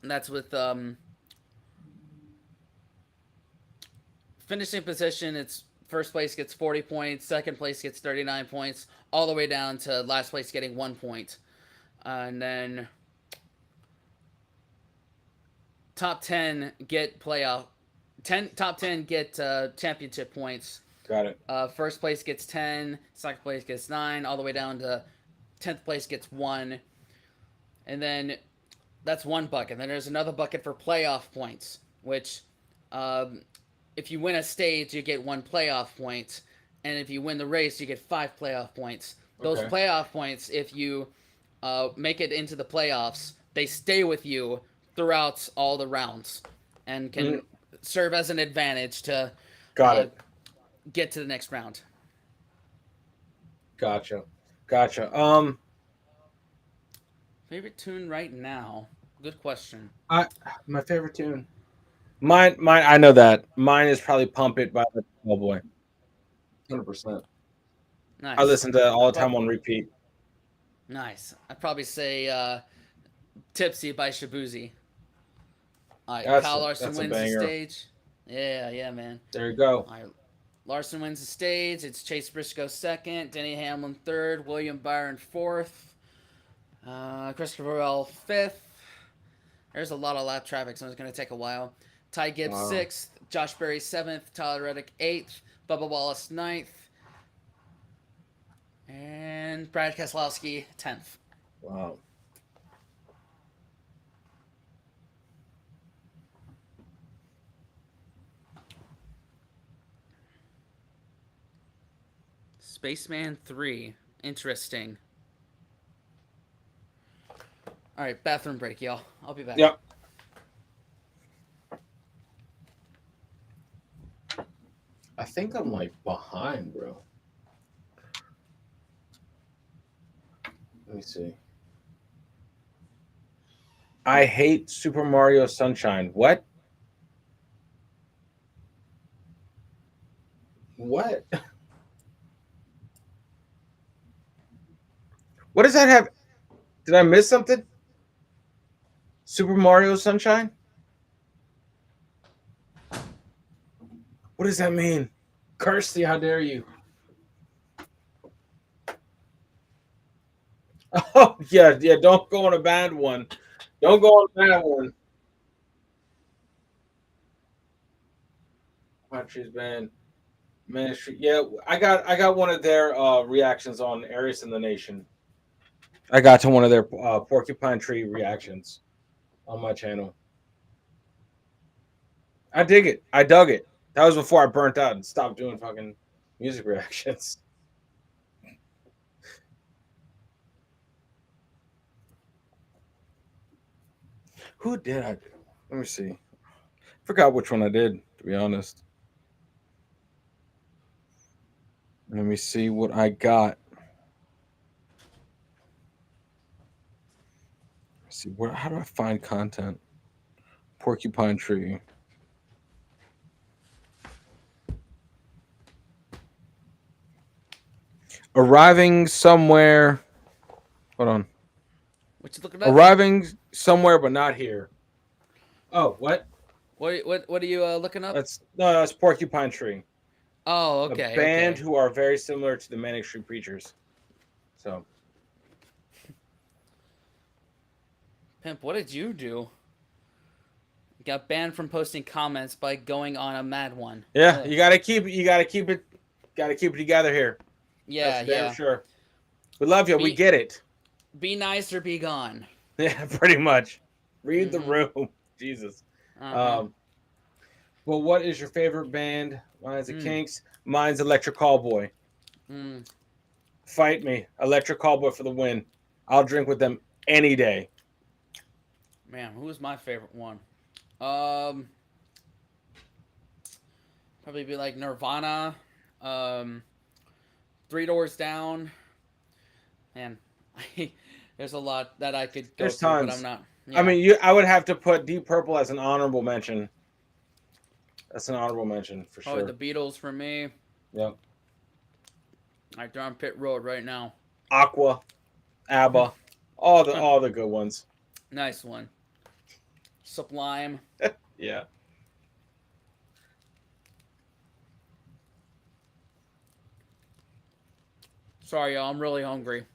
that's with finishing position. It's first place gets 40 points, second place gets 39 points, all the way down to last place getting 1 point. And then top 10 get playoff 10 top 10 get championship points. Got it. First place gets 10, second place gets 9, all the way down to 10th place gets 1. And then that's one bucket. Then there's another bucket for playoff points, which um, if you win a stage, you get 1 playoff point. And if you win the race, you get 5 playoff points. Those Okay. playoff points, if you make it into the playoffs, they stay with you throughout all the rounds and can Mm, serve as an advantage to got uh, it. get to the next round. Gotcha. Gotcha. Favorite tune right now? Good question. I my favorite tune. Mine. I know that. Mine is probably "Pump It" by the Tall Boy. 100%. I Nice. listen to it all I the time prob- on repeat. nice. I'd probably say "Tipsy" by Shabuzi. All right, That's Kyle a Larson that's a wins the banger. stage. Yeah, yeah, man. There you go. All right, Larson wins the stage. It's Chase Briscoe second, Denny Hamlin third, William Byron fourth, Christopher Bell fifth. There's a lot of lap traffic, so it's going to take a while. Ty Gibbs Wow. sixth, Josh Berry seventh, Tyler Reddick eighth, Bubba Wallace ninth, and Brad Keselowski 10th. Wow. Spaceman 3. Interesting. All right, bathroom break, y'all. I'll be back. Yep. I think I'm like behind, bro. Let me see. I hate Super Mario Sunshine. What? What? What does that have? Did I miss something? Super Mario Sunshine? What does that mean? Kirsty, how dare you? Oh yeah, yeah. Don't go on a bad one. Don't go on a bad one. Country's band ministry. Yeah, I got one of their reactions on Aries in the Nation. I got to one of their porcupine tree reactions on my channel. I dig it. I dug it. That was before I burnt out and stopped doing fucking music reactions. Who did I do? Let me see. Forgot which one I did, to be honest. Let me see what I got. Let's see where how do I find content? Porcupine tree. Arriving somewhere. Hold on. What you looking up? Arriving somewhere but not here. Oh, what? What are you looking up? That's no, that's Porcupine Tree. Oh, A okay, band okay. who are very similar to the Manic Street Preachers. So Pimp, what did you do? Got banned from posting comments by going on a mad one. yeah, Ugh. gotta keep it together here. That's Yeah, for damn yeah. sure. We love you. We Be get it. be nice or be gone. Yeah, pretty much. Read the Mm-hmm. room. Jesus. Uh-huh. But what is your favorite band? Mine's the Mm, Kinks. Mine's Electric Callboy. mm. Fight me, Electric Callboy for the win. I'll drink with them any day. Man, who was my favorite one? Um, Probably be like Nirvana, um, Three Doors Down. Man, there's a lot that I could go There's through, but I'm tons. not. I Yeah. mean, I would have to put Deep Purple as an honorable mention. That's an honorable mention for Probably the sure. Beatles for me. Yep. Right there on pit road right now. Aqua, ABBA, all the good ones. Nice one. Sublime. Yeah. Sorry, y'all. I'm really hungry.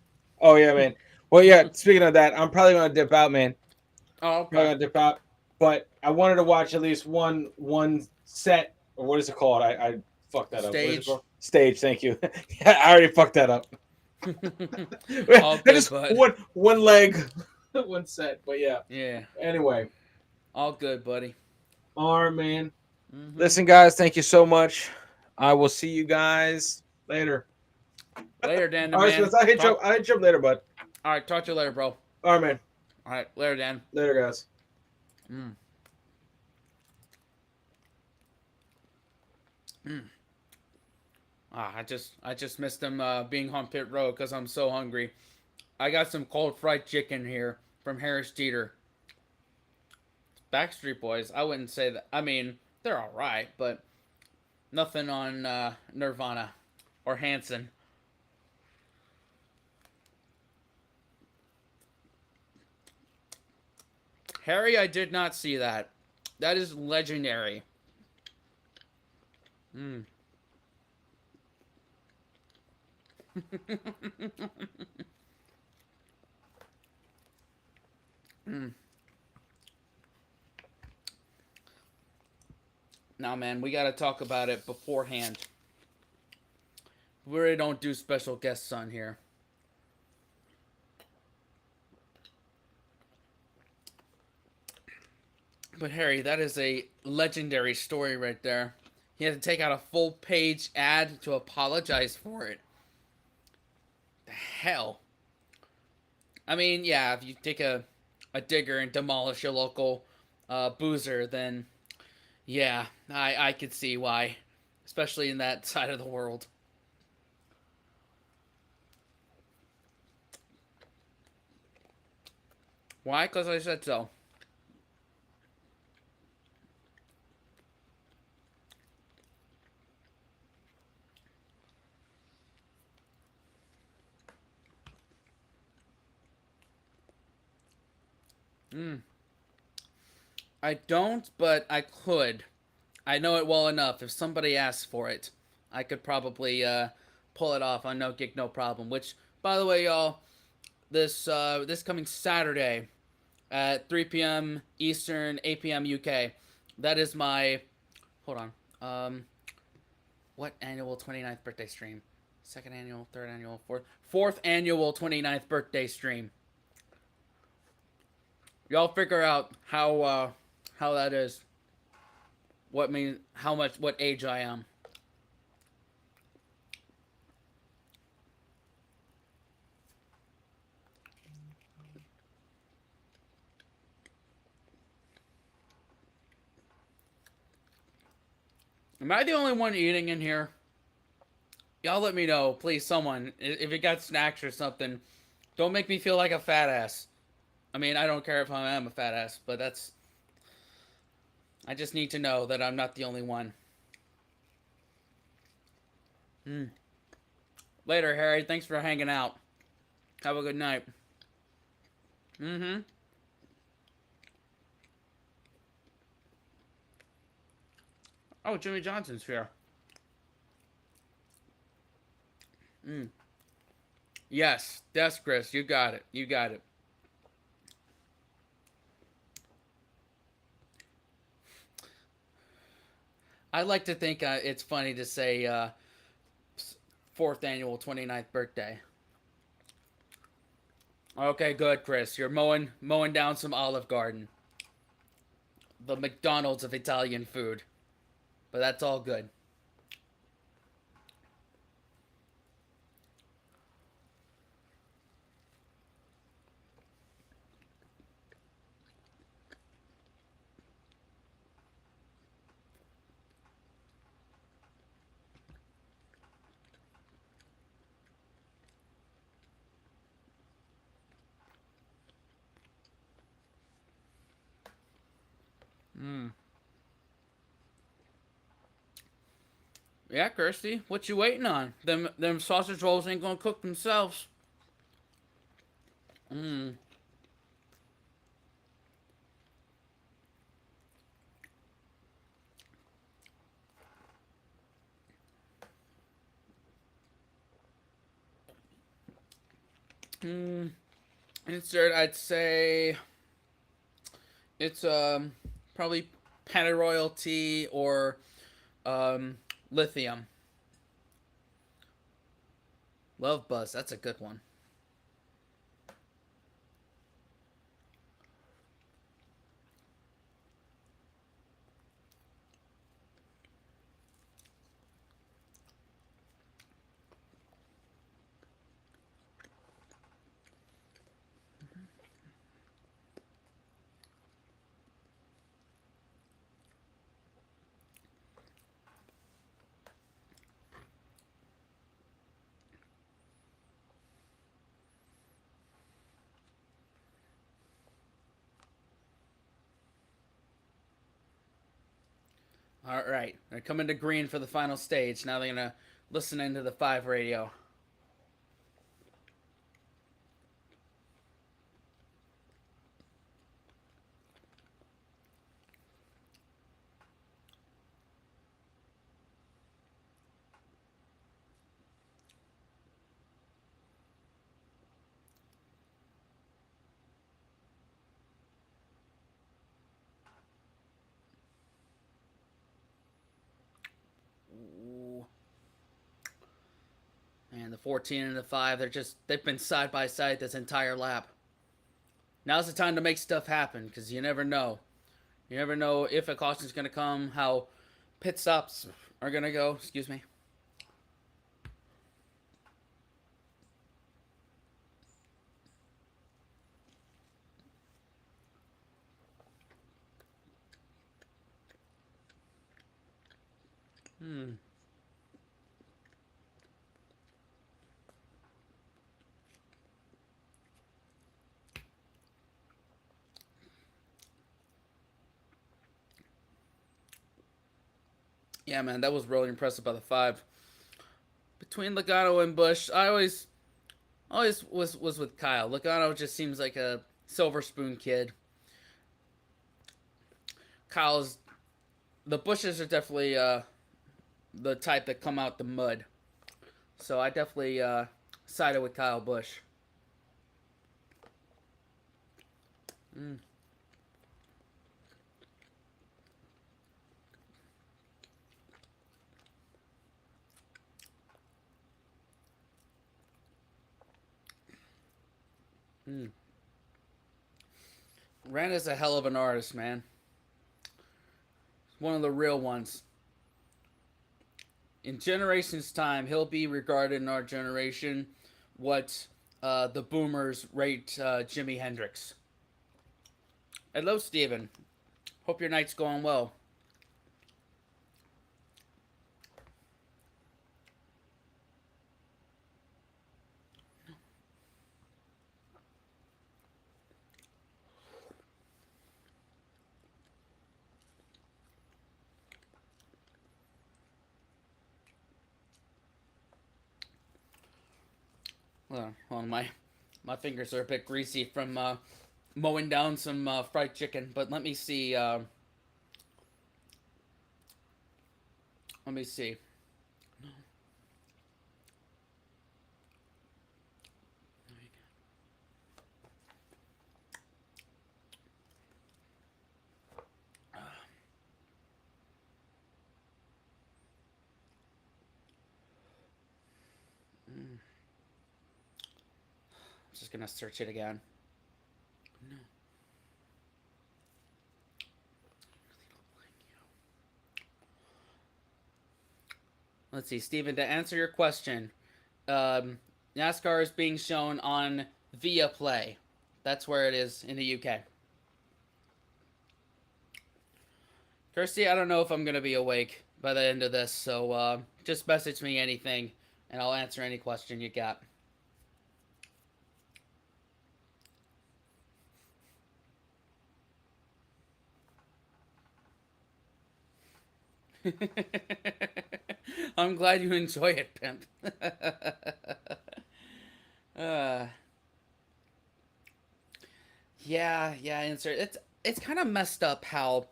Oh yeah, man. Well, yeah. Speaking of that, I'm probably gonna dip out, man. Oh, Probably okay. gonna dip out. But I wanted to watch at least one set, or what is it called? I fucked that up. What is it Stage. called? Stage. Thank you. Yeah, I already fucked that up. All I good, just bud. one leg, one set. But yeah. Yeah. Anyway, All good, buddy. all right, man. Mm-hmm. Listen, guys. Thank you so much. I will see you guys later. Later, Dan the All right, man. Spence. I hit you. Talk. I hit you up later, bud. All right. Talk to you later, bro. All right, man. All right. Later, Dan. Later, guys. Mm. Mm. I just missed them being on pit road because I'm so hungry. I got some cold fried chicken here from Harris Teeter. Backstreet Boys. I wouldn't say that. I mean, they're all right, but nothing on Nirvana or Hanson. Harry, I did not see that. That is legendary. Mm. Mm. Now, man, we gotta talk about it beforehand. We really don't do special guests on here. But Harry, that is a legendary story right there. He had to take out a full page ad to apologize for it. The hell? I mean, yeah, if you take a digger and demolish a local boozer, then yeah, I could see why. Especially in that side of the world. Why? Because I said so. Mm. I don't, but I could. I know it well enough. If somebody asks for it, I could probably pull it off on No Gig No Problem. Which, by the way, y'all, this coming Saturday at 3 p.m. Eastern, 8 p.m. UK. That is my hold on. What annual 29th birthday stream? Second annual, third annual, fourth annual 29th birthday stream. Y'all figure out how that is. What age I am. Am I the only one eating in here? Y'all let me know, please, someone. If you got snacks or something, don't make me feel like a fat ass. I mean, I don't care if I am a fat ass, but that's. I just need to know that I'm not the only one. Mm. Later, Harry. Thanks for hanging out. Have a good night. Mm-hmm. Oh, Jimmy Johnson's here. Mm. Yes, that's Chris. You got it. You got it. I like to think it's funny to say fourth annual 29th birthday. Okay, good, Chris. You're mowing down some Olive Garden, the McDonald's of Italian food. but that's all good. Mm. Yeah, Kirsty, what you waiting on? Them sausage rolls ain't gonna cook themselves. Mm. Mm. Insert, I'd say it's probably Royal tea or um lithium. Love Buzz, that's a good one. All right, they're coming to green for the final stage. Now they're gonna listen into the 5 radio. Ooh. And the 14 and the 5, they've been side by side this entire lap. Now's the time to make stuff happen because you never know. You never know if a caution's gonna come, how pit stops are gonna go. Excuse me. Hmm. Yeah, man, that was really impressive by the 5. Between Logano and Bush, I always was with Kyle. Logano just seems like a silver spoon kid. Kyle's the Bushes are definitely the type that come out the mud. So I definitely sided with Kyle Bush. Mm. Mm. Ren is a hell of an artist, man. One of the real ones. In generations' time, he'll be regarded in our generation what the boomers rate Jimi Hendrix. Hello, Steven. Hope your night's going well. Well, my fingers are a bit greasy from mowing down some fried chicken, but let me see. Let me see. I'm just gonna search it again. No. Let's see, Steven, to answer your question, um, NASCAR is being shown on Via Play. That's where it is in the UK. Kirsty, I don't know if I'm gonna be awake by the end of this, so just message me anything, and I'll answer any question you got. I'm glad you enjoy it, pimp. uh, yeah, insert. It's kind of messed up how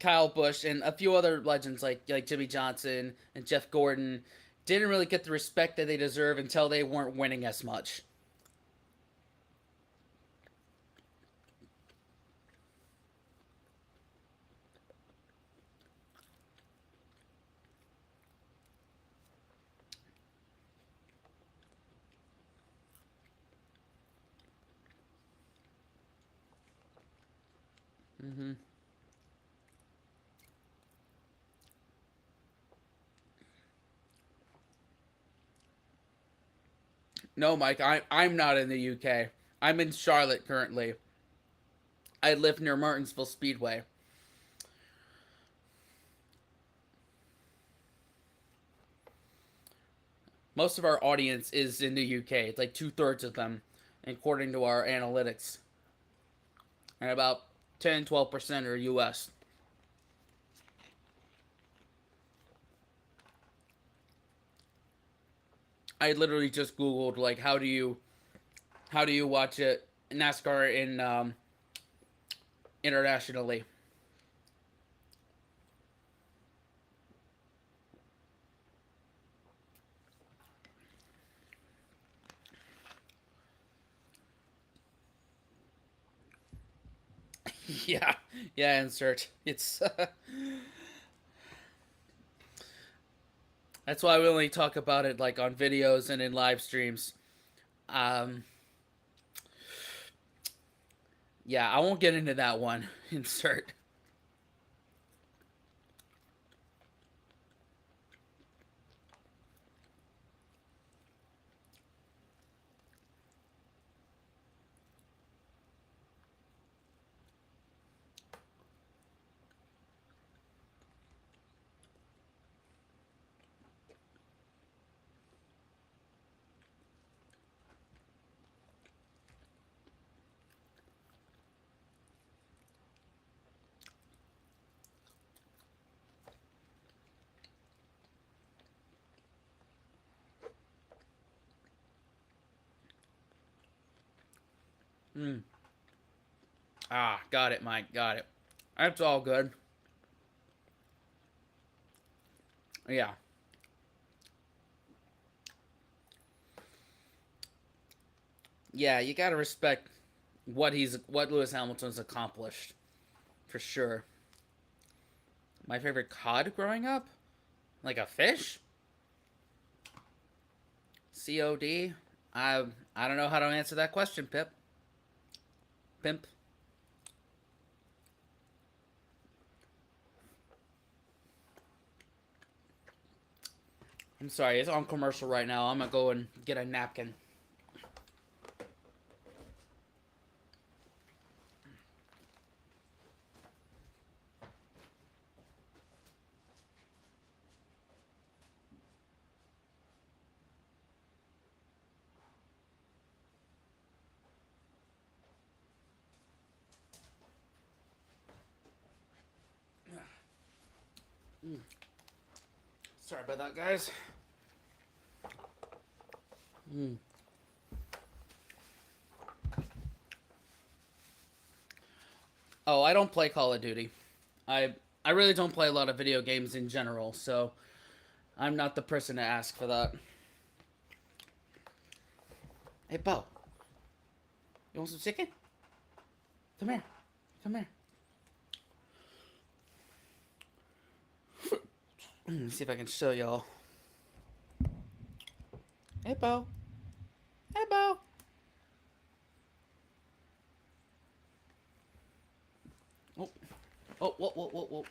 Kyle Busch and a few other legends like Jimmy Johnson and Jeff Gordon didn't really get the respect that they deserve until they weren't winning as much. Mm-hmm. No, Mike, I'm not in the UK. I'm in Charlotte currently. I live near Martinsville Speedway. Most of our audience is in the UK. It's like 2/3 of them, according to our analytics, and about 10-12% are US. I literally just googled like how do you watch it NASCAR in internationally. Yeah, yeah, insert. It's that's why we only talk about it like on videos and in live streams. Um, yeah, I won't get into that one. Insert. Mm. Ah, got it, Mike. Got it. That's all good. Yeah, yeah. You gotta respect what Lewis Hamilton's accomplished for sure. My favorite cod growing up, like a fish. COD. I don't know how to answer that question, Pip. Pimp. I'm sorry, it's on commercial right now. I'm gonna go and get a napkin. Mm. Sorry about that, guys. Mm. Oh, I don't play Call of Duty. I really don't play a lot of video games in general, so I'm not the person to ask for that. Hey, Bo, you want some chicken? Come here. Come here. Let's see if I can show y'all. Hey, Bo. Hey, Bo. Oh, oh, whoa, whoa, whoa, whoa.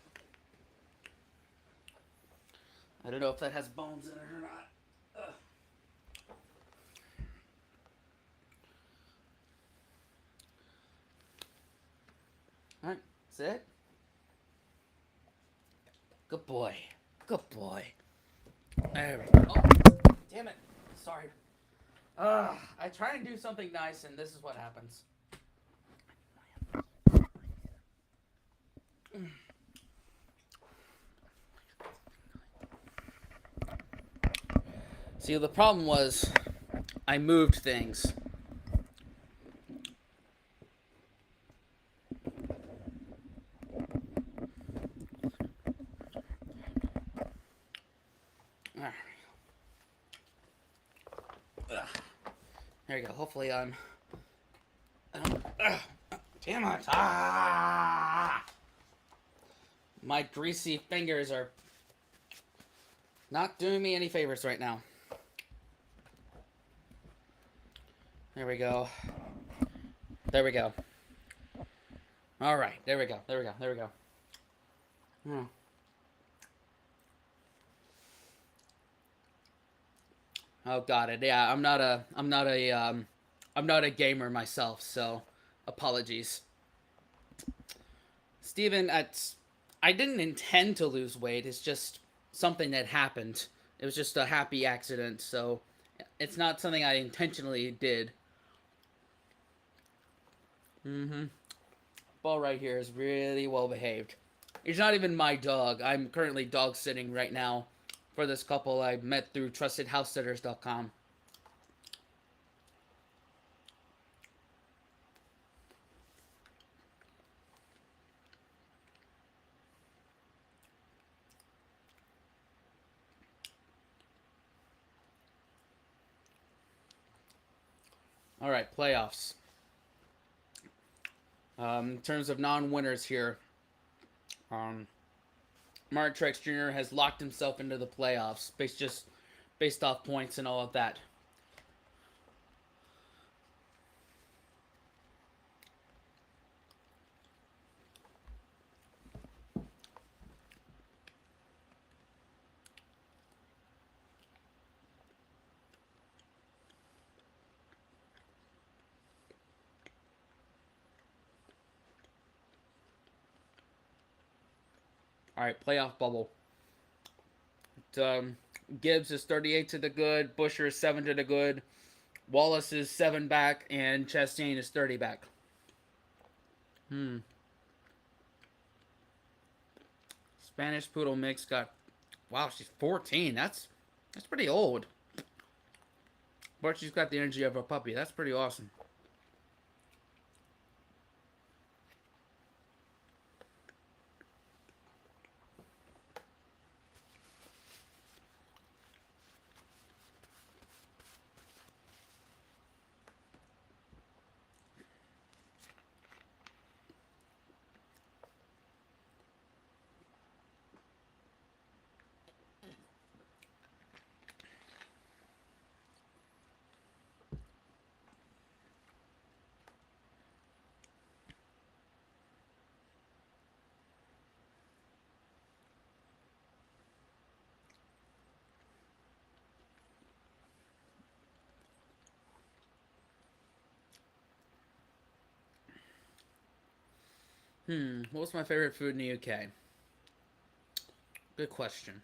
I don't know if that has bones in it or not. Ugh. All right, that's it. Good boy. Good boy. There we go. Oh, damn it. Sorry. I try and do something nice, and this is what happens. See, the problem was I moved things. There you go. Hopefully I'm... damn it. My greasy fingers are not doing me any favors right now. There we go. There we go. All right. There we go. There we go. There we go. Hmm. Oh, got it. Yeah, I'm not a gamer myself, so apologies. Steven, I didn't intend to lose weight. It's just something that happened. It was just a happy accident, so it's not something I intentionally did. Mm-hmm. Ball right here is really well behaved. He's not even my dog. I'm currently dog sitting right now for this couple I met through trustedhousesitters.com. All right, playoffs. In terms of non-winners here, um, Mark Truex Jr. has locked himself into the playoffs based off points and all of that. All right, playoff bubble. Gibbs is 38 to the good, Buescher is 7 to the good, Wallace is 7 back, and Chastain is 30 back. Spanish Poodle Mix got, wow, she's 14. That's pretty old. But she's got the energy of a puppy. That's pretty awesome. What was my favorite food in the UK? Good question.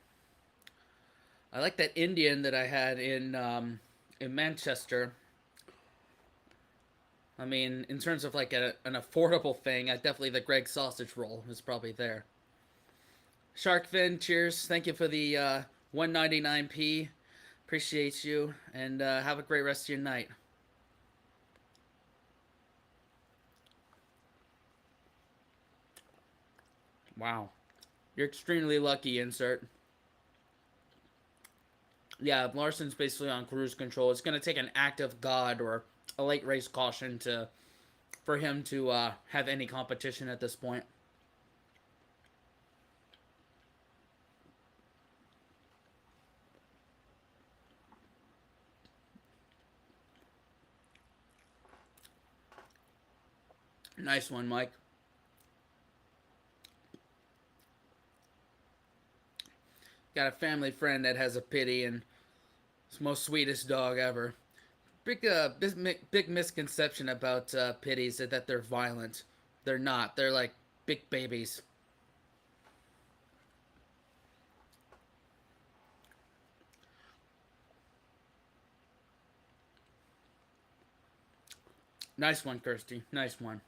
I like that Indian that I had in Manchester. I mean, in terms of like an affordable thing, definitely the Greg sausage roll is probably there. Sharkfin, cheers! Thank you for the 199p. Appreciate you, and have a great rest of your night. Wow, you're extremely lucky, insert. Yeah, Larson's basically on cruise control. It's gonna take an act of God or a late race caution to for him to have any competition at this point. Nice one, Mike. Got a family friend that has a pity and it's the most sweetest dog ever. Big misconception about pitties is that they're violent. They're not. They're like big babies. Nice one, Kirsty. Nice one.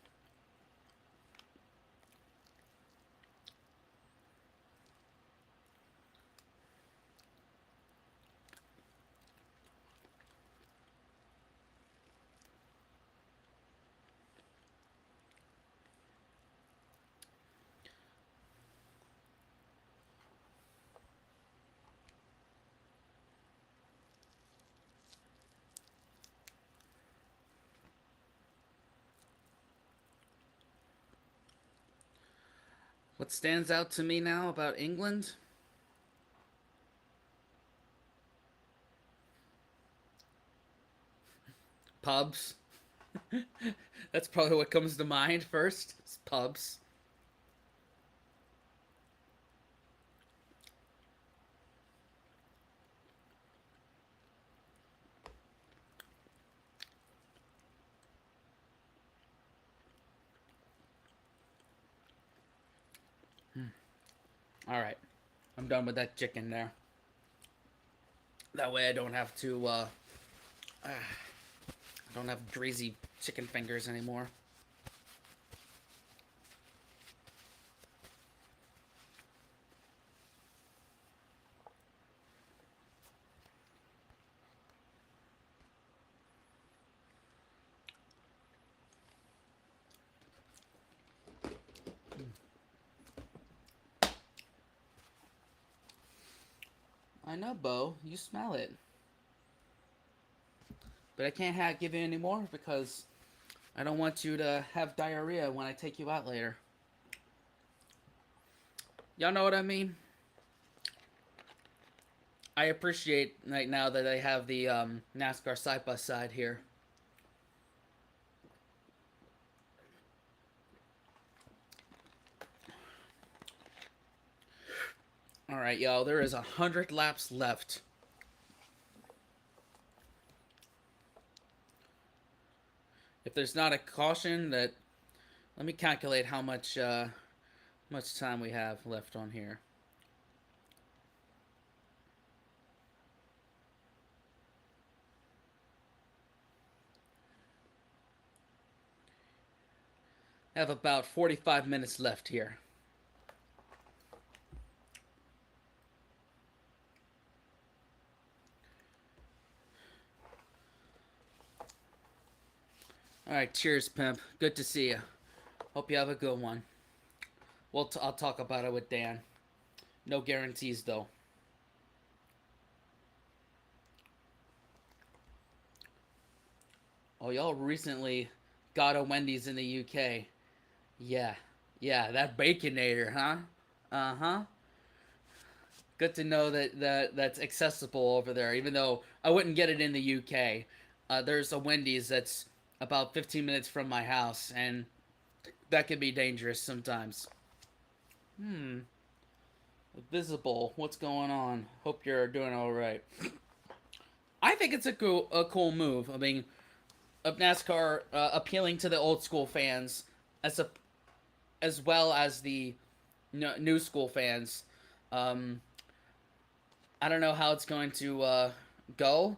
What stands out to me now about England? Pubs. That's probably what comes to mind first. Is pubs. All right, I'm done with that chicken there. That way I don't have to. I don't have greasy chicken fingers anymore. I know, Bo. You smell it. But I can't give you any more because I don't want you to have diarrhea when I take you out later. Y'all know what I mean? I appreciate right now that I have the NASCAR side by side here. All right, y'all. There is 100 laps left. If there's not a caution, that let me calculate how much time we have left on here. I have about 45 minutes left here. All right, cheers, pimp. Good to see you. Hope you have a good one. I'll talk about it with Dan. No guarantees, though. Oh, y'all recently got a Wendy's in the UK. Yeah, yeah, that Baconator, huh? Uh huh. Good to know that's accessible over there. Even though I wouldn't get it in the UK, there's a Wendy's that's about 15 minutes from my house, and that can be dangerous sometimes. Hmm. Visible. What's going on? Hope you're doing all right. I think it's a cool move. I mean, of NASCAR appealing to the old school fans as a as well as the new school fans. Um, I don't know how it's going to go.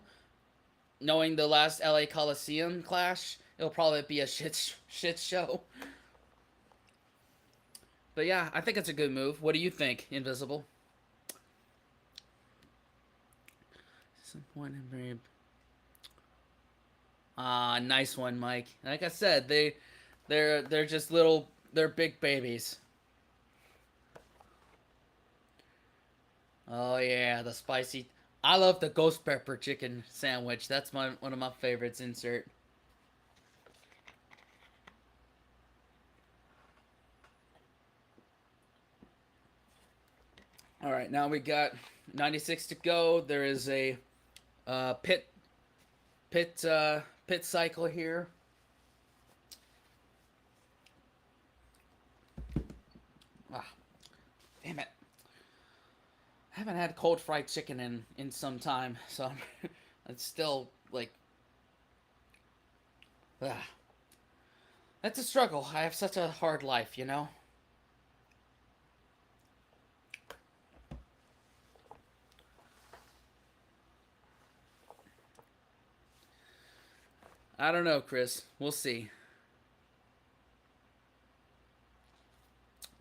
Knowing the last LA Coliseum clash, it'll probably be a shit show. But yeah, I think it's a good move. What do you think, Invisible? Disappointed, babe. Ah, nice one, Mike. Like I said, they're just they're big babies. Oh yeah, the spicy. I love the ghost pepper chicken sandwich. That's one of my favorites. Insert. All right, now we got 96 to go. There is a uh, pit pit cycle here. Ah, damn it! I haven't had cold fried chicken in some time, so it's still like, ah, that's a struggle. I have such a hard life, you know. I don't know, Chris. We'll see.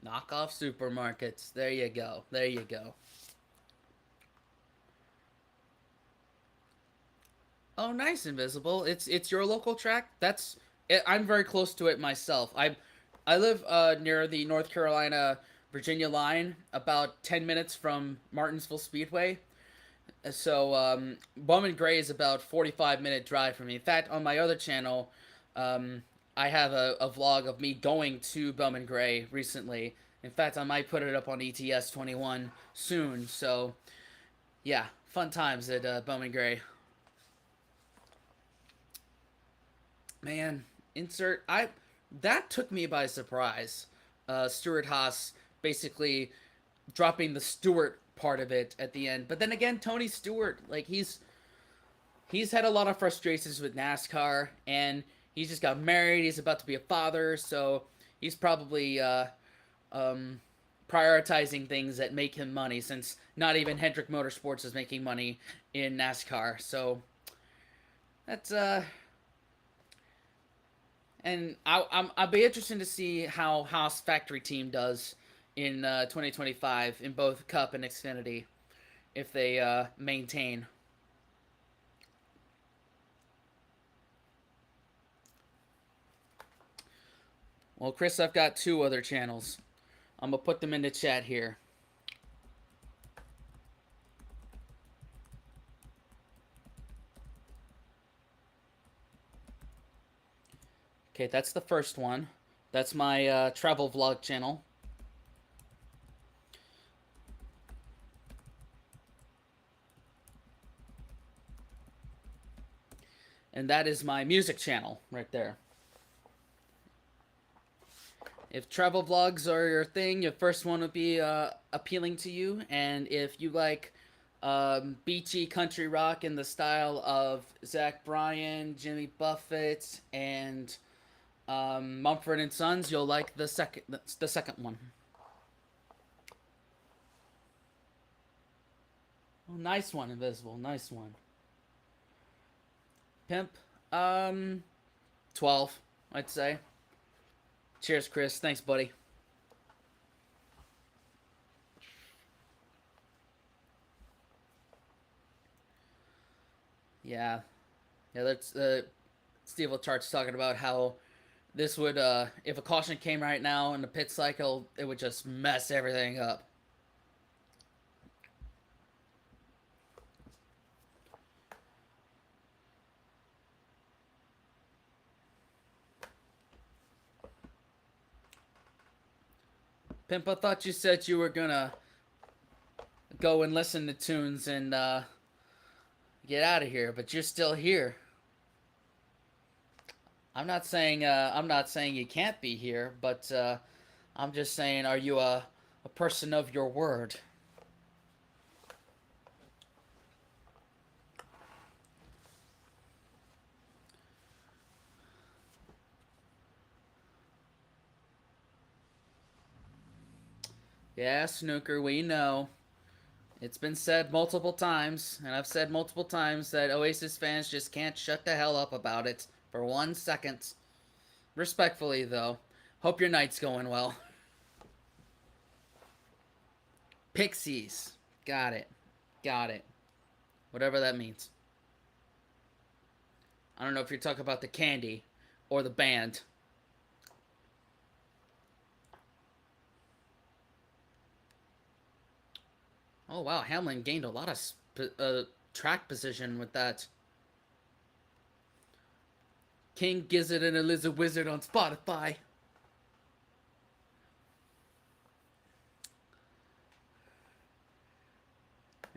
Knockoff supermarkets. There you go. There you go. Oh, nice, Invisible. It's your local track. I'm very close to it myself. I live near the North Carolina Virginia line, about 10 minutes from Martinsville Speedway. So Bowman Gray is about 45-minute drive from me. In fact, on my other channel, um, I have a vlog of me going to Bowman Gray recently. In fact, I might put it up on ETS 21 soon. So yeah, fun times at Bowman Gray. Man, insert I that took me by surprise. Stuart Haas basically dropping the Stewart part of it at the end. But then again, Tony Stewart, like he's had a lot of frustrations with NASCAR, and he's just got married. He's about to be a father, so he's probably um, prioritizing things that make him money. Since not even Hendrick Motorsports is making money in NASCAR, so that's and I'll be interested to see how Haas factory team does in 2025 in both Cup and Xfinity if they maintain. Well, Chris, I've got two other channels. I'm gonna put them in the chat here. Okay, that's the first one. That's my travel vlog channel. And that is my music channel right there. If travel vlogs are your thing, your first one would be appealing to you. And if you like beachy country rock in the style of Zach Bryan, Jimmy Buffett, and Mumford and Sons, you'll like the second one. Oh, nice one, Invisible. Nice one. Pimp. 12, I'd say. Cheers, Chris. Thanks, buddy. Yeah. Yeah, that's Steve Chart's talking about how this would if a caution came right now in the pit cycle, it would just mess everything up. Pimp, I thought you said you were gonna go and listen to tunes and get out of here, but you're still here. I'm not saying you can't be here, but I'm just saying, are you a person of your word? Yeah, Snooker, we know. It's been said multiple times, and I've said multiple times that Oasis fans just can't shut the hell up about it for 1 second. Respectfully, though. Hope your night's going well. Pixies. Got it. Got it. Whatever that means. I don't know if you're talking about the candy or the band. Oh, wow. Hamlin gained a lot of track position with that. King Gizzard and a Lizard Wizard on Spotify.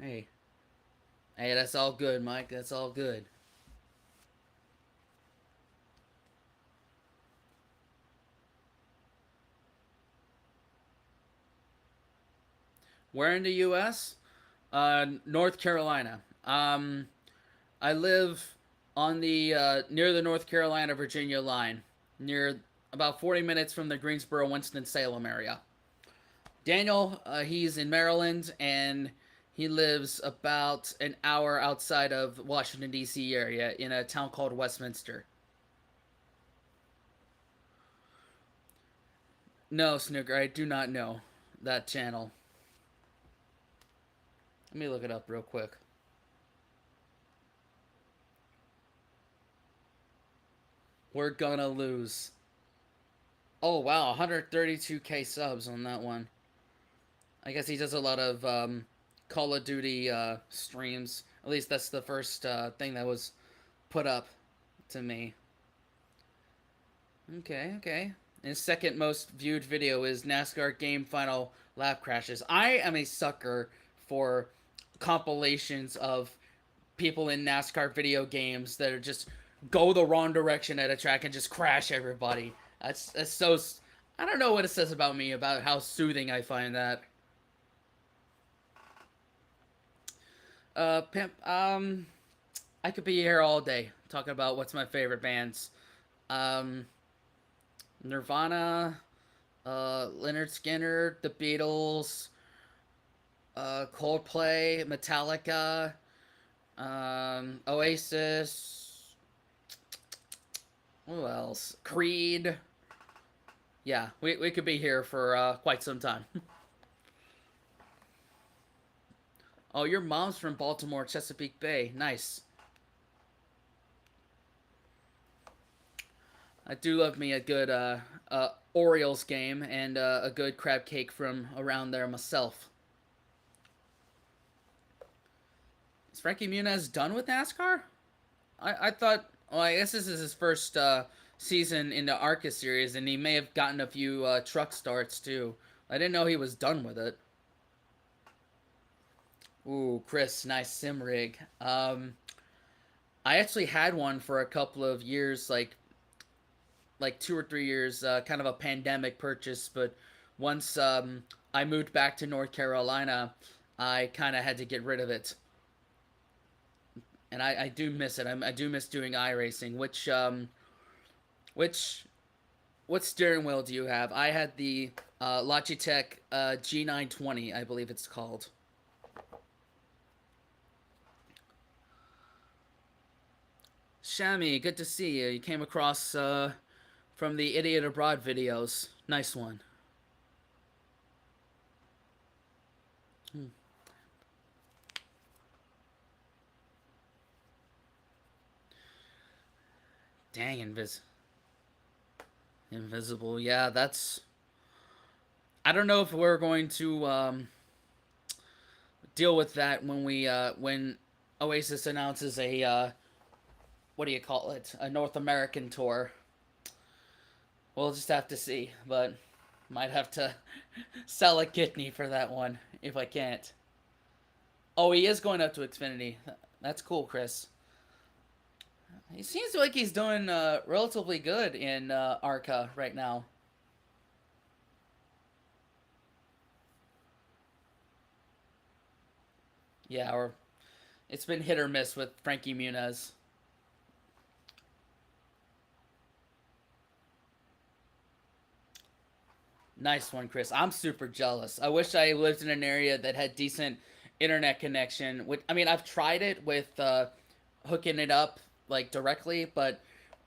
Hey. Hey, that's all good, Mike. That's all good. Where in the U.S.? North Carolina. I live on the near the North Carolina Virginia line, near about 40 minutes from the Greensboro Winston Salem area. Daniel, he's in Maryland, and he lives about an hour outside of Washington D.C. area in a town called Westminster. No, Snooker, I do not know that channel. Let me look it up real quick. We're gonna lose. Oh wow, 132k subs on that one. I guess he does a lot of Call of Duty streams. At least that's the first thing that was put up to me. Okay, okay. His second most viewed video is NASCAR game final lap crashes. I am a sucker for compilations of people in NASCAR video games that are just go the wrong direction at a track and just crash everybody. That's so. I don't know what it says about me about how soothing I find that. Pimp. I could be here all day talking about what's my favorite bands. Um, Nirvana, Leonard Skinner, The Beatles, Coldplay, Metallica, Oasis. Who else? Creed. Yeah, we could be here for quite some time. Oh, your mom's from Baltimore, Chesapeake Bay. Nice. I do love me a good Orioles game and a good crab cake from around there myself. Is Frankie Muniz done with NASCAR? I thought. Well, I guess this is his first season in the ARCA series, and he may have gotten a few truck starts too. I didn't know he was done with it. Ooh, Chris, nice sim rig. I actually had one for a couple of years, like 2 or 3 years, kind of a pandemic purchase. But once I moved back to North Carolina, I kind of had to get rid of it, and I do miss it. I do miss doing iRacing. Which what steering wheel do you have? I had the Logitech G920, I believe it's called. Shami, good to see you. You came across from the Idiot Abroad videos. Nice one. Hmm. Dang, invisible. Yeah, that's. I don't know if we're going to deal with that when Oasis announces a what do you call it? A North American tour. We'll just have to see, but might have to sell a kidney for that one if I can't. Oh, he is going up to Xfinity. That's cool, Chris. He seems like he's doing relatively good in ARCA right now. Yeah, or it's been hit or miss with Frankie Muniz. Nice one, Chris. I'm super jealous. I wish I lived in an area that had decent internet connection. I mean, I've tried it with hooking it up like directly, but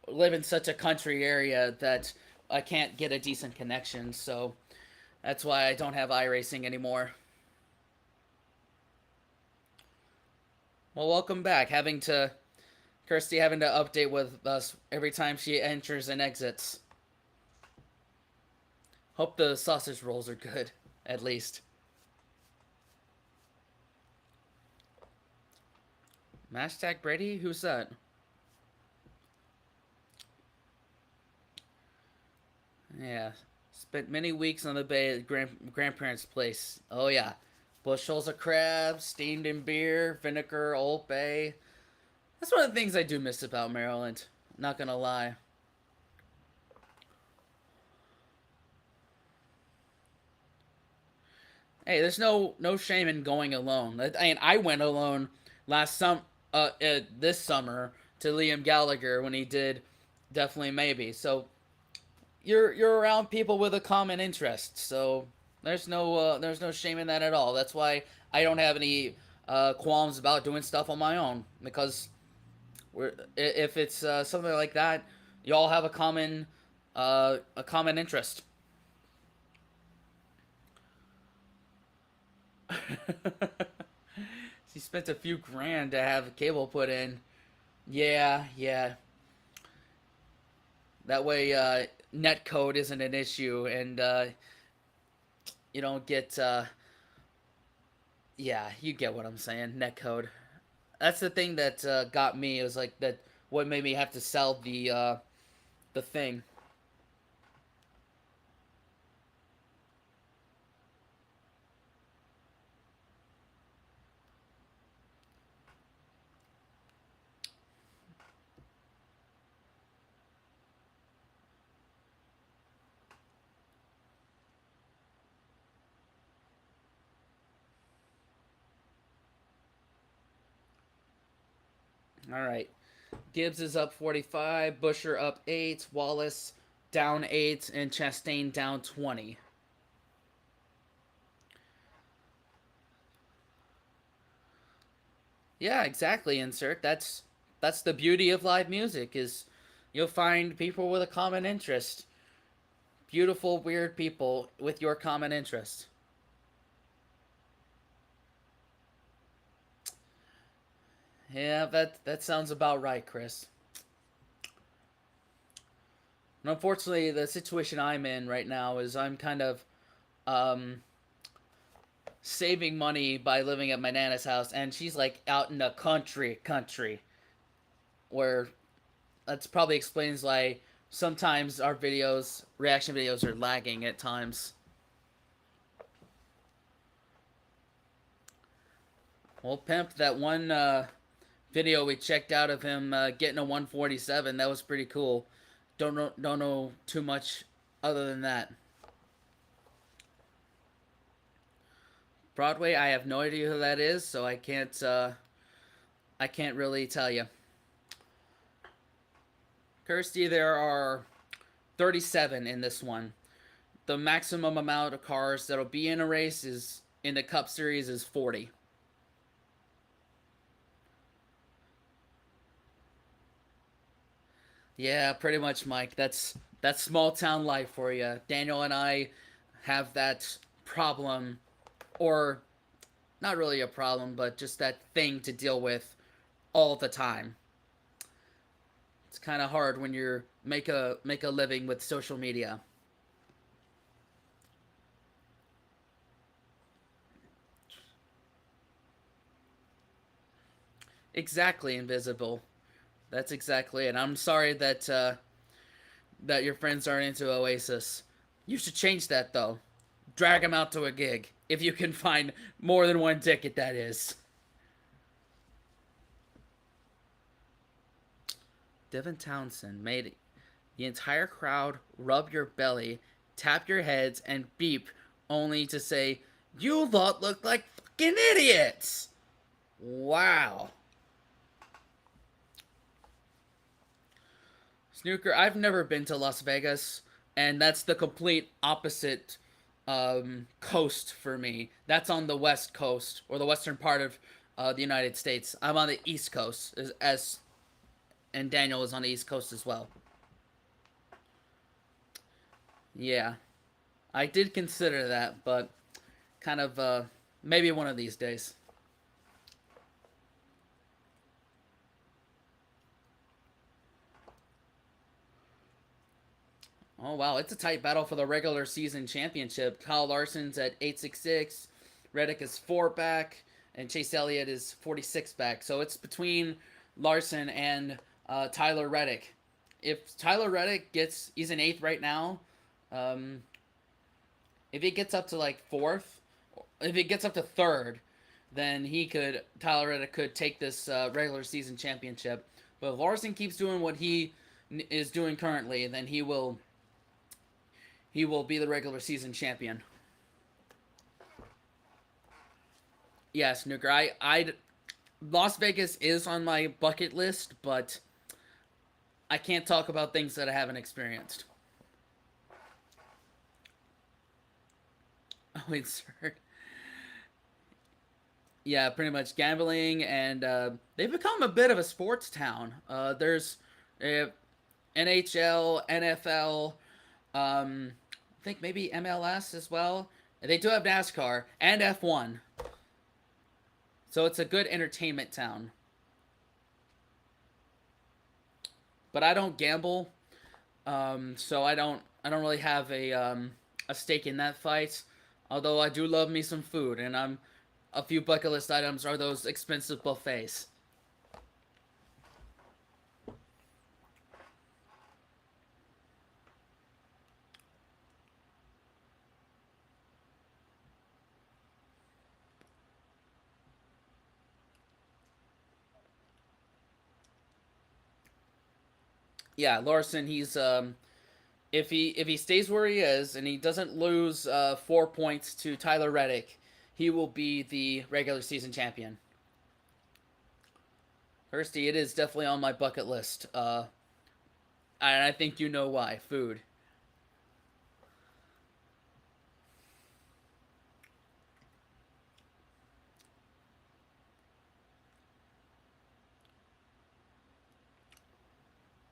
live in such a country area that I can't get a decent connection. So that's why I don't have iRacing anymore. Well, welcome back. Kirsty having to update with us every time she enters and exits. Hope the sausage rolls are good, at least. Mashtag Brady? Who's that? Yeah. Spent many weeks on the bay at grandparents' place. Oh, yeah. Bushels of crabs, steamed in beer, vinegar, Old Bay. That's one of the things I do miss about Maryland. Not gonna lie. Hey, there's no shame in going alone. I mean, I went alone this summer to Liam Gallagher when he did definitely maybe. So you're around people with a common interest. So there's no shame in that at all. That's why I don't have any qualms about doing stuff on my own because if it's something like that, you all have a common interest. He spent a few grand to have a cable put in. Yeah, yeah. That way, net code isn't an issue, and you don't get. Yeah, you get what I'm saying. Net code. That's the thing that got me. It was like that. What made me have to sell the thing. All right. Gibbs is up 45. Busher up 8. Wallace down 8, and Chastain down 20. Yeah, exactly, insert. That's the beauty of live music is you'll find people with a common interest. Beautiful, weird people with your common interest. Yeah, that sounds about right, Chris. And unfortunately, the situation I'm in right now is I'm kind of um, saving money by living at my nana's house, and she's like out in the country, where that's probably explains why sometimes our reaction videos, are lagging at times. Well, pimp, that one video we checked out of him getting a 147, that was pretty cool. Don't know too much other than that. Broadway, I have no idea who that is, so I can't really tell you. Kirsty, there are 37 in this one. The maximum amount of cars that'll be in a race is in the Cup Series is 40. Yeah, pretty much, Mike. That's small town life for you. Daniel and I have that problem, or not really a problem, but just that thing to deal with all the time. It's kind of hard when you're make a living with social media. Exactly, invisible. That's exactly it. I'm sorry that your friends aren't into Oasis. You should change that though. Drag them out to a gig if you can find more than one ticket. That is. Devin Townsend made the entire crowd rub your belly, tap your heads, and beep, only to say, "You lot look like fucking idiots." Wow. Snooker, I've never been to Las Vegas, and that's the complete opposite coast for me. That's on the west coast, or the western part of the United States. I'm on the east coast, and Daniel is on the east coast as well. Yeah, I did consider that, but kind of maybe one of these days. Oh wow, it's a tight battle for the regular season championship. Kyle Larson's at 866, Reddick is 4 back, and Chase Elliott is 46 back. So it's between Larson and Tyler Reddick. If Tyler Reddick he's in eighth right now. Um, if he gets up to like fourth, if he gets up to third, then Tyler Reddick could take this regular season championship. But if Larson keeps doing what he is doing currently, then he will be the regular season champion. Yeah, snooker. I Las Vegas is on my bucket list, but I can't talk about things that I haven't experienced. Oh, wait, sir. Yeah, pretty much gambling, and they've become a bit of a sports town. There's uh, NHL, NFL, I think maybe MLS as well. They do have NASCAR and F1, so it's a good entertainment town. But I don't gamble, so I don't really have a stake in that fight. Although I do love me some food, and I'm a few bucket list items are those expensive buffets. Yeah, Larson, he's if he stays where he is and he doesn't lose 4 points to Tyler Reddick, he will be the regular season champion. Kirsty, it is definitely on my bucket list. And I think you know why. Food.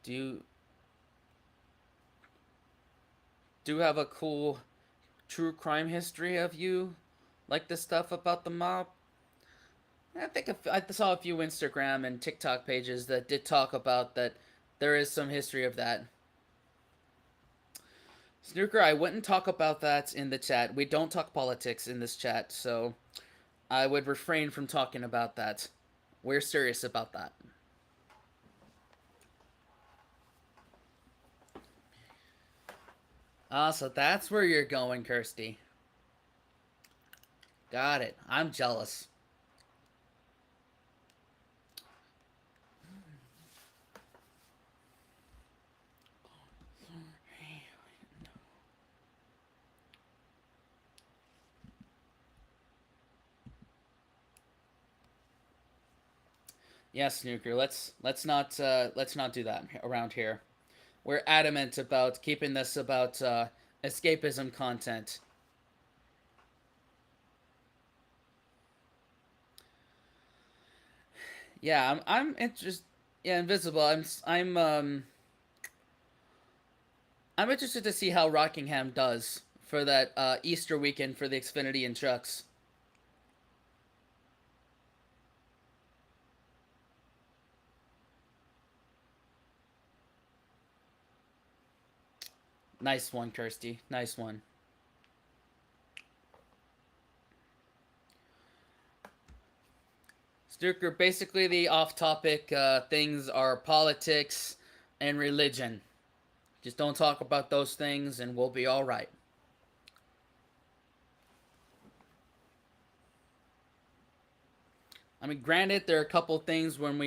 Do you do you have a cool true crime history of you like this stuff about the mob? I think I saw a few Instagram and TikTok pages that did talk about that. There is some history of that. Snooker, I wouldn't talk about that in the chat. We don't talk politics in this chat, so I would refrain from talking about that. We're serious about that. Ah, so that's where you're going, Kirsty. Got it. I'm jealous. Yeah, Snooker. Let's not do that around here. We're adamant about keeping this about escapism content. Yeah, I'm interested. Yeah, Invisible. I'm interested to see how Rockingham does for that Easter weekend for the Xfinity and trucks. Nice one, Kirsty. Nice one. Stuker, basically the off-topic things are politics and religion. Just don't talk about those things, and we'll be all right. I mean, granted, there are a couple things when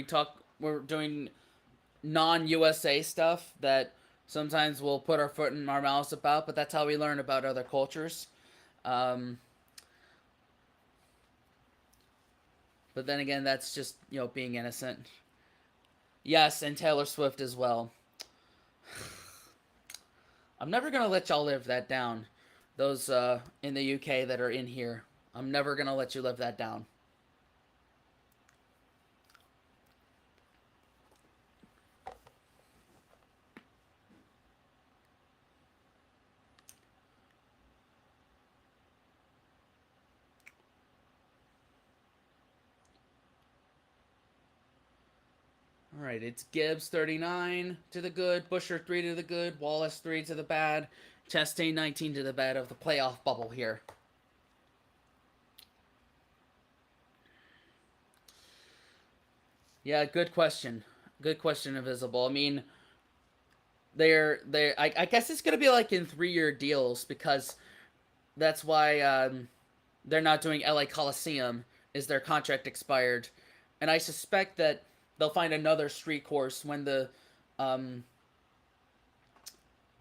we're doing non-USA stuff that sometimes we'll put our foot in our mouths about, but that's how we learn about other cultures. Um, but then again, that's just being innocent. Yes, and Taylor Swift as well. I'm never gonna let y'all live that down. Those in the UK that are in here, I'm never gonna let you live that down. All right, it's Gibbs 39 to the good, Busher 3 to the good, Wallace 3 to the bad, Chastain 19 to the bad of the playoff bubble here. Yeah, good question. Good question, Invisible. I mean, I guess it's gonna be like in 3-year deals because that's why they're not doing LA Coliseum is their contract expired, and I suspect that they'll find another street course when um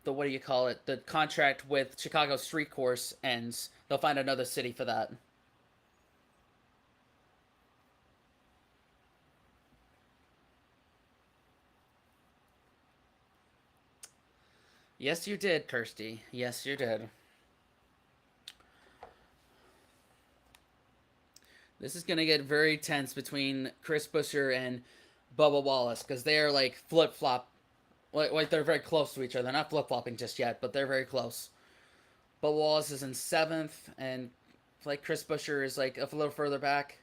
the what do you call it, the contract with Chicago Street Course ends. They'll find another city for that. Yes, you did, Kirsty. Yes, you did. This is gonna get very tense between Chris Buescher and Bubba Wallace because they are like flip flop. Like they're very close to each other. They're not flip flopping just yet, but they're very close. Bubba Wallace is in seventh, and like Chris Buescher is like a little further back.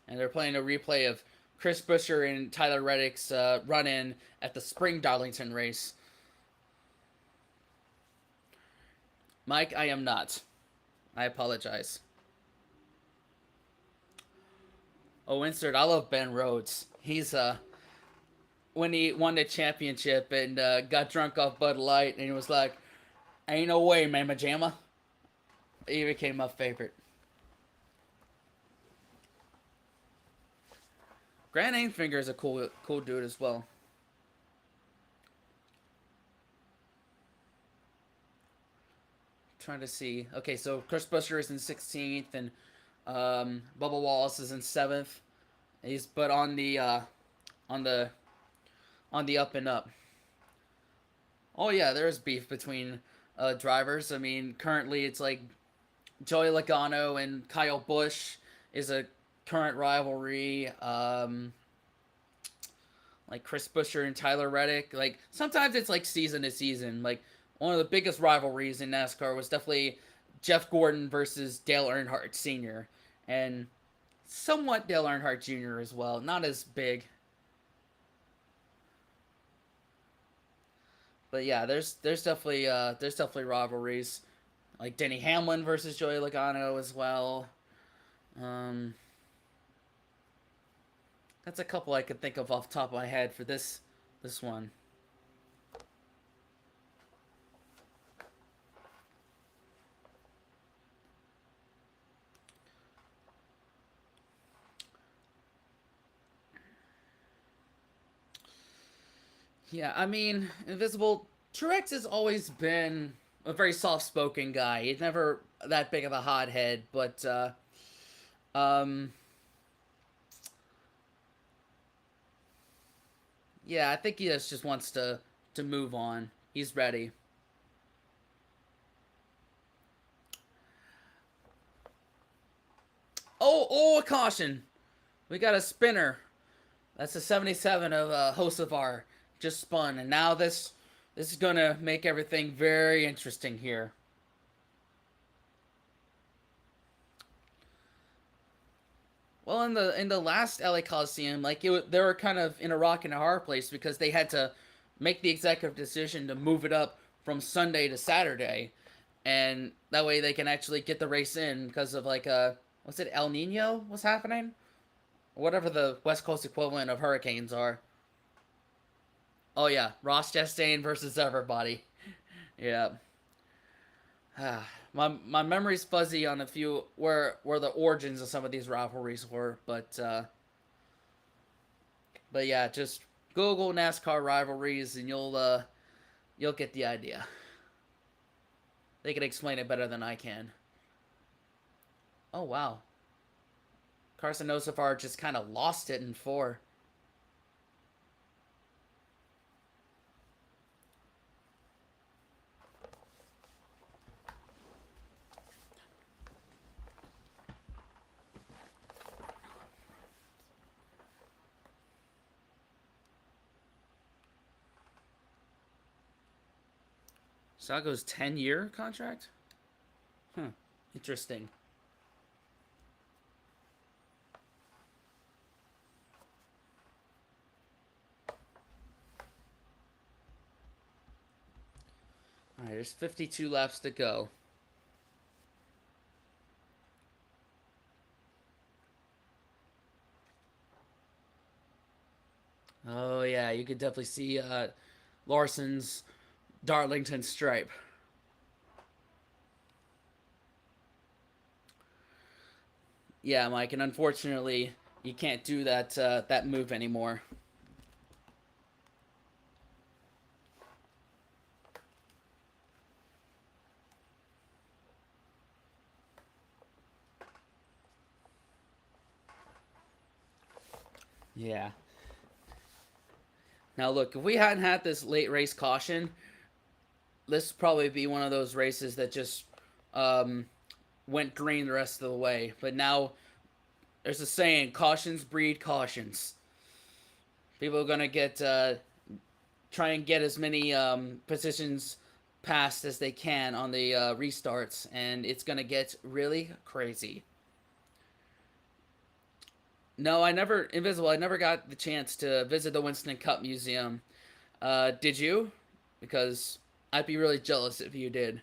And they're playing a replay of Chris Buescher and Tyler Reddick's run in at the Spring Darlington race. Mike, I am not. I apologize. Oh, insert. I love Ben Rhodes. He's when he won the championship and got drunk off Bud Light, and he was like, "Ain't no way, Mama Jamma." He became my favorite. Grant Ainfinger is a cool dude as well. Trying to see. Okay, so Chris Buescher is in 16th, and Bubba Wallace is in 7th. He's but on the on the up and up. Oh yeah, there's beef between drivers. I mean, currently it's like Joey Logano and Kyle Busch is a current rivalry. Like Chris Buescher and Tyler Reddick. Like sometimes it's like season to season. Like one of the biggest rivalries in NASCAR was definitely Jeff Gordon versus Dale Earnhardt Sr. and somewhat Dale Earnhardt Jr. as well. Not as big. But yeah, there's definitely rivalries like Denny Hamlin versus Joey Logano as well. Um, that's a couple I could think of off the top of my head for this one. Yeah, I mean, Invisible Truex has always been a very soft-spoken guy. He's never that big of a hothead, but um, yeah, I think he just wants to move on. He's ready. Oh, a caution! We got a spinner. That's a 77 of Hocevar just spun, and now this is gonna make everything very interesting here. Well, in the last LA Coliseum, like they were kind of in a rock and a hard place because they had to make the executive decision to move it up from Sunday to Saturday, and that way they can actually get the race in because of like what's it, El Nino was happening, whatever the West Coast equivalent of hurricanes are. Oh yeah, Ross Chastain versus everybody. Yeah. My memory's fuzzy on a few where the origins of some of these rivalries were, but yeah, just Google NASCAR rivalries and you'll get the idea. They can explain it better than I can. Oh wow, Carson Osafar just kind of lost it in four. Sago's 10-year contract. Huh. Interesting. All right, there's 52 laps to go. Oh yeah, you could definitely see Larson's Darlington stripe. Yeah, Mike, and unfortunately, you can't do that move anymore. Yeah. Now, look, if we hadn't had this late race caution, this would probably be one of those races that just um, went green the rest of the way. But now there's a saying: cautions breed cautions. People are gonna get try and get as many positions passed as they can on the restarts, and it's gonna get really crazy. No, I never Invisible. I never got the chance to visit the Winston Cup Museum. Did you? Because I'd be really jealous if you did.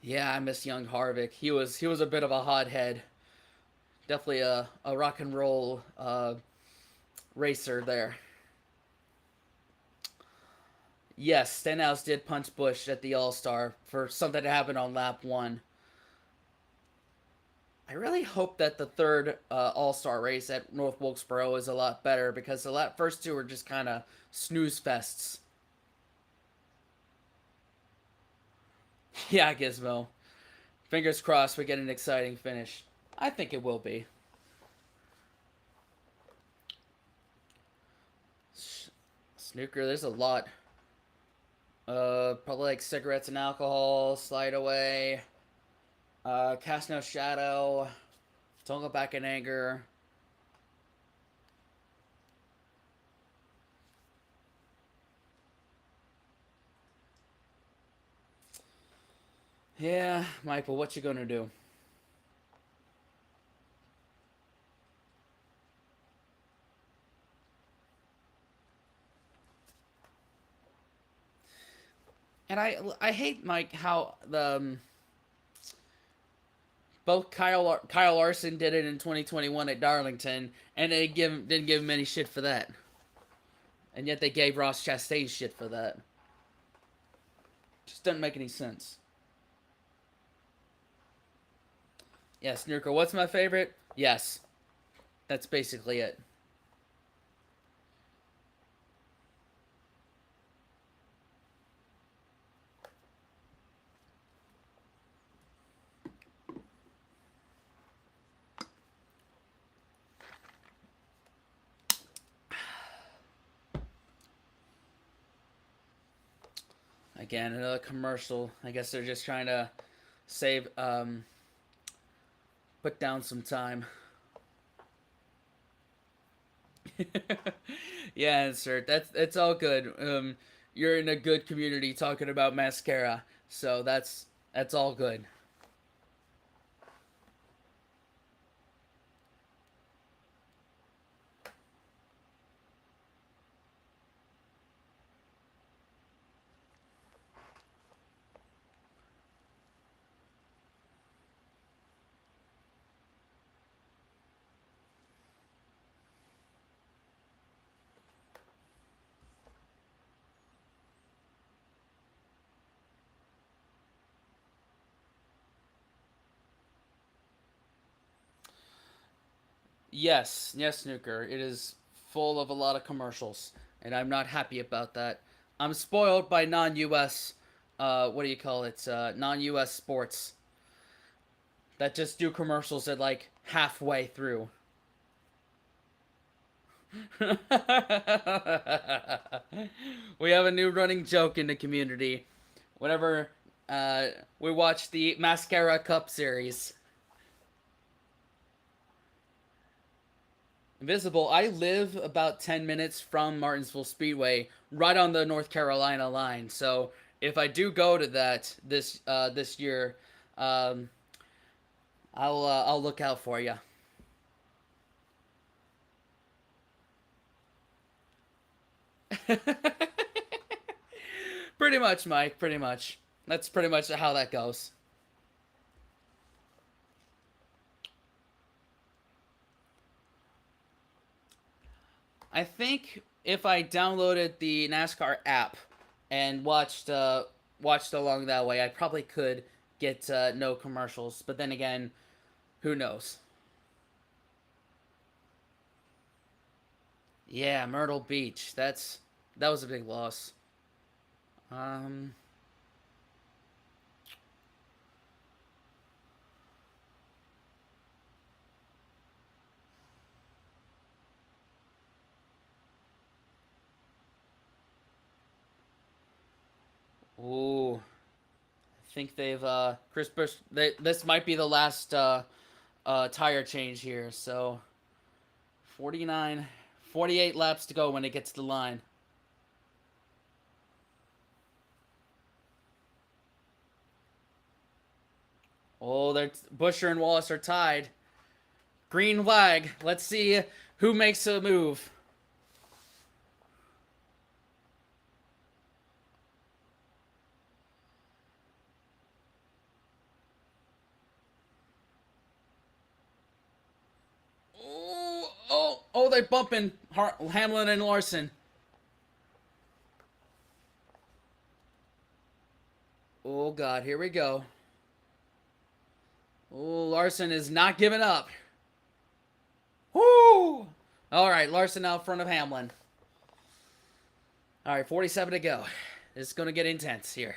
Yeah, I miss young Harvick. He was a bit of a hothead. Definitely a rock and roll racer there. Yes, Stenhouse did punch Bush at the All Star for something that happened on lap one. I really hope that the third All Star race at North Wilkesboro is a lot better because the first two were just kind of snooze fests. Yeah, Gizmo. Fingers crossed we get an exciting finish. I think it will be. Snooker, there's a lot. Probably like cigarettes and alcohol, slide away, cast no shadow, don't go back in anger. Yeah, Michael, what you gonna do? And I hate Mike how the both Kyle Larson did it in 2021 at Darlington, and they didn't give him any shit for that, and yet they gave Ross Chastain shit for that. Just doesn't make any sense. Yeah, Snooker, what's my favorite? Yes, that's basically it. Again, another commercial. I guess they're just trying to save, put down some time. Yeah, sir. That's all good. You're in a good community talking about mascara, so that's all good. Yes, yes, Snooker. It is full of a lot of commercials, and I'm not happy about that. I'm spoiled by non-U.S. What do you call it? Non-U.S. sports that just do commercials at like halfway through. We have a new running joke in the community. Whenever uh, we watch the Mascara Cup series, Invisible, I live about 10 minutes from Martinsville Speedway, right on the North Carolina line. So if I do go to that this year, um, I'll look out for you. Pretty much, Mike. Pretty much. That's pretty much how that goes. I think if I downloaded the NASCAR app and watched along that way, I probably could get no commercials. But then again, who knows? Yeah, Myrtle Beach. That was a big loss. Um, Ooh, I think they've Chris Bush. This might be the last tire change here. So 49, 48 laps to go when it gets to the line. Oh, Busher and Wallace are tied. Green flag. Let's see who makes a move. Oh, they're bumping Hamlin and Larson. Oh, God, here we go. Oh, Larson is not giving up. Woo! All right, Larson out front of Hamlin. All right, 47 to go. It's going to get intense here.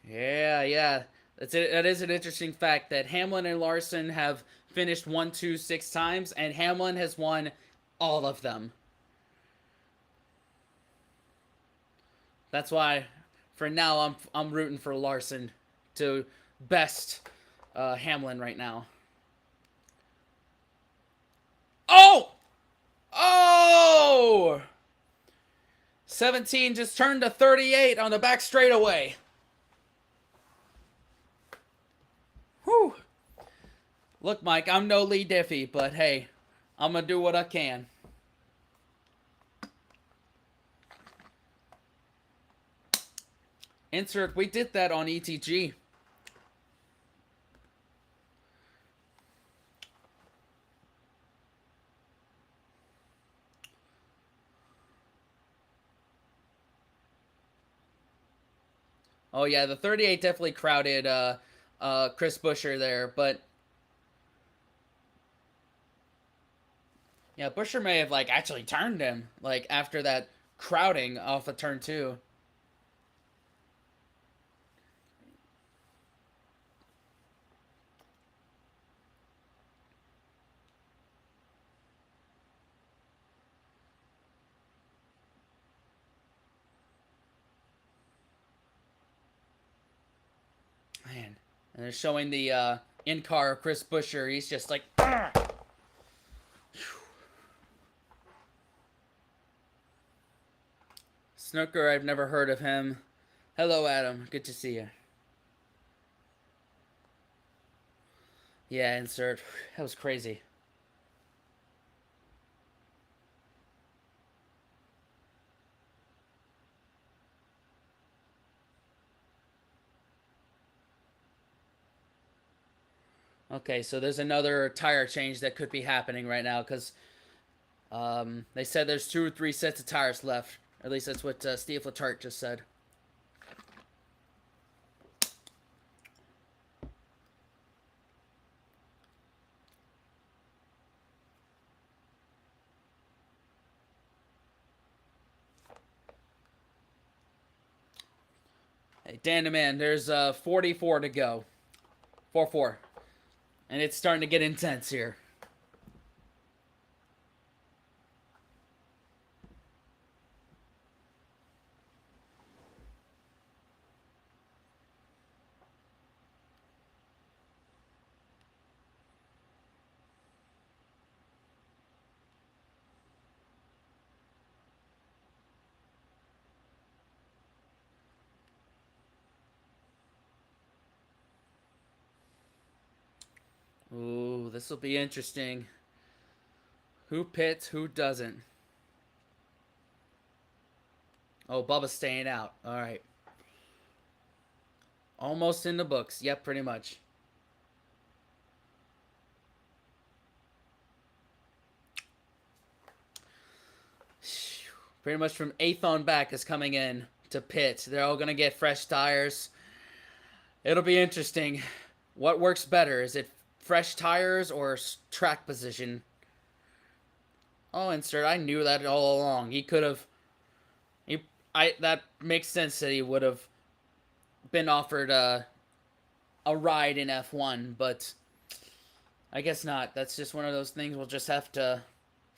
Yeah. That is an interesting fact that Hamlin and Larson have finished 1, 2, 6 times, and Hamlin has won all of them. That's why, for now, I'm rooting for Larson to best Hamlin right now. Oh! Oh! 17 just turned to 38 on the back straightaway. Whew. Look, Mike, I'm no Lee Diffie, but hey, I'm going to do what I can. Insert, we did that on ETG. Oh, yeah, the 38 definitely crowded Chris Buescher there, but yeah, Buescher may have like actually turned him like after that crowding off of turn 2. Man, and they're showing the in-car Chris Buescher. He's just like, argh! Snooker, I've never heard of him. Hello, Adam. Good to see you. Yeah, insert. That was crazy. Okay, so there's another tire change that could be happening right now because they said there's 2 or 3 sets of tires left. At least that's what Steve Letarte just said. Hey, Dan the man, there's 44 to go. 4-4. And it's starting to get intense here. Ooh, this will be interesting. Who pits, who doesn't? Oh, Bubba's staying out. All right. Almost in the books. Yep, pretty much. Pretty much from 8th on back is coming in to pit. They're all going to get fresh tires. It'll be interesting. What works better? Is it fresh tires or track position? Oh, insert. I knew that all along. He could have. He. I. That makes sense that he would have been offered a ride in F1, but I guess not. That's just one of those things we'll just have to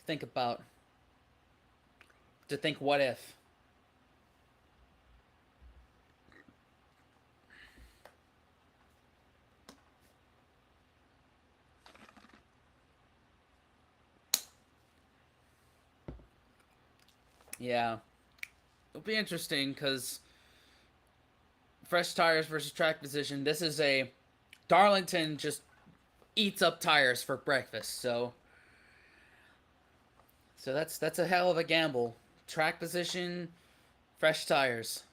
think about. To think what if. Yeah. It'll be interesting because fresh tires versus track position. This is a Darlington just eats up tires for breakfast. So that's a hell of a gamble. Track position, fresh tires.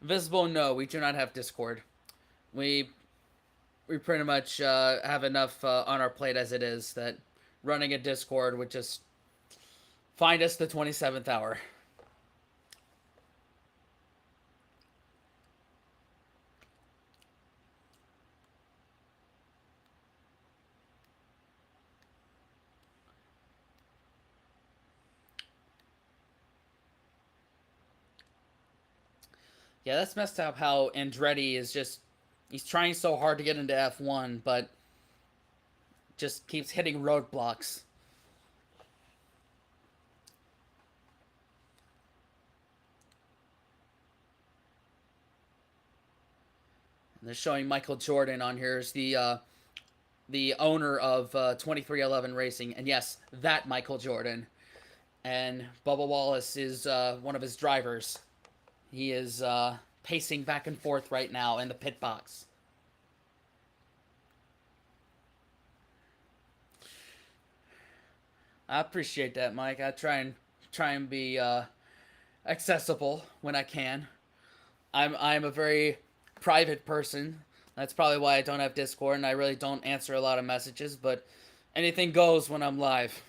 Visible, no, we do not have Discord. We we pretty much have enough on our plate as it is that running a Discord would just find us the 27th hour. Yeah, that's messed up how Andretti is just. He's trying so hard to get into F1, but just keeps hitting roadblocks. And they're showing Michael Jordan on here as the owner of 2311 Racing, and yes, that Michael Jordan. And Bubba Wallace is one of his drivers. He is pacing back and forth right now in the pit box. I appreciate that, Mike. I try and be accessible when I can. I'm a very private person. That's probably why I don't have Discord and I really don't answer a lot of messages, but anything goes when I'm live.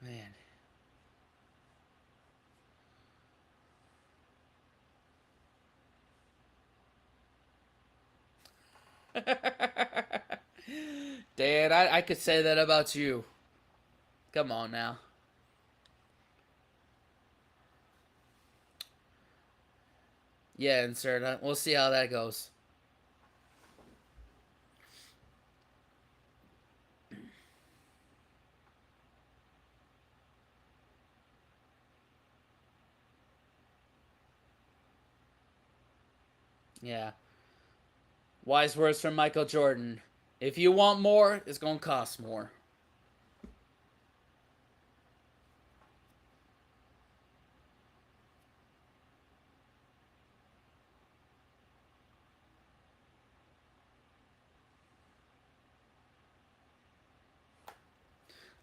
Man. Dad, I could say that about you. Come on now. Yeah, insert. We'll see how that goes. Yeah. Wise words from Michael Jordan. If you want more, it's gonna cost more.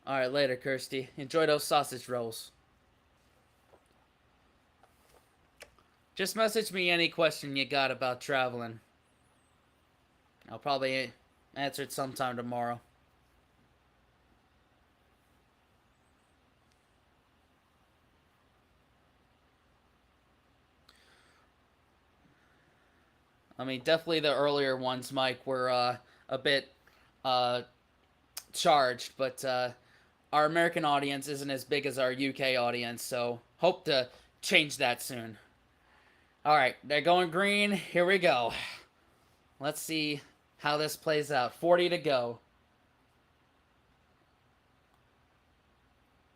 All right, later, Kirsty. Enjoy those sausage rolls. Just message me any question you got about traveling. I'll probably answer it sometime tomorrow. I mean, definitely the earlier ones, Mike, were a bit uh, charged, but our American audience isn't as big as our UK audience, so hope to change that soon. All right, they're going green. Here we go. Let's see how this plays out. 40 to go.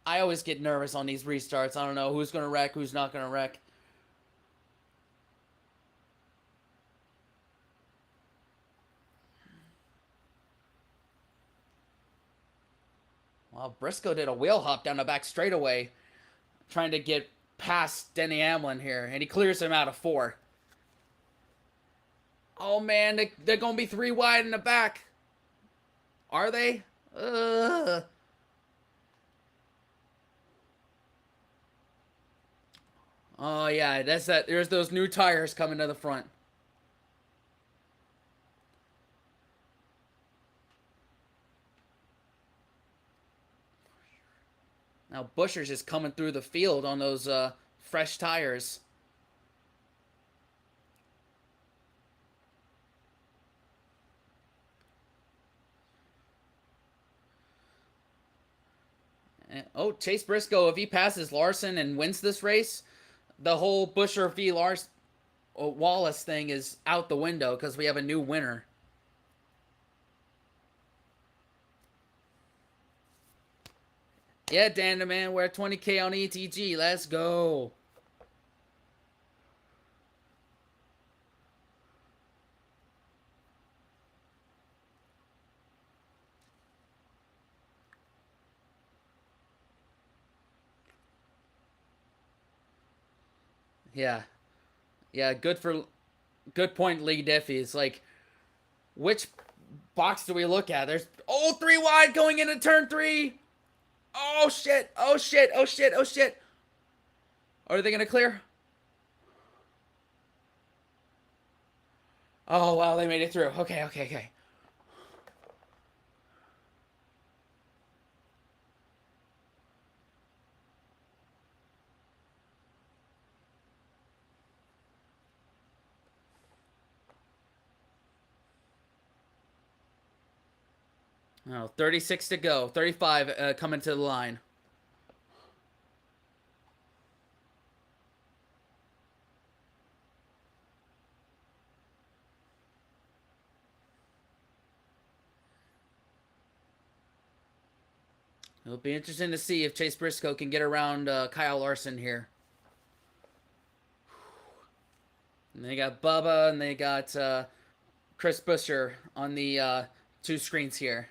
I always get nervous on these restarts. I don't know who's going to wreck, who's not going to wreck. Well, Briscoe did a wheel hop down the back straightaway, trying to get past Denny Hamlin here, and he clears him out of 4. Oh man, they're gonna be 3 wide in the back. Are they? Ugh. Oh yeah, that's that. There's those new tires coming to the front. Now Buscher's just coming through the field on those fresh tires. Oh, Chase Briscoe, if he passes Larson and wins this race, the whole Buscher v. Wallace thing is out the window because we have a new winner. Yeah, Dan, man, we're at 20K on ETG. Let's go. Yeah. Yeah, good point, Lee Diffie. It's like, which box do we look at? There's 3 wide going into turn 3. Oh shit! Oh shit! Oh shit! Oh shit! Are they gonna clear? Oh wow, they made it through. Okay, okay, okay. Oh, 36 to go. 35 coming to the line. It'll be interesting to see if Chase Briscoe can get around Kyle Larson here. And they got Bubba and they got Chris Buescher on the 2 screens here.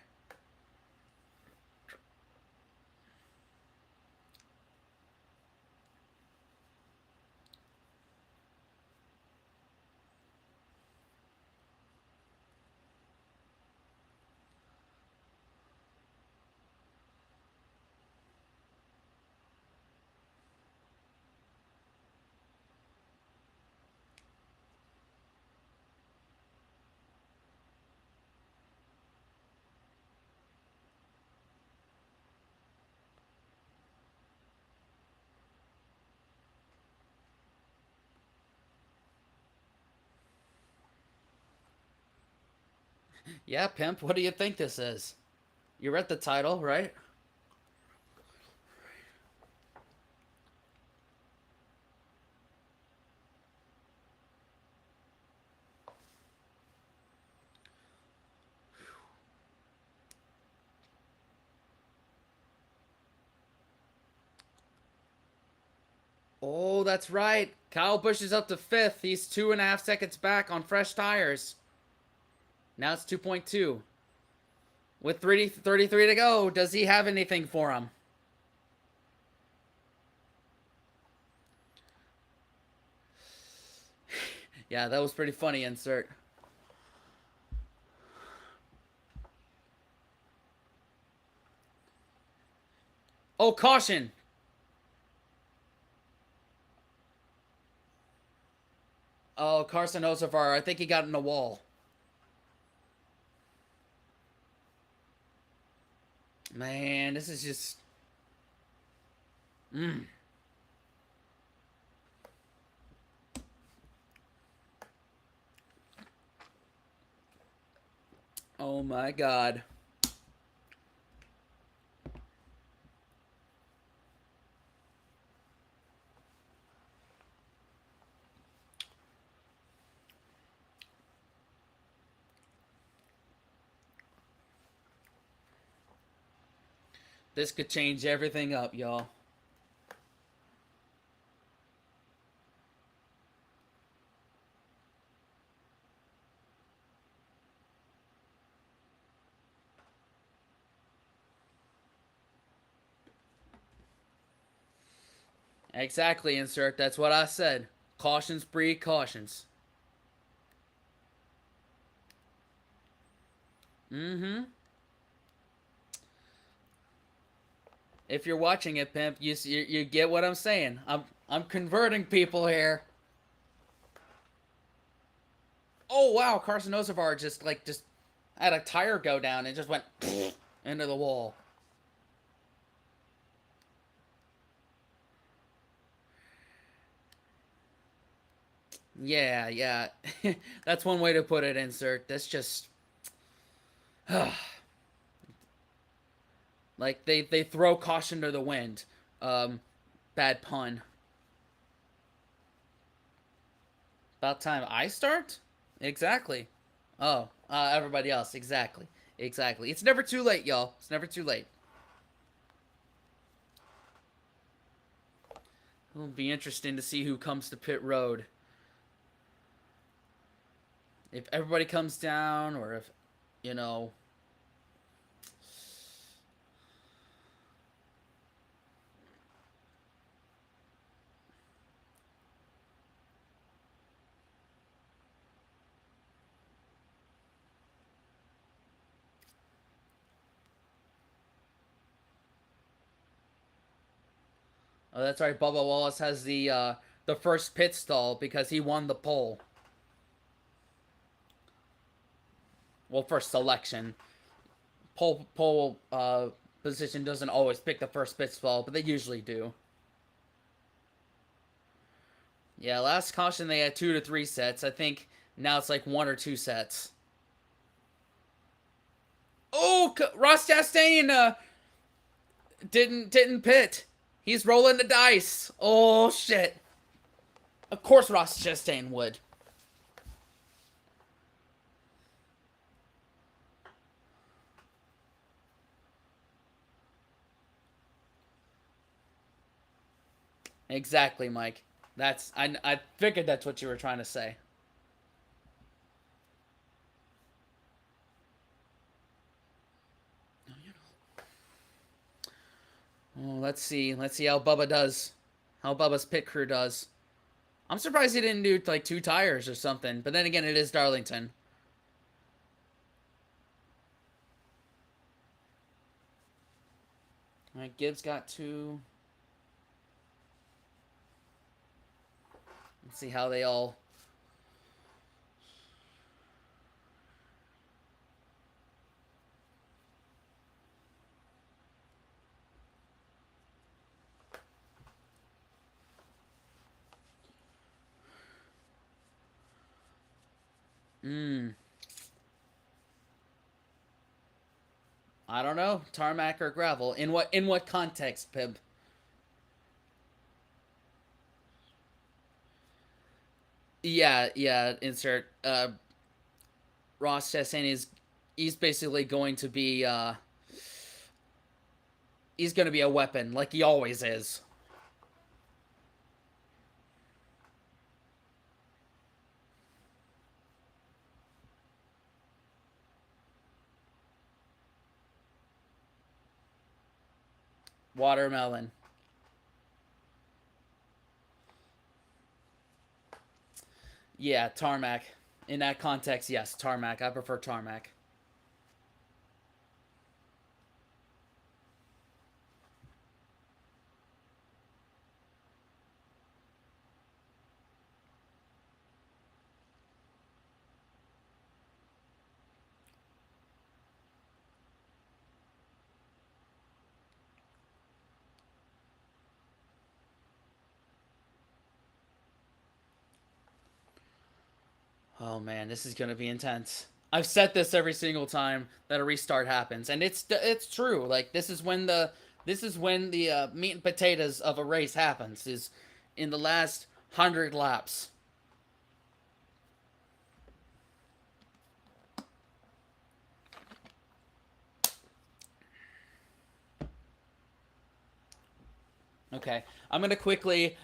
Yeah, Pimp, what do you think this is? You read the title, right? Oh, that's right. Kyle Busch is up to 5th. He's 2.5 seconds back on fresh tires. Now it's 2.2. With 33 to go, does he have anything for him? Yeah, that was pretty funny, insert. Oh, caution! Oh, Carson Hocevar, I think he got in the wall. Man, this is just... Oh my god. This could change everything up, y'all. Exactly, insert. That's what I said. Cautions breed cautions. Mm-hmm. If you're watching it, pimp, you get what I'm saying. I'm converting people here. Oh wow, Carson Ozavar just had a tire go down and just went into the wall. Yeah, yeah. That's one way to put it, insert. That's just like they throw caution to the wind. Um Bad pun. About time I start? Exactly. Oh, everybody else. Exactly. Exactly. It's never too late, y'all. It's never too late. It'll be interesting to see who comes to pit road. If everybody comes down, or if, you know. Oh, that's right. Bubba Wallace has the first pit stall because he won the pole. Well, first selection. Pole position doesn't always pick the first pit stall, but they usually do. Yeah, last caution they had 2 to 3 sets. I think now it's like 1 or 2 sets. Oh, Ross Chastain didn't pit. He's rolling the dice. Oh shit. Of course Ross Chastain would. Exactly, Mike. I figured that's what you were trying to say. Oh, let's see. Let's see how Bubba does. How Bubba's pit crew does. I'm surprised he didn't do like 2 tires or something. But then again, it is Darlington. All right, Gibbs got 2. Let's see how they all. Hmm. I don't know. Tarmac or gravel? In what context, Pib? Yeah, yeah. Insert. Ross Chastain is he's basically going to be he's going to be a weapon like he always is. Watermelon. Yeah, tarmac. In that context, yes, tarmac. I prefer tarmac. Oh man, this is going to be intense. I've said this every single time that a restart happens, and it's true. Like this is when the meat and potatoes of a race happens. Is in the last 100 laps. Okay, I'm gonna quickly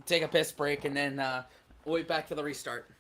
take a piss break and then wait back for the restart.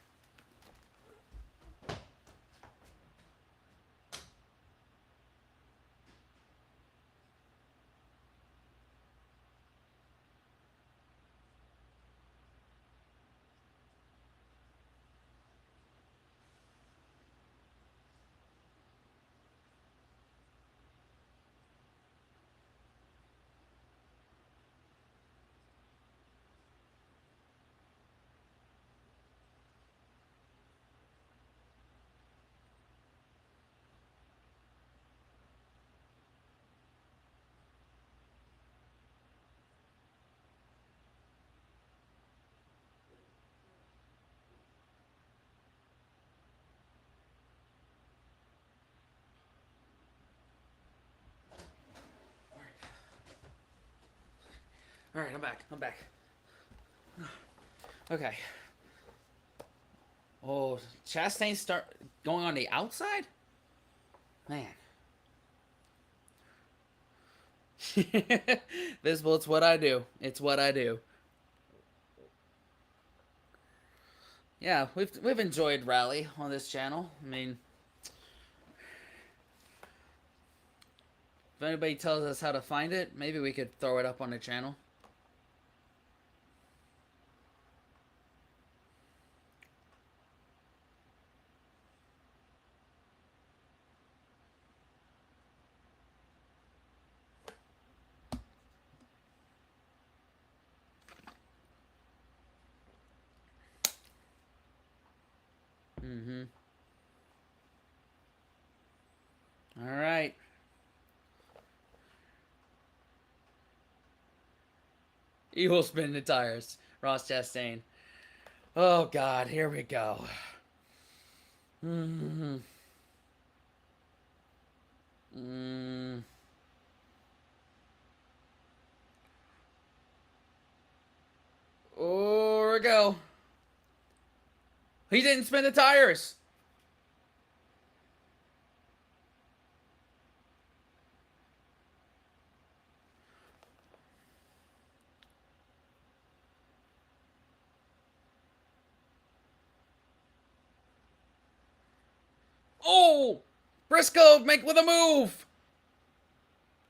All right, I'm back. I'm back. Okay. Oh, Chastain start going on the outside? Man. Visible, it's what I do. It's what I do. Yeah, we've enjoyed Rally on this channel. I mean, if anybody tells us how to find it, maybe we could throw it up on the channel. Mm-hmm. All right. He will spin the tires. Ross Chastain. Oh, God. Here we go. Mm-hmm. Mm. Oh, here we go. He didn't spin the tires. Oh! Briscoe, make with a move.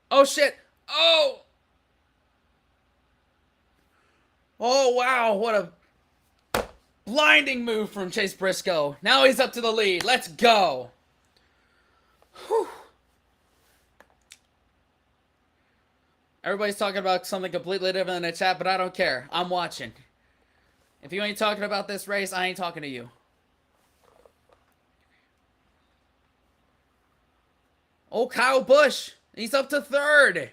Oh, shit. Oh! Oh, wow. What a blinding move from Chase Briscoe. Now he's up to the lead. Let's go. Whew. Everybody's talking about something completely different in the chat, but I don't care. I'm watching. If you ain't talking about this race, I ain't talking to you. Oh, Kyle Busch. He's up to third.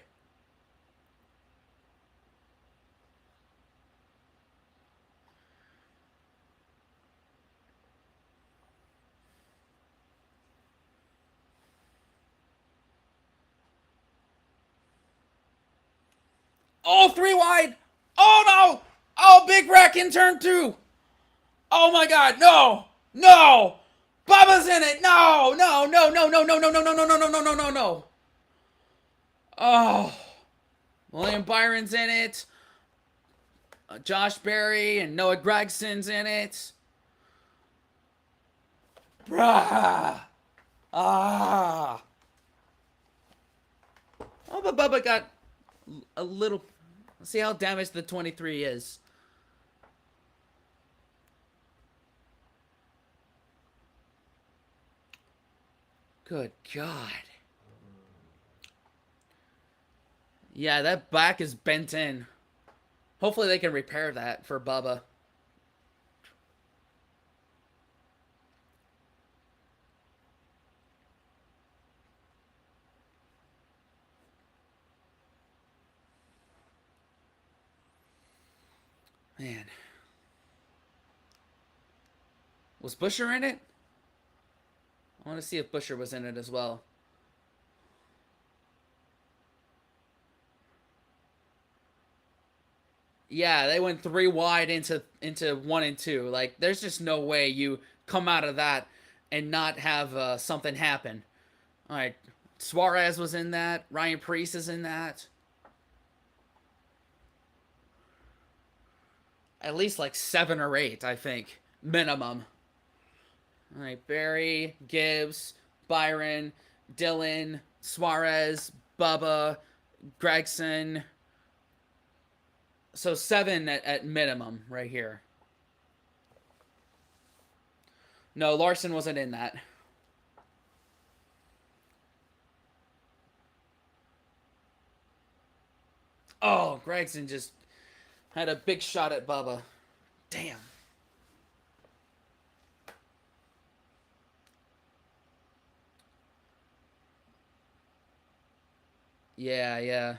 Oh, three wide. Oh, no. Oh, big wreck in turn two. Oh, my God. No. No. Bubba's in it. No, no, no, no, no, no, no, no, no, no, no, no, no, no, no, no. Oh. William Byron's in it. Josh Berry and Noah Gregson's in it. Bruh. Ah. Oh, but Bubba got a little. Let's see how damaged the 23 is. Good God. Yeah, that back is bent in. Hopefully they can repair that for Bubba. Man. Was Buescher in it? I want to see if Buescher was in it as well. Yeah, they went three wide into one and two. Like, there's just no way you come out of that and not have something happen. All right, Suarez was in that. Ryan Preece is in that. At least like 7 or 8, I think, minimum. All right, Barry, Gibbs, Byron, Dillon, Suarez, Bubba, Gregson. So 7 at minimum right here. No, Larson wasn't in that. Oh, Gregson just had a big shot at Bubba. Damn. Yeah, yeah.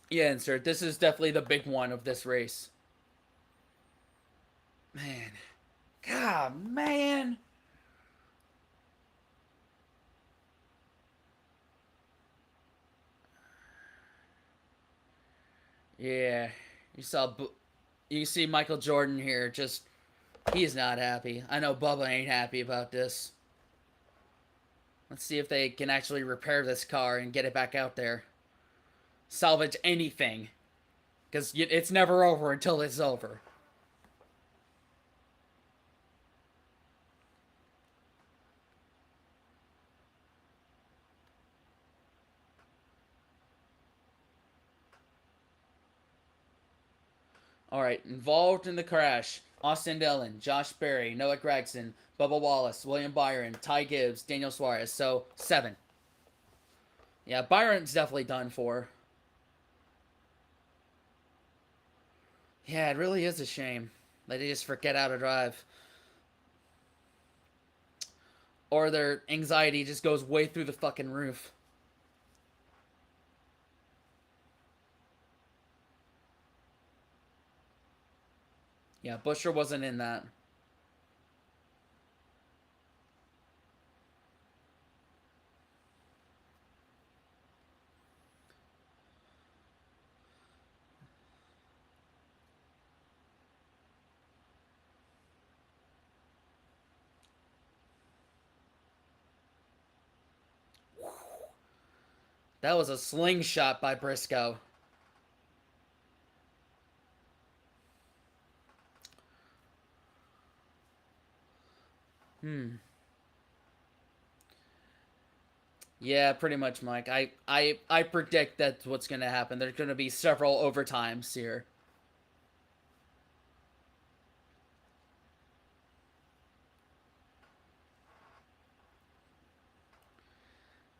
Yeah, insert. This is definitely the big one of this race. Man. God, man. Yeah, you saw. You see Michael Jordan here. Just he's not happy. I know Bubba ain't happy about this. Let's see if they can actually repair this car and get it back out there. Salvage anything, because it's never over until it's over. All right, involved in the crash: Austin Dillon, Josh Berry, Noah Gregson, Bubba Wallace, William Byron, Ty Gibbs, Daniel Suarez. So 7. Yeah, Byron's definitely done for. Yeah, it really is a shame that they just forget how to drive. Or their anxiety just goes way through the fucking roof. Yeah, Busher wasn't in that. That was a slingshot by Briscoe. Hmm. Yeah, pretty much, Mike. I predict that's what's gonna happen. There's gonna be several overtimes here.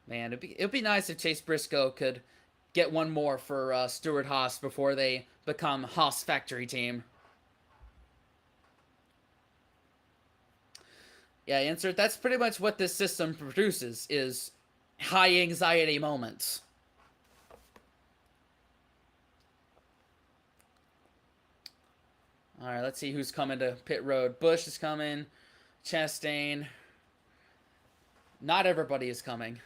Man, it'd be nice if Chase Briscoe could get one more for Stuart Haas before they become Haas Factory Team. Yeah, insert. That's pretty much what this system produces: is high anxiety moments. All right, let's see who's coming to pit road. Bush is coming. Chastain. Not everybody is coming.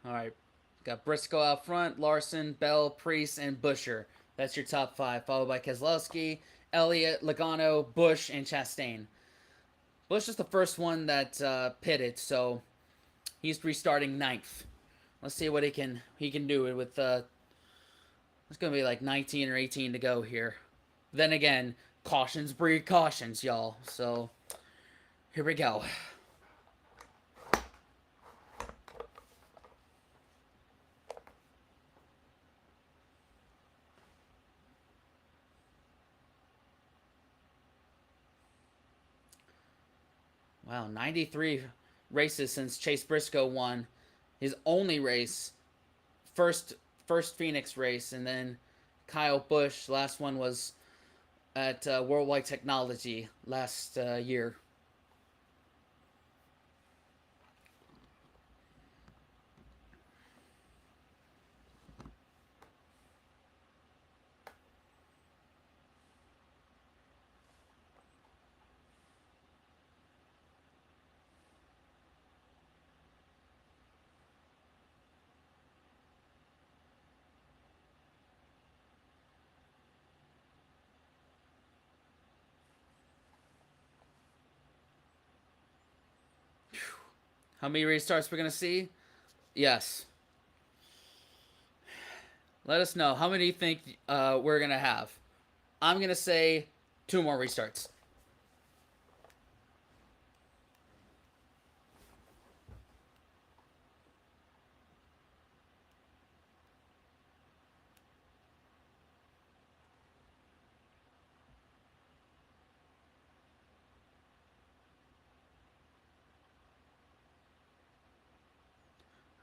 All right, got Briscoe out front, Larson, Bell, Priest, and Busher. That's your top 5, followed by Keselowski, Elliott, Logano, Bush, and Chastain. Bush is the first one that pitted, so he's restarting ninth. Let's see what he can do with it's gonna be like 19 or 18 to go here. Then again, cautions breed cautions, y'all. So here we go. Wow, 93 races since Chase Briscoe won his only race, first first Phoenix race, and then Kyle Busch. Last one was at Worldwide Technology last year. How many restarts we're gonna see? Yes. Let us know. How many do you think we're going to have? I'm going to say 2 more restarts.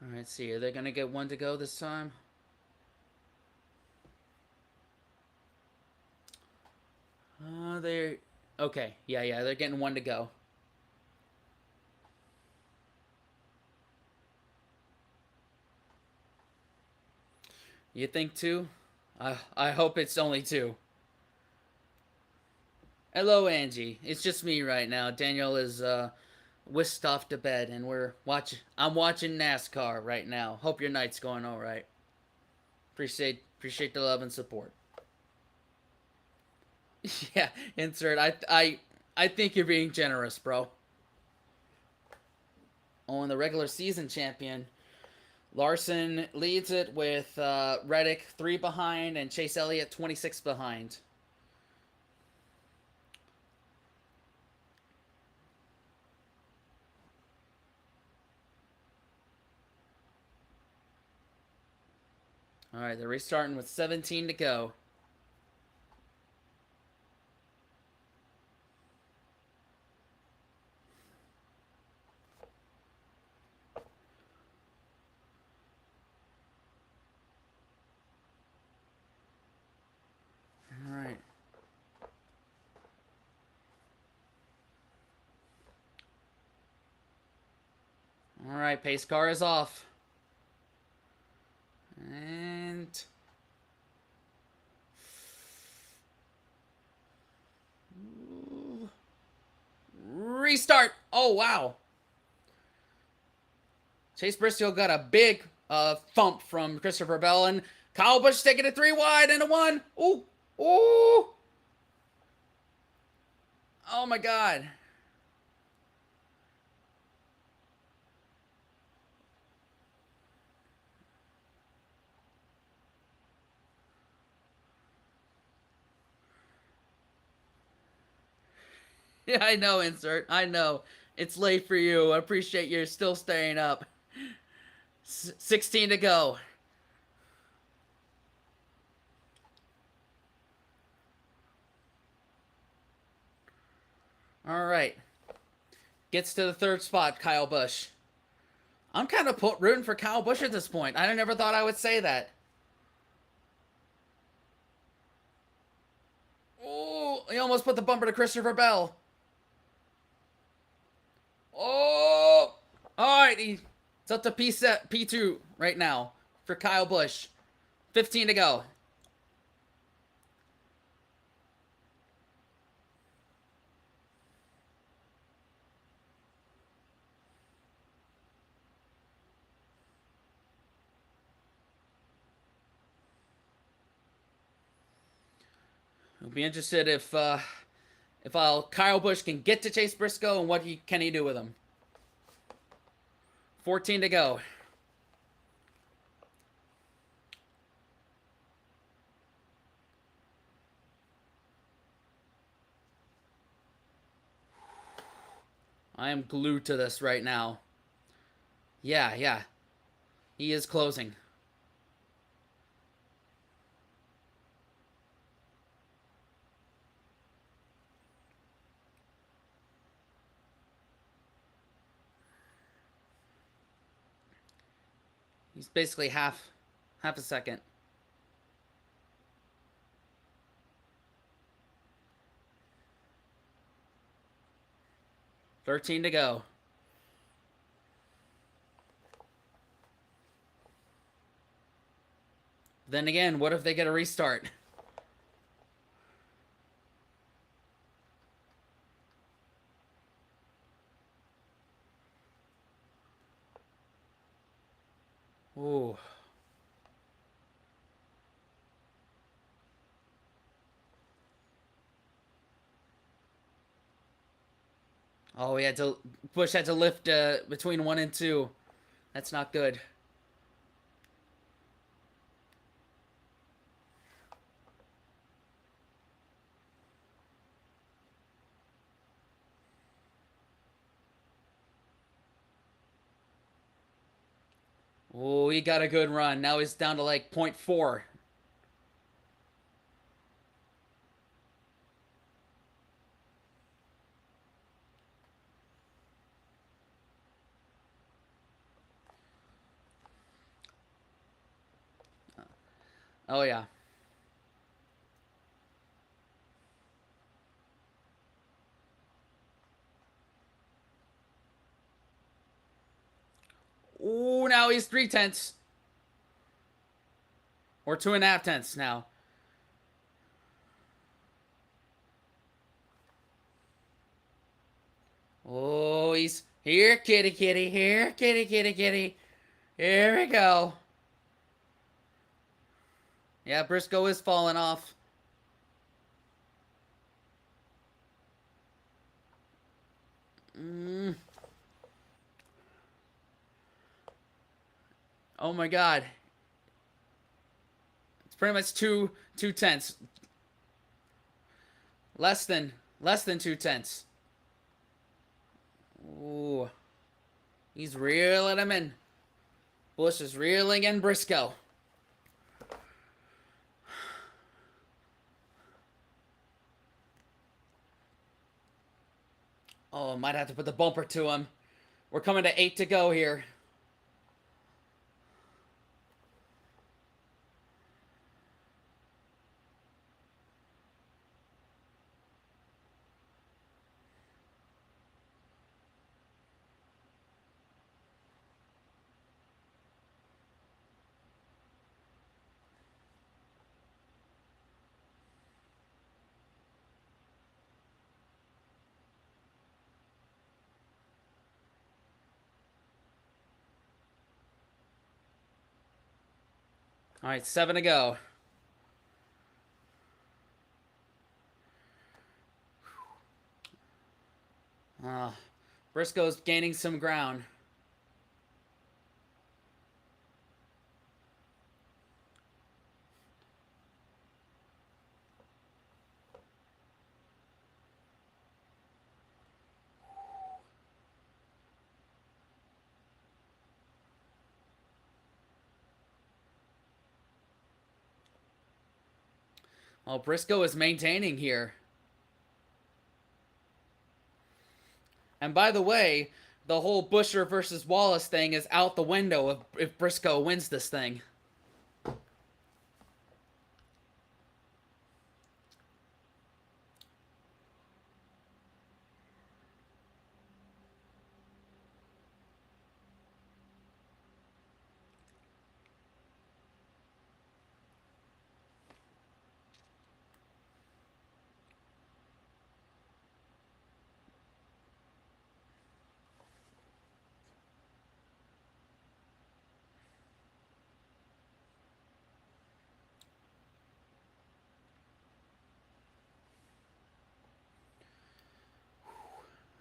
All right, see. Are they going to get 1 to go this time? They're okay. Yeah, they're getting 1 to go. You think 2? I hope it's only 2. Hello, Angie. It's just me right now. Daniel is whisked off to bed, and we're watching. I'm watching NASCAR right now. Hope your night's going all right. Appreciate the love and support. Yeah, insert. I think you're being generous, bro. Oh, and the regular season champion Larson leads it with Reddick 3 behind and Chase Elliott 26 behind. All right, they're restarting with 17 to go. All right. All right, pace car is off. And restart. Oh, wow. Chase Briscoe got a big thump from Christopher Bell, and Kyle Busch taking it 3 wide into 1. Ooh. Ooh. Oh, my God. Yeah, I know, insert. I know. It's late for you. I appreciate you still staying up. 16 to go. All right. Gets to the 3rd spot, Kyle Busch. I'm kind of rooting for Kyle Busch at this point. I never thought I would say that. Oh, he almost put the bumper to Christopher Bell. Oh, all right. It's up to P2 right now for Kyle Busch. 15 to go. I'll be interested if Kyle Busch can get to Chase Briscoe and what he can do with him. 14 to go. I am glued to this right now. Yeah. He is closing. He's basically half a second. $13 to go. Then again, what if they get a restart? Ooh. Oh, Busch had to lift between 1 and 2. That's not good. Oh, he got a good run. Now he's down to like .4. Oh yeah. Ooh, now he's 3/10 or 2.5 tenths now. Oh, he's here, kitty, kitty, here, kitty, kitty, kitty. Here we go. Yeah, Briscoe is falling off. Mm. Oh my God, it's pretty much two tenths, less than 2/10. Ooh, he's reeling him in. Bush is reeling in Briscoe. Oh, might have to put the bumper to him. We're coming to 8 to go here. All right, 7 to go. Uh, Briscoe's gaining some ground. Well, Briscoe is maintaining here. And by the way, the whole Busher versus Wallace thing is out the window if Briscoe wins this thing.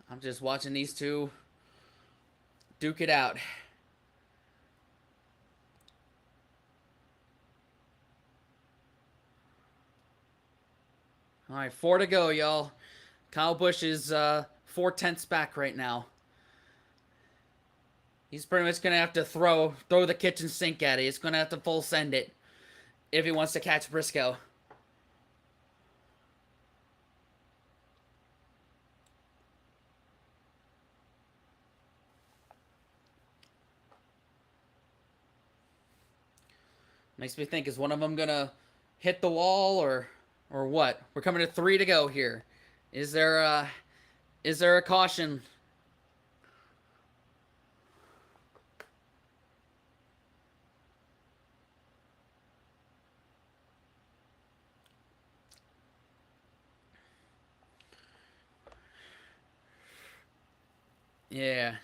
I'm just watching these two duke it out. All right, 4 to go, y'all. Kyle Busch is 4/10ths back right now. He's pretty much gonna have to throw the kitchen sink at it. He's gonna have to full send it if he wants to catch Briscoe. Makes me think: is one of them gonna hit the wall or what? We're coming to 3 to go here. Is there a caution? Yeah.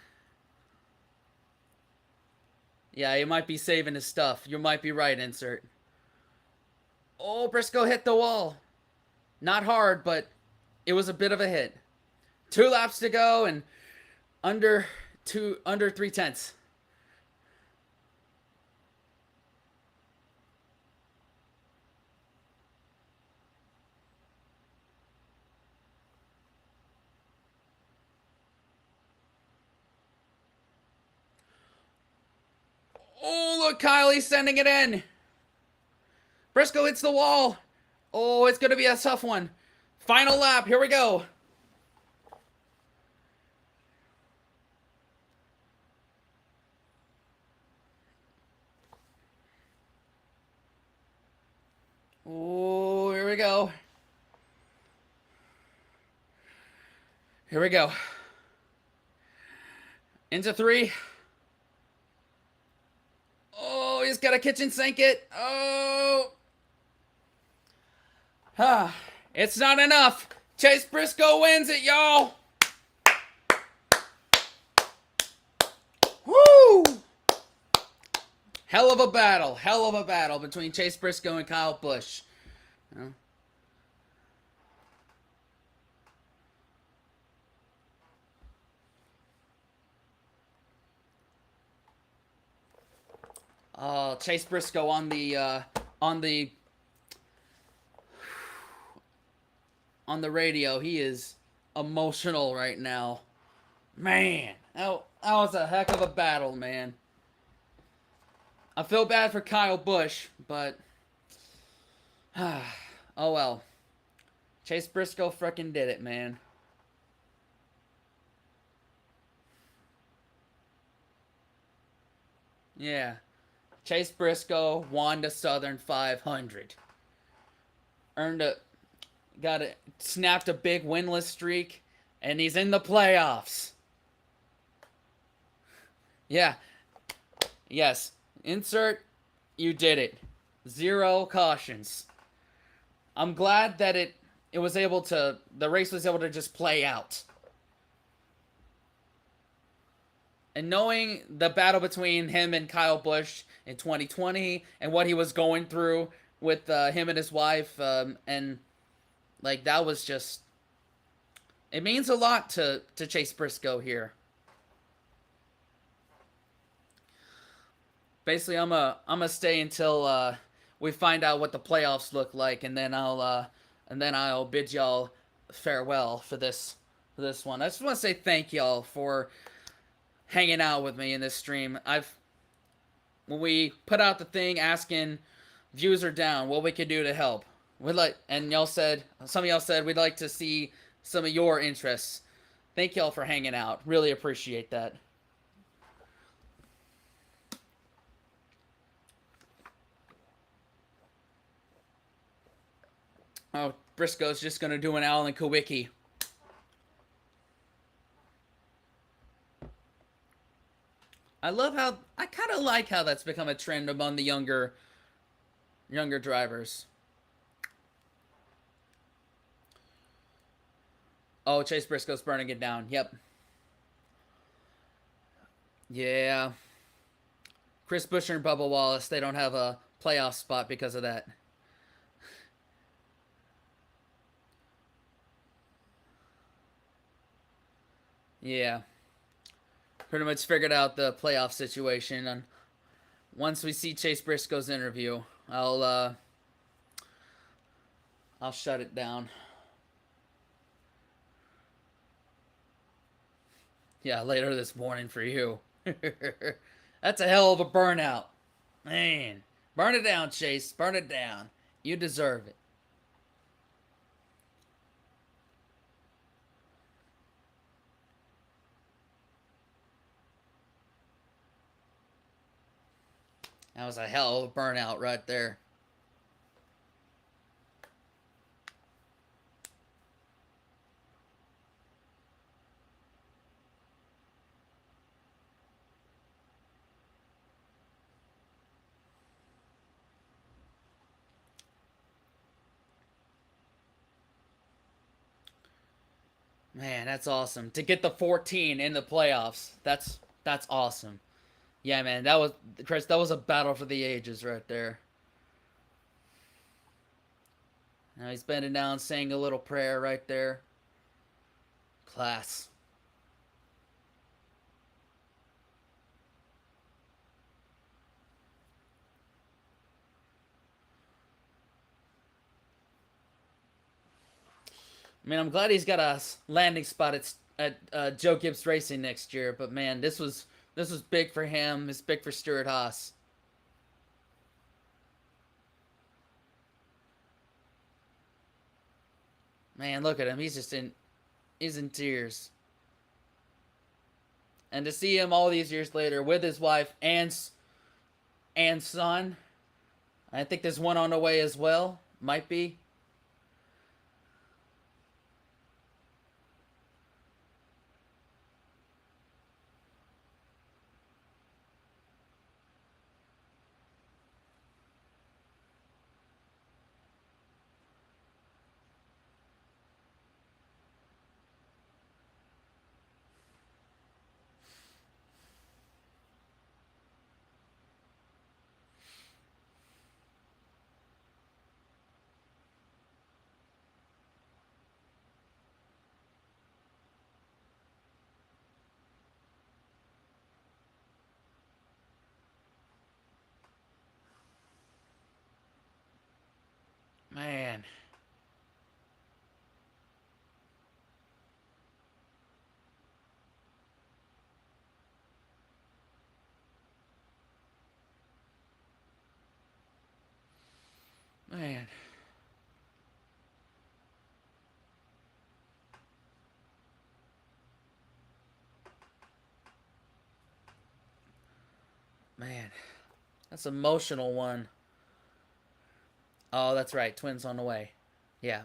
Yeah, he might be saving his stuff. You might be right, insert. Oh, Briscoe hit the wall. Not hard, but it was a bit of a hit. 2 laps to go and under 3/10ths. Oh, Kylie's sending it in. Briscoe hits the wall. Oh, it's going to be a tough one. Final lap. Here we go. Oh, here we go. Here we go. Into 3. Oh, he's got to kitchen sink it. Oh. Ah, it's not enough. Chase Briscoe wins it, y'all. Woo! Hell of a battle between Chase Briscoe and Kyle Busch. Chase Briscoe on the radio. He is emotional right now. Man, that was a heck of a battle, man. I feel bad for Kyle Busch, but oh well. Chase Briscoe frickin' did it, man. Yeah. Chase Briscoe won the Southern 500. Snapped a big winless streak, and he's in the playoffs. Yeah. Yes. Insert, you did it. 0 cautions. I'm glad that the race was able to just play out. And knowing the battle between him and Kyle Busch in 2020 and what he was going through with him and his wife, and like that was just, it means a lot to Chase Briscoe here. Basically, I'm a stay until we find out what the playoffs look like, and then I'll bid y'all farewell for this one. I just want to say thank y'all for hanging out with me in this stream. When we put out the thing asking views are down, what we could do to help. And some of y'all said we'd like to see some of your interests. Thank y'all for hanging out. Really appreciate that. Oh, Briscoe's just gonna do an Alan Kowicki. I kind of like how that's become a trend among the younger drivers. Oh, Chase Briscoe's burning it down. Yep. Yeah. Chris Buescher and Bubba Wallace, they don't have a playoff spot because of that. Yeah. Pretty much figured out the playoff situation, and once we see Chase Briscoe's interview, I'll shut it down. Yeah, later this morning for you. That's a hell of a burnout. Man. Burn it down, Chase. Burn it down. You deserve it. That was a hell of a burnout right there. Man, that's awesome. To get the 14 in the playoffs. That's awesome. Yeah, man, Chris, that was a battle for the ages right there. Now he's bending down, saying a little prayer right there. Class. I mean, I'm glad he's got a landing spot at Joe Gibbs Racing next year. But man, this was big for him. It's big for Stuart Haas. Man, look at him. He's in tears. And to see him all these years later with his wife and son, I think there's one on the way as well. Might be. Man, man, man. That's an emotional one. Oh, that's right. Twins on the way. Yeah.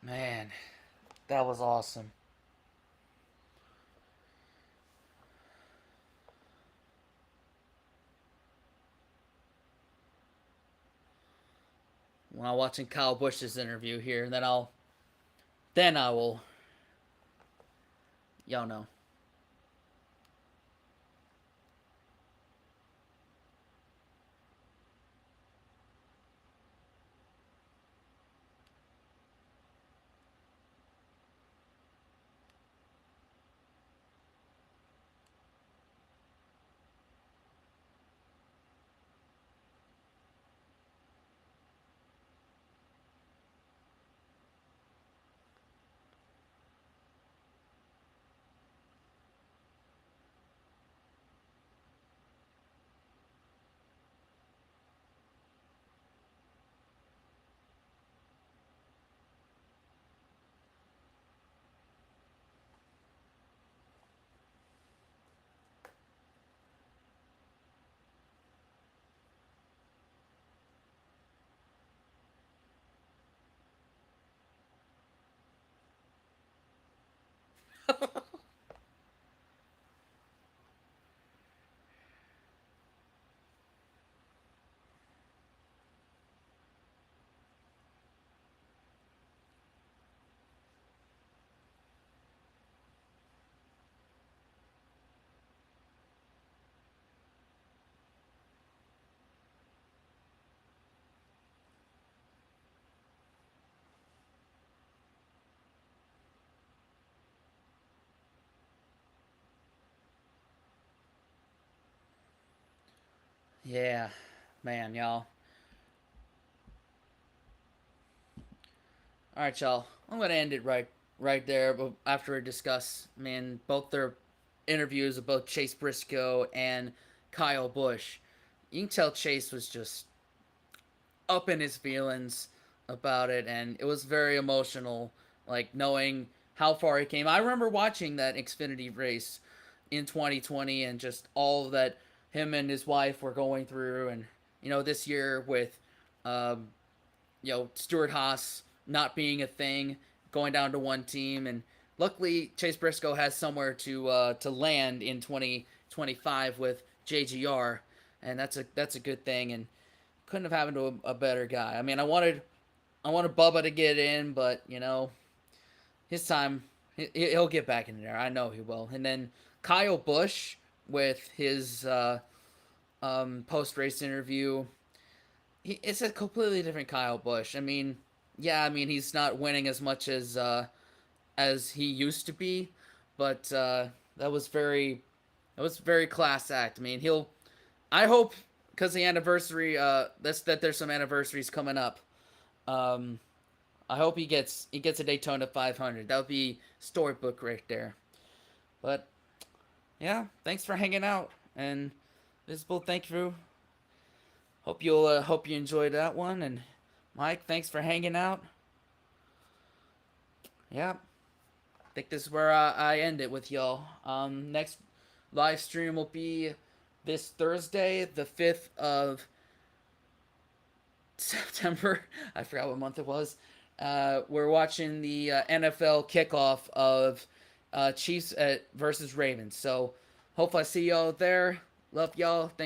Man, that was awesome. While watching Kyle Busch's interview here, and then I will, y'all know. Yeah, man, y'all. All right, y'all. I'm gonna end it right there. But after we discuss, man, both their interviews of both Chase Briscoe and Kyle Busch, you can tell Chase was just up in his feelings about it, and it was very emotional. Like knowing how far he came. I remember watching that Xfinity race in 2020, and just all that him and his wife were going through, and this year with um, Stuart Haas not being a thing, going down to one team, and luckily Chase Briscoe has somewhere to land in 2025 with JGR, and that's a good thing. And couldn't have happened to a better guy. I mean, I wanted Bubba to get in, but his time, he'll get back in there. I know he will. And then Kyle Busch with his post race interview, it's a completely different Kyle Busch. I mean, yeah, I mean he's not winning as he used to be, but that was very class act. I mean, I hope because the anniversary that there's some anniversaries coming up. Um, I hope he gets a Daytona 500. That would be storybook right there. But yeah, thanks for hanging out and Visible. Thank you. Hope you enjoyed that one. And Mike, thanks for hanging out. Yeah, I think this is where I end it with y'all. Next live stream will be this Thursday, the 5th of September. I forgot what month it was. We're watching the NFL kickoff of Chiefs versus Ravens. So hopefully I see y'all there. Love y'all. Thank